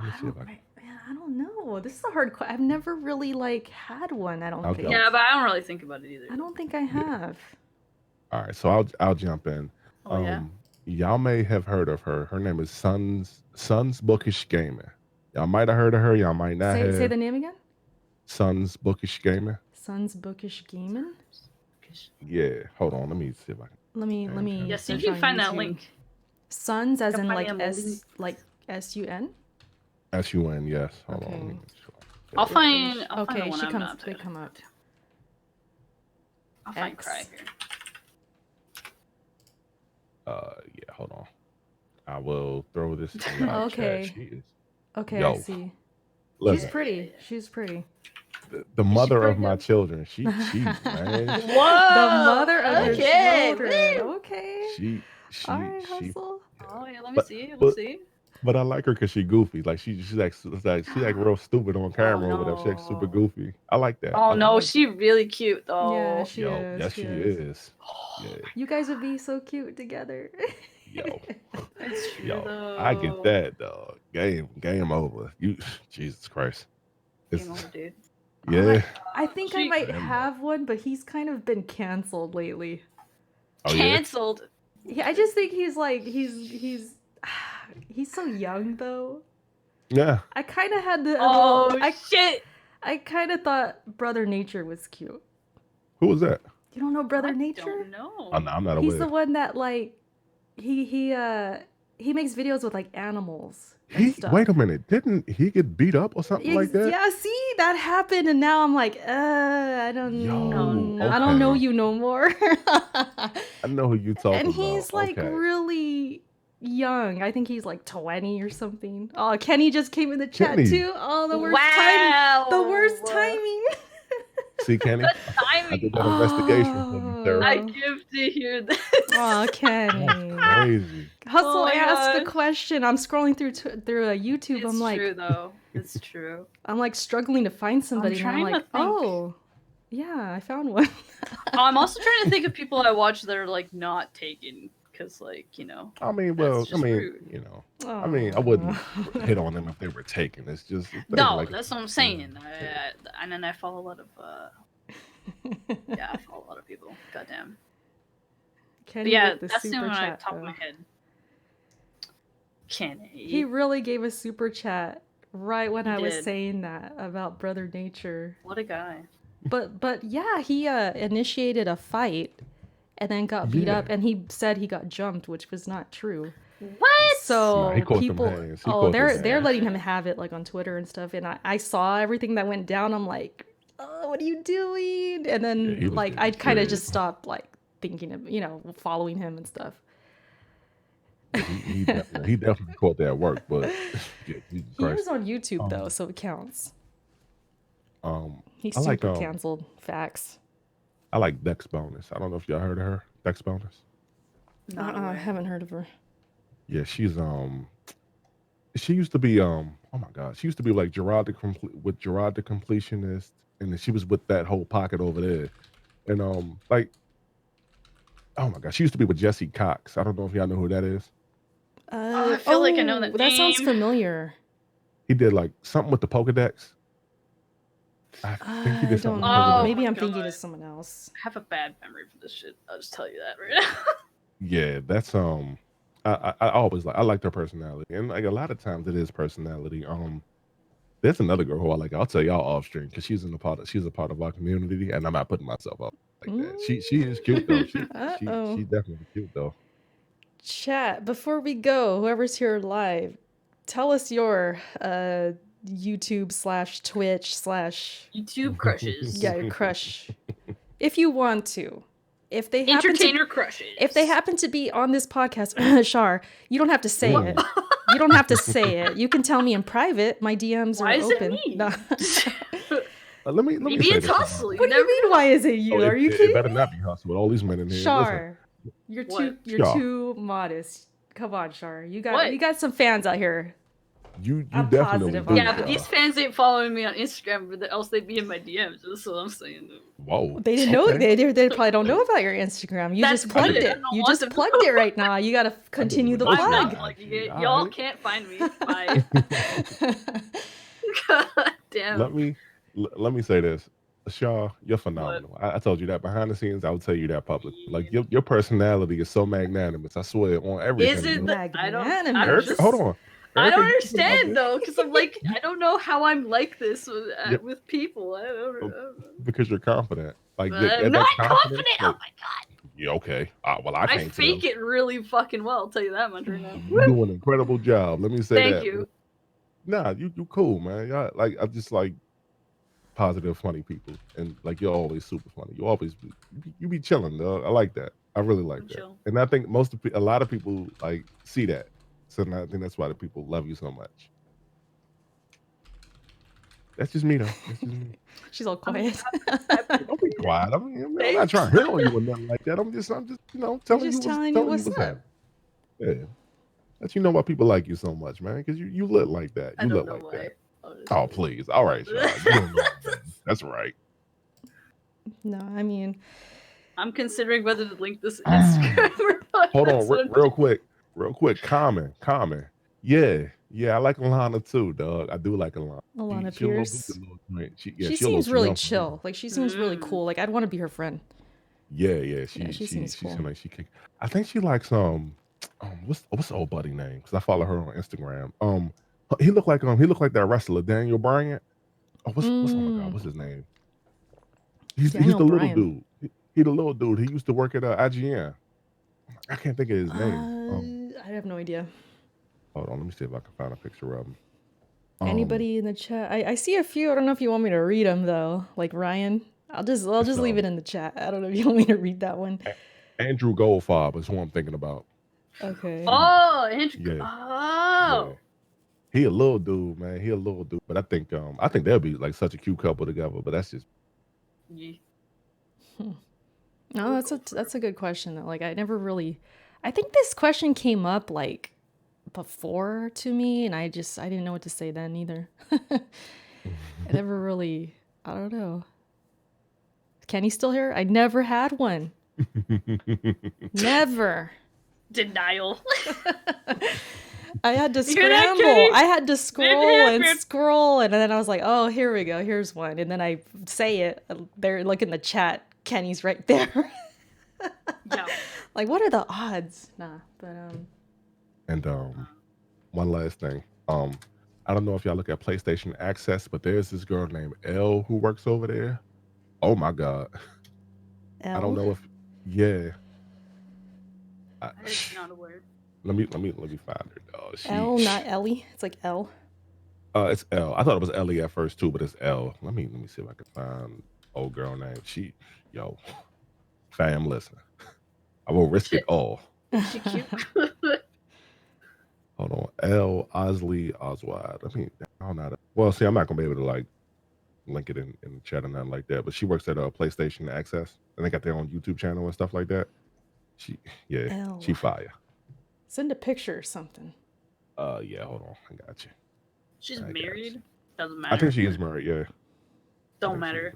Speaker 1: I don't know. This is a hard question. I've never really had one. I don't think.
Speaker 3: Yeah, but I don't really think about it either.
Speaker 1: I don't think I have.
Speaker 2: All right, so I'll jump in.
Speaker 3: Oh yeah.
Speaker 2: Y'all may have heard of her. Her name is Sons Bookish Gaming. Y'all might have heard of her. Y'all might not
Speaker 1: Say
Speaker 2: have.
Speaker 1: the name again.
Speaker 2: Sons Bookish Gaming.
Speaker 1: Sons Bookish Gaming.
Speaker 2: Yeah, hold on. Let me see if I can.
Speaker 1: Let me
Speaker 3: Yeah, see if
Speaker 1: search
Speaker 3: you
Speaker 1: on
Speaker 3: can find that
Speaker 1: YouTube.
Speaker 3: link.
Speaker 1: Sons as
Speaker 3: Can
Speaker 1: in
Speaker 3: find
Speaker 1: like
Speaker 3: me on the link.
Speaker 1: S-U-N?
Speaker 2: SUN, yes. Hold on. Let me
Speaker 1: Okay.
Speaker 2: make sure.
Speaker 3: I'll find the
Speaker 1: Okay,
Speaker 3: one
Speaker 1: she
Speaker 3: I'm
Speaker 1: comes.
Speaker 3: not
Speaker 1: They
Speaker 3: doing.
Speaker 1: come up.
Speaker 3: I'll find
Speaker 1: X.
Speaker 3: Cry here.
Speaker 2: Yeah, hold on. I will throw this in our
Speaker 1: Okay.
Speaker 2: chat. She is.
Speaker 1: Okay,
Speaker 2: Yo,
Speaker 1: I see. She's
Speaker 2: listen,
Speaker 1: pretty. She's pretty.
Speaker 2: the mother of
Speaker 3: pretty
Speaker 2: my
Speaker 3: good?
Speaker 2: children. She man.
Speaker 3: Whoa!
Speaker 1: The mother of your
Speaker 3: Okay,
Speaker 1: children.
Speaker 3: woo!
Speaker 1: Okay.
Speaker 2: She
Speaker 1: All right,
Speaker 2: she.
Speaker 1: hustle.
Speaker 3: Oh yeah, let me
Speaker 2: But
Speaker 3: see. Let's
Speaker 2: but
Speaker 3: see.
Speaker 2: but I like her because she goofy. Like she's like real stupid on camera or whatever. She's like super
Speaker 1: no.
Speaker 2: goofy. I like that.
Speaker 3: Oh
Speaker 2: I
Speaker 3: no,
Speaker 2: like
Speaker 3: she really cute though.
Speaker 1: Yeah, she
Speaker 2: Yo,
Speaker 1: is.
Speaker 2: yes,
Speaker 1: She
Speaker 2: she
Speaker 1: is.
Speaker 2: is. Yeah,
Speaker 1: You guys would be so cute together.
Speaker 2: yo,
Speaker 3: It's true
Speaker 2: yo,
Speaker 3: though.
Speaker 2: I get that, dog. Game over. You, Jesus Christ.
Speaker 3: Game over, dude.
Speaker 2: Yeah.
Speaker 1: I think I might
Speaker 2: Game
Speaker 1: have one, but he's kind of been canceled lately.
Speaker 2: Oh yeah.
Speaker 3: Cancelled.
Speaker 1: Yeah, I just think he's like he's so young though.
Speaker 2: Yeah.
Speaker 1: I kind of had the
Speaker 3: Oh
Speaker 1: I
Speaker 3: shit!
Speaker 1: I kind of thought Brother Nature was cute.
Speaker 2: Who was that?
Speaker 1: You don't know Brother
Speaker 3: I
Speaker 1: Nature?
Speaker 3: don't know.
Speaker 2: I'm not
Speaker 1: He's
Speaker 2: aware.
Speaker 1: the one that like he makes videos with like animals and stuff.
Speaker 2: Wait a minute. Didn't he get beat up or something like that?
Speaker 1: Yeah, see, that happened, and now I'm like, I don't
Speaker 2: Yo,
Speaker 1: I don't know
Speaker 2: okay.
Speaker 1: you no more.
Speaker 2: I know who you talking
Speaker 1: And
Speaker 2: about.
Speaker 1: he's like
Speaker 2: Okay.
Speaker 1: really young. I think he's like 20 or something. Oh, Kenny just came in the chat
Speaker 2: Kenny.
Speaker 1: too. Oh, the worst
Speaker 3: Wow.
Speaker 1: timing. The worst timing.
Speaker 2: See, Kenny?
Speaker 3: The
Speaker 2: I
Speaker 3: timing.
Speaker 2: did that investigation for you, sir.
Speaker 3: I give to hear this.
Speaker 1: Oh, Kenny.
Speaker 2: Crazy.
Speaker 1: Hustle
Speaker 3: Oh my
Speaker 1: asked a
Speaker 3: gosh.
Speaker 1: question. I'm scrolling through YouTube.
Speaker 3: It's
Speaker 1: I'm like,
Speaker 3: true though. It's true.
Speaker 1: I'm like struggling to find somebody. And I'm
Speaker 3: trying to
Speaker 1: like,
Speaker 3: think.
Speaker 1: oh, yeah, I found one.
Speaker 3: I'm also trying to think of people I watch that are like not taken, because like
Speaker 2: I mean,
Speaker 3: that's
Speaker 2: well, I
Speaker 3: just
Speaker 2: mean,
Speaker 3: rude.
Speaker 2: I mean, I wouldn't hit on them if they were taken. It's just
Speaker 3: No,
Speaker 2: like
Speaker 3: that's what I'm saying. And then I follow a lot of yeah, I follow a lot of people. Goddamn.
Speaker 1: Kenny
Speaker 3: But yeah,
Speaker 1: with the
Speaker 3: that's the
Speaker 1: super
Speaker 3: only one on
Speaker 1: chat.
Speaker 3: top of
Speaker 1: though.
Speaker 3: my head. Kenny.
Speaker 1: He really gave a super chat right when
Speaker 3: He
Speaker 1: I was
Speaker 3: did.
Speaker 1: saying that about Brother Nature.
Speaker 3: What a guy.
Speaker 1: But yeah, he initiated a fight and then got beat
Speaker 2: Yeah.
Speaker 1: up, and he said he got jumped, which was not true.
Speaker 3: What?
Speaker 1: So
Speaker 2: Nah, he caught them
Speaker 1: people,
Speaker 2: hands. He caught them
Speaker 1: they're
Speaker 2: hands.
Speaker 1: letting him have it like on Twitter and stuff. And I saw everything that went down. I'm like, oh, what are you doing? And then
Speaker 2: Yeah, he was
Speaker 1: like
Speaker 2: getting
Speaker 1: I kind of
Speaker 2: serious.
Speaker 1: just stopped like thinking of following him and stuff.
Speaker 2: He definitely caught that work, but yeah, Jesus
Speaker 1: He
Speaker 2: Christ.
Speaker 1: was on YouTube though, so it counts. He's
Speaker 2: I like
Speaker 1: super canceled. Facts.
Speaker 2: I like Dex Bonus. I don't know if y'all heard of her. Dex Bonus.
Speaker 3: Not
Speaker 1: I
Speaker 3: aware.
Speaker 1: haven't heard of her.
Speaker 2: Yeah, she used to be oh my god, she used to be like Gerard with Gerard the Completionist, and then she was with that whole pocket over there, and like oh my god, she used to be with Jesse Cox. I don't know if y'all know who that is.
Speaker 3: I feel like I know that
Speaker 1: That sounds
Speaker 3: name.
Speaker 1: familiar.
Speaker 2: He did like something with the Pokedex. I think he
Speaker 1: I
Speaker 2: did something
Speaker 1: don't
Speaker 2: with
Speaker 1: know.
Speaker 3: Oh
Speaker 2: Pokedex.
Speaker 1: Maybe
Speaker 3: my
Speaker 1: I'm thinking
Speaker 3: God.
Speaker 1: of someone else.
Speaker 3: I have a bad memory for this shit. I'll just tell you that right now.
Speaker 2: Yeah, that's I always I liked her personality, and like a lot of times it is personality. There's another girl who I like. I'll tell y'all off stream because she's a part of our community, and I'm not putting myself up like that. She is cute though.
Speaker 1: Uh-oh.
Speaker 2: She's definitely cute though.
Speaker 1: Chat, before we go, whoever's here live, tell us your YouTube / Twitch /
Speaker 3: YouTube crushes.
Speaker 1: yeah, your crush. If you want to. If they happen
Speaker 3: Entertainer crushes.
Speaker 1: If they happen to be on this podcast, Shar, you don't have to say it. You don't have to say it. You can tell me in private. My DMs
Speaker 3: Why
Speaker 1: are
Speaker 3: is it
Speaker 1: open.
Speaker 3: me?
Speaker 1: No.
Speaker 2: Let me
Speaker 3: Maybe
Speaker 2: say
Speaker 3: it's
Speaker 2: this.
Speaker 3: hustle.
Speaker 1: What do you mean? Why is it you?
Speaker 2: Oh,
Speaker 1: Are you
Speaker 2: it
Speaker 1: kidding
Speaker 2: better
Speaker 1: me?
Speaker 2: not be hustle with all these men in here.
Speaker 1: Shar, you're
Speaker 3: What?
Speaker 2: Shar.
Speaker 1: too modest. Come on, Shar. You
Speaker 3: What?
Speaker 1: got some fans out here.
Speaker 2: You
Speaker 1: I'm
Speaker 2: definitely
Speaker 1: positive
Speaker 2: do.
Speaker 1: on
Speaker 3: Yeah,
Speaker 1: that.
Speaker 3: but these fans ain't following me on Instagram, but else they'd be in my DMs. That's what I'm saying.
Speaker 2: Whoa.
Speaker 1: They didn't know.
Speaker 2: Okay.
Speaker 1: They probably don't know about your Instagram. You
Speaker 3: That's
Speaker 1: just plugged
Speaker 3: good. I
Speaker 1: it.
Speaker 3: don't
Speaker 1: You
Speaker 3: want
Speaker 1: just
Speaker 3: them to
Speaker 1: plugged
Speaker 3: know.
Speaker 1: it right now. You got to continue the
Speaker 2: even know
Speaker 3: I'm not
Speaker 2: that.
Speaker 1: plug.
Speaker 3: plugging it.
Speaker 2: All
Speaker 3: Y'all
Speaker 2: right.
Speaker 3: can't find me. Bye. God damn.
Speaker 2: Let me say this. Shaw, you're phenomenal. I told you that behind the scenes. I would tell you that public. Like your personality is so magnanimous. I swear on everything.
Speaker 3: Is it? I don't.
Speaker 2: Erica, hold on.
Speaker 3: I
Speaker 2: Erica,
Speaker 3: don't
Speaker 2: you talking about
Speaker 3: understand
Speaker 2: this?
Speaker 3: though, because I'm like, I don't know how I'm like this
Speaker 2: Yep.
Speaker 3: with people. I don't
Speaker 2: Oh,
Speaker 3: know.
Speaker 2: because you're confident. Like
Speaker 3: I'm not confident. Oh my god.
Speaker 2: Yeah, okay. Well, I
Speaker 3: I
Speaker 2: can't
Speaker 3: fake
Speaker 2: tell.
Speaker 3: it really fucking well. I'll tell you that much right now.
Speaker 2: You do an incredible job. Let me say
Speaker 3: Thank
Speaker 2: that.
Speaker 3: you.
Speaker 2: Nah, you cool, man. Y'all, like I just like positive, funny people, and like you're always super funny. You always you be chilling, dog. I like that. I really like
Speaker 3: I'm
Speaker 2: that.
Speaker 3: chill.
Speaker 2: And I think a lot of people like see that. So I think that's why the people love you so much. That's just me, though. That's just me.
Speaker 1: She's all quiet.
Speaker 2: Don't be quiet. I mean, I'm not trying to hit on you or nothing like that. I'm just, telling you what's happening. Yeah. That you know why people like you so much, man. Because you look like that. You look like that. Oh, please. All right, Sean. You don't know that. That's right.
Speaker 1: No, I mean,
Speaker 3: I'm considering whether to link this Instagram or not.
Speaker 2: Hold on, real quick. Common. Yeah, I like Alana too, dog. I do like Alana.
Speaker 1: Alana Pierce. She
Speaker 2: She
Speaker 1: seems really chill. Like she seems really cool. Like I'd want to be her friend.
Speaker 2: Yeah. She
Speaker 1: seems cool.
Speaker 2: Like she kick. I think she likes what's the old buddy name? Because I follow her on Instagram. He looked like that wrestler Daniel Bryant. Oh, oh my god, what's his name? He's the little dude. He the little dude. He used to work at IGN. I can't think of his name.
Speaker 1: I have no idea.
Speaker 2: Hold on, let me see if I can find a picture of him.
Speaker 1: Anybody in the chat? I see a few. I don't know if you want me to read them though. Like Ryan, I'll just leave it in the chat. I don't know if you want me to read that one.
Speaker 2: Andrew Goldfarb is who I'm thinking about.
Speaker 1: Okay.
Speaker 3: Oh, Andrew.
Speaker 2: Yeah.
Speaker 3: Oh.
Speaker 2: Yeah. He a little dude, man. He a little dude, but I think they'll be like such a cute couple together. But that's just.
Speaker 3: Yeah.
Speaker 1: No, that's a good question though. Like I think this question came up like before to me, and I didn't know what to say then either. I never really, I don't know. Kenny's still here? I never had one. Never.
Speaker 3: Denial.
Speaker 1: I had to scramble. I had to scroll, and then I was like, "Oh, here we go. Here's one." And then I say it. They're like in the chat. Kenny's right there.
Speaker 3: Yeah.
Speaker 1: Like, what are the odds? Nah, but
Speaker 2: And one last thing. I don't know if y'all look at PlayStation Access, but there's this girl named Elle who works over there. Oh my god.
Speaker 1: Elle?
Speaker 2: I don't know if
Speaker 3: I'm not aware.
Speaker 2: Let me find her, dog.
Speaker 1: Elle, not Ellie. It's like Elle.
Speaker 2: It's Elle. I thought it was Ellie at first too, but it's Elle. Let me see if I can find old girl name. Fam, listen. I will risk it all.
Speaker 3: Is she cute?
Speaker 2: Hold on. Elle Osley Oswald. I don't know. Well, see, I'm not gonna be able to like link it in the chat or nothing like that. But she works at PlayStation Access, and they got their own YouTube channel and stuff like that. She fire.
Speaker 1: Send a picture or something.
Speaker 2: Yeah, hold on. I got you.
Speaker 3: She's married? Doesn't matter.
Speaker 2: I think she is married, yeah.
Speaker 3: Don't matter.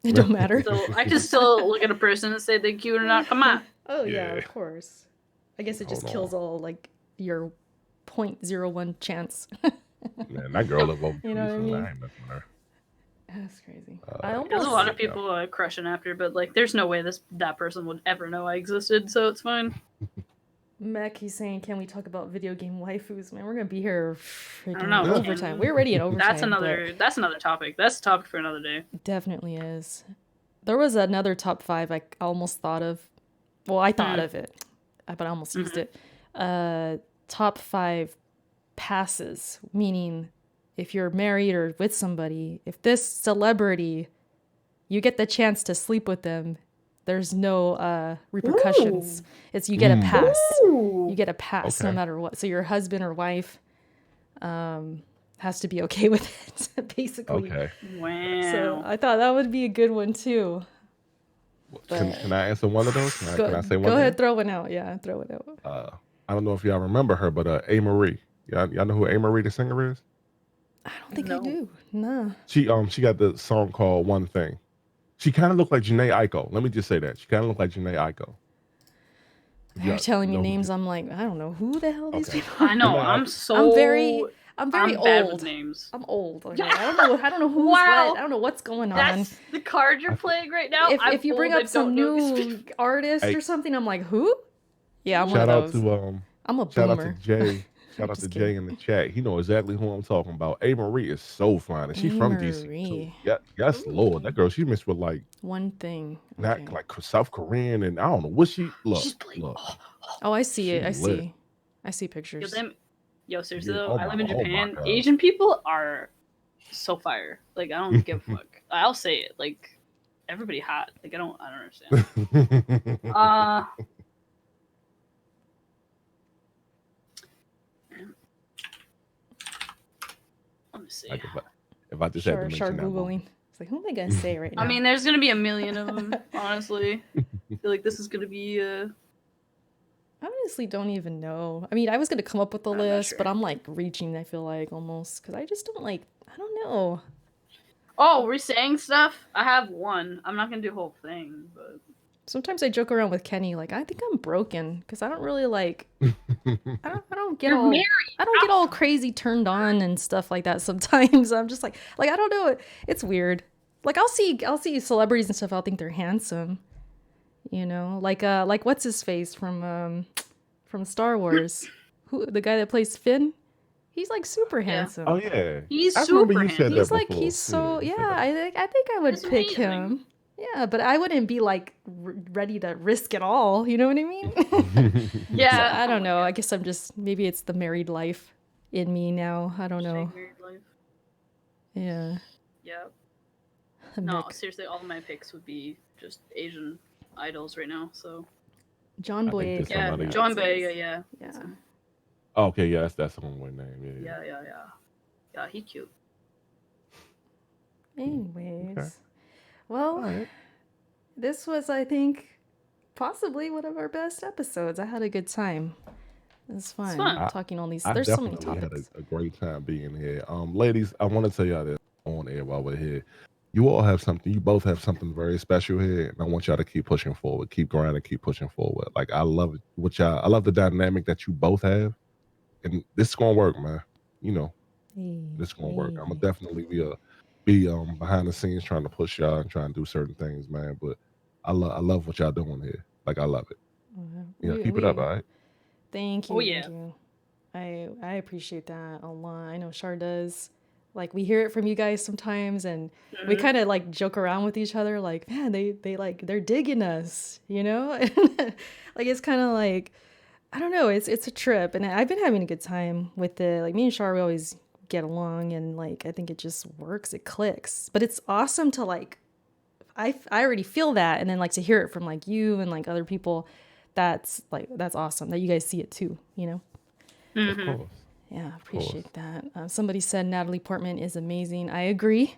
Speaker 1: It don't matter.
Speaker 3: So I can still look at a person and say they're cute or not. Come on.
Speaker 1: Oh yeah, of course. I guess it just kills all like your 0.01 chance.
Speaker 2: Man, that girl live over.
Speaker 1: You know what I mean?
Speaker 2: I ain't messing with her.
Speaker 1: That's crazy.
Speaker 3: There's a lot of people crushing after, but like, there's no way that person would ever know I existed, so it's fine.
Speaker 1: Mech, he's saying, can we talk about video game waifus? Man, we're gonna be here freaking overtime.
Speaker 3: We're
Speaker 1: already in overtime.
Speaker 3: That's another topic. That's a topic for another day.
Speaker 1: Definitely is. There was another top 5 I almost thought of. Well, I thought of it, but I almost used it. Top 5 passes, meaning if you're married or with somebody, if this celebrity, you get the chance to sleep with them, there's no repercussions. It's you get a pass. You get a pass no matter what. So your husband or wife has to be okay with it, basically.
Speaker 2: Okay.
Speaker 3: Wow.
Speaker 1: So I thought that would be a good one too.
Speaker 2: Can I answer one of those? Can I say one?
Speaker 1: Go ahead, throw one out. Yeah, throw it out.
Speaker 2: I don't know if y'all remember her, but A. Marie. Y'all know who A. Marie the singer is?
Speaker 1: I don't think I do. Nah.
Speaker 2: She got the song called One Thing. She kind of looked like Janae Aiko. Let me just say that. She kind of looked like Janae Aiko.
Speaker 1: You're telling me names. I'm like, I don't know who the hell these people are.
Speaker 3: I know. I'm
Speaker 1: I'm very
Speaker 3: I'm bad with
Speaker 1: old.
Speaker 3: names.
Speaker 1: I'm old. Okay, I don't know. I don't know who's
Speaker 3: Wow.
Speaker 1: what. I don't know what's going on.
Speaker 3: That's the card you're
Speaker 2: I-
Speaker 3: playing right now.
Speaker 1: If you bring
Speaker 3: old, I
Speaker 1: up some
Speaker 3: don't know these
Speaker 1: new
Speaker 3: people.
Speaker 1: artist
Speaker 2: Hey,
Speaker 1: or something, I'm like, who? Yeah, I'm one of
Speaker 2: shout out
Speaker 1: those.
Speaker 2: to
Speaker 1: I'm a
Speaker 2: shout out to
Speaker 1: boomer.
Speaker 2: Jay.
Speaker 1: I'm
Speaker 2: Shout out to
Speaker 1: just kidding.
Speaker 2: Jay in the chat. He know exactly who I'm talking about. A Marie is so fine, and she's
Speaker 1: A
Speaker 2: from DC too.
Speaker 1: Marie.
Speaker 2: Yeah, yes, Lord,
Speaker 3: Ooh.
Speaker 2: that girl. She mixed with like
Speaker 1: One thing.
Speaker 2: not
Speaker 1: Okay.
Speaker 2: like South Korean, and I don't know what she
Speaker 3: She's playing.
Speaker 2: look.
Speaker 1: Oh, I see
Speaker 2: She
Speaker 1: it. I
Speaker 2: lit.
Speaker 1: see. I see pictures.
Speaker 3: Seriously
Speaker 2: Yeah.
Speaker 3: though, I live in
Speaker 2: Oh my
Speaker 3: Japan.
Speaker 2: gosh.
Speaker 3: Asian people are so fire. Like I don't give a fuck. I'll say it. Like everybody hot. Like I don't understand. Let me see.
Speaker 2: Like if I just had to
Speaker 1: Sure,
Speaker 2: mention that
Speaker 1: Googling.
Speaker 2: movie.
Speaker 1: It's like, who am I gonna say right now?
Speaker 3: I mean, there's gonna be a million of them. Honestly, I feel like this is gonna be.
Speaker 1: I honestly don't even know. I mean, I was gonna come up with a
Speaker 3: I'm not
Speaker 1: list, but
Speaker 3: sure.
Speaker 1: I'm like reaching. I feel like almost because I just don't like. I don't know.
Speaker 3: Oh, we're saying stuff. I have one. I'm not gonna do the whole thing, but
Speaker 1: Sometimes I joke around with Kenny, like I think I'm broken because I don't really like. I don't get
Speaker 3: you're
Speaker 1: all.
Speaker 3: married.
Speaker 1: I don't get all crazy turned on and stuff like that. Sometimes I'm just like I don't know. It's weird. Like I'll see celebrities and stuff. I'll think they're handsome. You know, like what's his face from Star Wars, who the guy that plays Finn. He's like super handsome.
Speaker 2: Oh yeah,
Speaker 3: He's
Speaker 2: I remember
Speaker 3: super
Speaker 2: you said
Speaker 3: handsome.
Speaker 2: that
Speaker 1: He's like
Speaker 2: before.
Speaker 1: he's so
Speaker 2: you said
Speaker 1: yeah.
Speaker 2: that.
Speaker 1: I think I would
Speaker 3: He's
Speaker 1: pick
Speaker 3: amazing.
Speaker 1: him. Yeah, but I wouldn't be like ready to risk it all. You know what I mean?
Speaker 3: Yeah.
Speaker 1: So I don't
Speaker 3: Oh my
Speaker 1: know.
Speaker 3: God.
Speaker 1: I guess I'm just maybe it's the married life in me now. I don't know.
Speaker 3: Hashtag married life.
Speaker 1: Yeah.
Speaker 3: Yeah.
Speaker 1: A
Speaker 3: No,
Speaker 1: mix.
Speaker 3: seriously, all of my picks would be just Asian idols right now. So
Speaker 1: John
Speaker 2: I think there's
Speaker 1: Boyega.
Speaker 3: yeah,
Speaker 2: somebody.
Speaker 3: John
Speaker 1: it's-
Speaker 3: Boyega. Yeah.
Speaker 1: Yeah.
Speaker 2: Oh, okay, yeah, that's the one name. Yeah.
Speaker 3: Yeah, he cute.
Speaker 1: Anyways,
Speaker 2: Okay.
Speaker 1: well,
Speaker 2: All right.
Speaker 1: this was, I think, possibly one of our best episodes. I had a good time. It was fun,
Speaker 3: fun.
Speaker 1: talking all these.
Speaker 2: I
Speaker 1: There's so many
Speaker 2: definitely had
Speaker 1: topics.
Speaker 2: a great time being here. Ladies, I want to tell y'all this on air while we're here. You all have something. You both have something very special here, and I want y'all to keep pushing forward, keep grinding, keep pushing forward. Like I love what y'all. I love the dynamic that you both have, and this is gonna work, man. You know, this is gonna work. I'm gonna definitely be behind the scenes trying to push y'all and trying to do certain things, man. But I love what y'all doing here. Like I love it. Yeah, keep it up, all right.
Speaker 1: Thank you.
Speaker 3: Oh, yeah.
Speaker 1: Thank you. I appreciate that a lot. I know Shar does. Like we hear it from you guys sometimes, and we
Speaker 3: Mhm.
Speaker 1: kind of like joke around with each other, like, man, they like they're digging us, you know? Like it's kind of like I don't know, it's a trip, and I've been having a good time with it. Like me and Shar, we always get along, and like I think it just works, it clicks. But it's awesome to like I already feel that, and then like to hear it from like you and like other people, that's awesome that you guys see it too, you know?
Speaker 2: Of
Speaker 3: Mhm.
Speaker 2: course.
Speaker 1: Yeah, appreciate that. Somebody said Natalie Portman is amazing. I agree.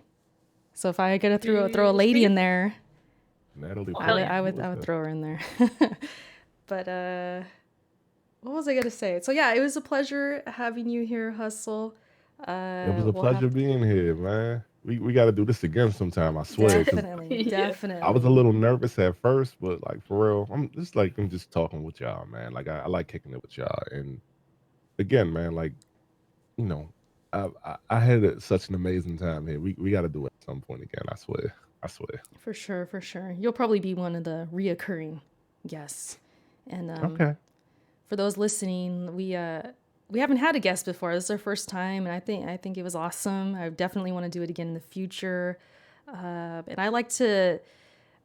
Speaker 1: So if I gotta throw a lady in there,
Speaker 2: Natalie,
Speaker 3: Oh,
Speaker 1: I
Speaker 3: hell
Speaker 1: would
Speaker 3: yeah.
Speaker 1: I would
Speaker 2: who is
Speaker 1: I would
Speaker 2: that?
Speaker 1: throw her in there. But what was I gonna say? So yeah, it was a pleasure having you here, Hustle.
Speaker 2: It was a
Speaker 1: We'll have
Speaker 2: pleasure being here, man. We got to do this again sometime. I swear, because
Speaker 1: definitely,
Speaker 3: Yeah.
Speaker 1: definitely.
Speaker 2: I was a little nervous at first, but like for real, I'm just talking with y'all, man. Like I like kicking it with y'all, and again, man, like you know, I had such an amazing time here. We got to do it at some point again. I swear, I swear.
Speaker 1: For sure, for sure. You'll probably be one of the reoccurring guests. And
Speaker 2: Okay.
Speaker 1: for those listening, we haven't had a guest before. This is our first time, and I think it was awesome. I definitely want to do it again in the future. And I like to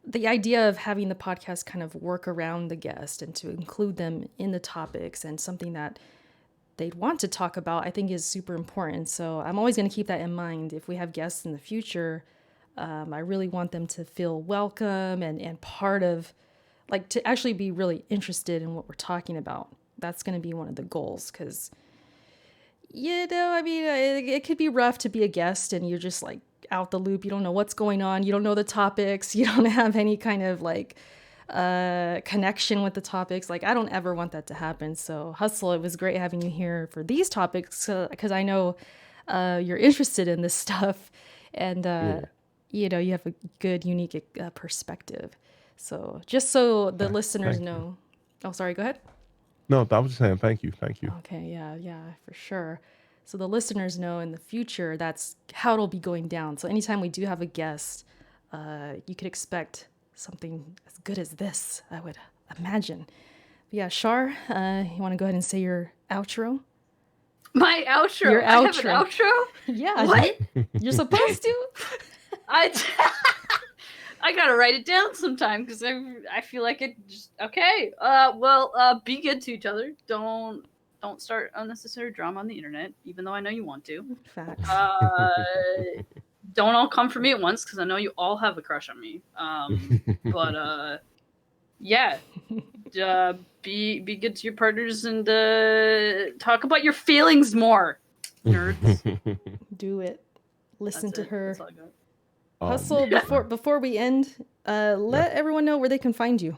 Speaker 1: the idea of having the podcast kind of work around the guest and to include them in the topics and something that they'd want to talk about, I think is super important. So I'm always going to keep that in mind. If we have guests in the future, I really want them to feel welcome and part of, like, to actually be really interested in what we're talking about. That's going to be one of the goals because, you know, I mean, it could be rough to be a guest and you're just like out the loop. You don't know what's going on. You don't know the topics. You don't have any kind of like connection with the topics. Like I don't ever want that to happen. So Hustle, it was great having you here for these topics because I know you're interested in this stuff and you know you have a good unique perspective. So just so the listeners
Speaker 2: Thank you.
Speaker 1: know. Oh, sorry, go ahead.
Speaker 2: No, I was just saying thank you, thank you.
Speaker 1: Okay, yeah, for sure. So the listeners know in the future that's how it'll be going down. So anytime we do have a guest, you could expect something as good as this, I would imagine. But yeah, Shar, you want to go ahead and say your outro?
Speaker 3: My outro.
Speaker 1: Your
Speaker 3: I have an
Speaker 1: outro.
Speaker 3: outro.
Speaker 1: Yeah,
Speaker 3: What?
Speaker 1: you're supposed to.
Speaker 3: I I gotta write it down sometime because I feel like it just okay. Be good to each other. Don't start unnecessary drama on the internet, even though I know you want to.
Speaker 1: Facts.
Speaker 3: Don't all come for me at once because I know you all have a crush on me. But yeah, be good to your partners and talk about your feelings more, nerds.
Speaker 1: Do it. Listen
Speaker 3: That's
Speaker 1: to
Speaker 3: it.
Speaker 1: her.
Speaker 3: That's all I got.
Speaker 1: Hustle, before we end, let everyone know where they can find you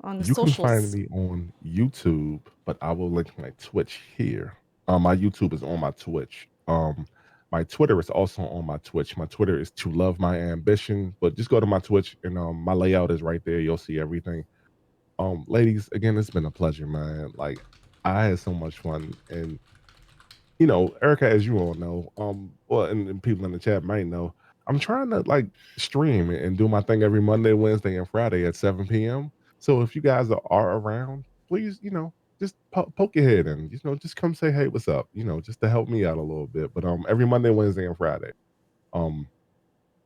Speaker 1: on the
Speaker 2: You can
Speaker 1: socials.
Speaker 2: find me on YouTube, but I will link my Twitch here. My YouTube is on my Twitch. My Twitter is also on my Twitch. My Twitter is To Love My Ambition, but just go to my Twitch and my layout is right there. You'll see everything. Ladies, again, it's been a pleasure, man. Like, I had so much fun, and Erica, as you all know, and people in the chat might know, I'm trying to like stream and do my thing every Monday, Wednesday, and Friday at 7 p.m. So if you guys are around, please, just poke your head in, just come say, hey, what's up, just to help me out a little bit. But every Monday, Wednesday, and Friday, um,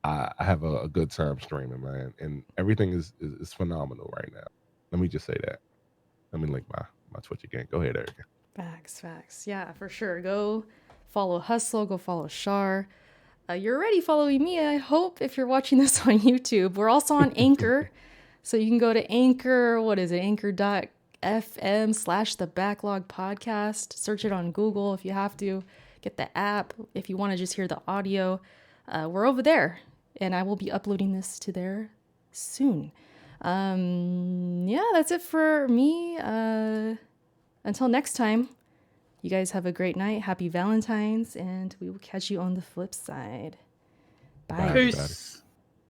Speaker 2: I have a good time streaming, man, and everything is phenomenal right now. Let me just say that. Let me link my Twitch again. Go ahead, Erica.
Speaker 1: Facts. Yeah, for sure. Go follow Hustle. Go follow Shar. You're already following me, I hope, if you're watching this on YouTube. We're also on Anchor. So you can go to Anchor. What is it? Anchor.fm/the Backlog Podcast. Search it on Google if you have to. Get the app if you want to just hear the audio. We're over there. And I will be uploading this to there soon. Yeah, that's it for me. Until next time, you guys have a great night. Happy Valentine's, and we will catch you on the flip side. Bye.
Speaker 2: Bye, everybody.
Speaker 3: Peace.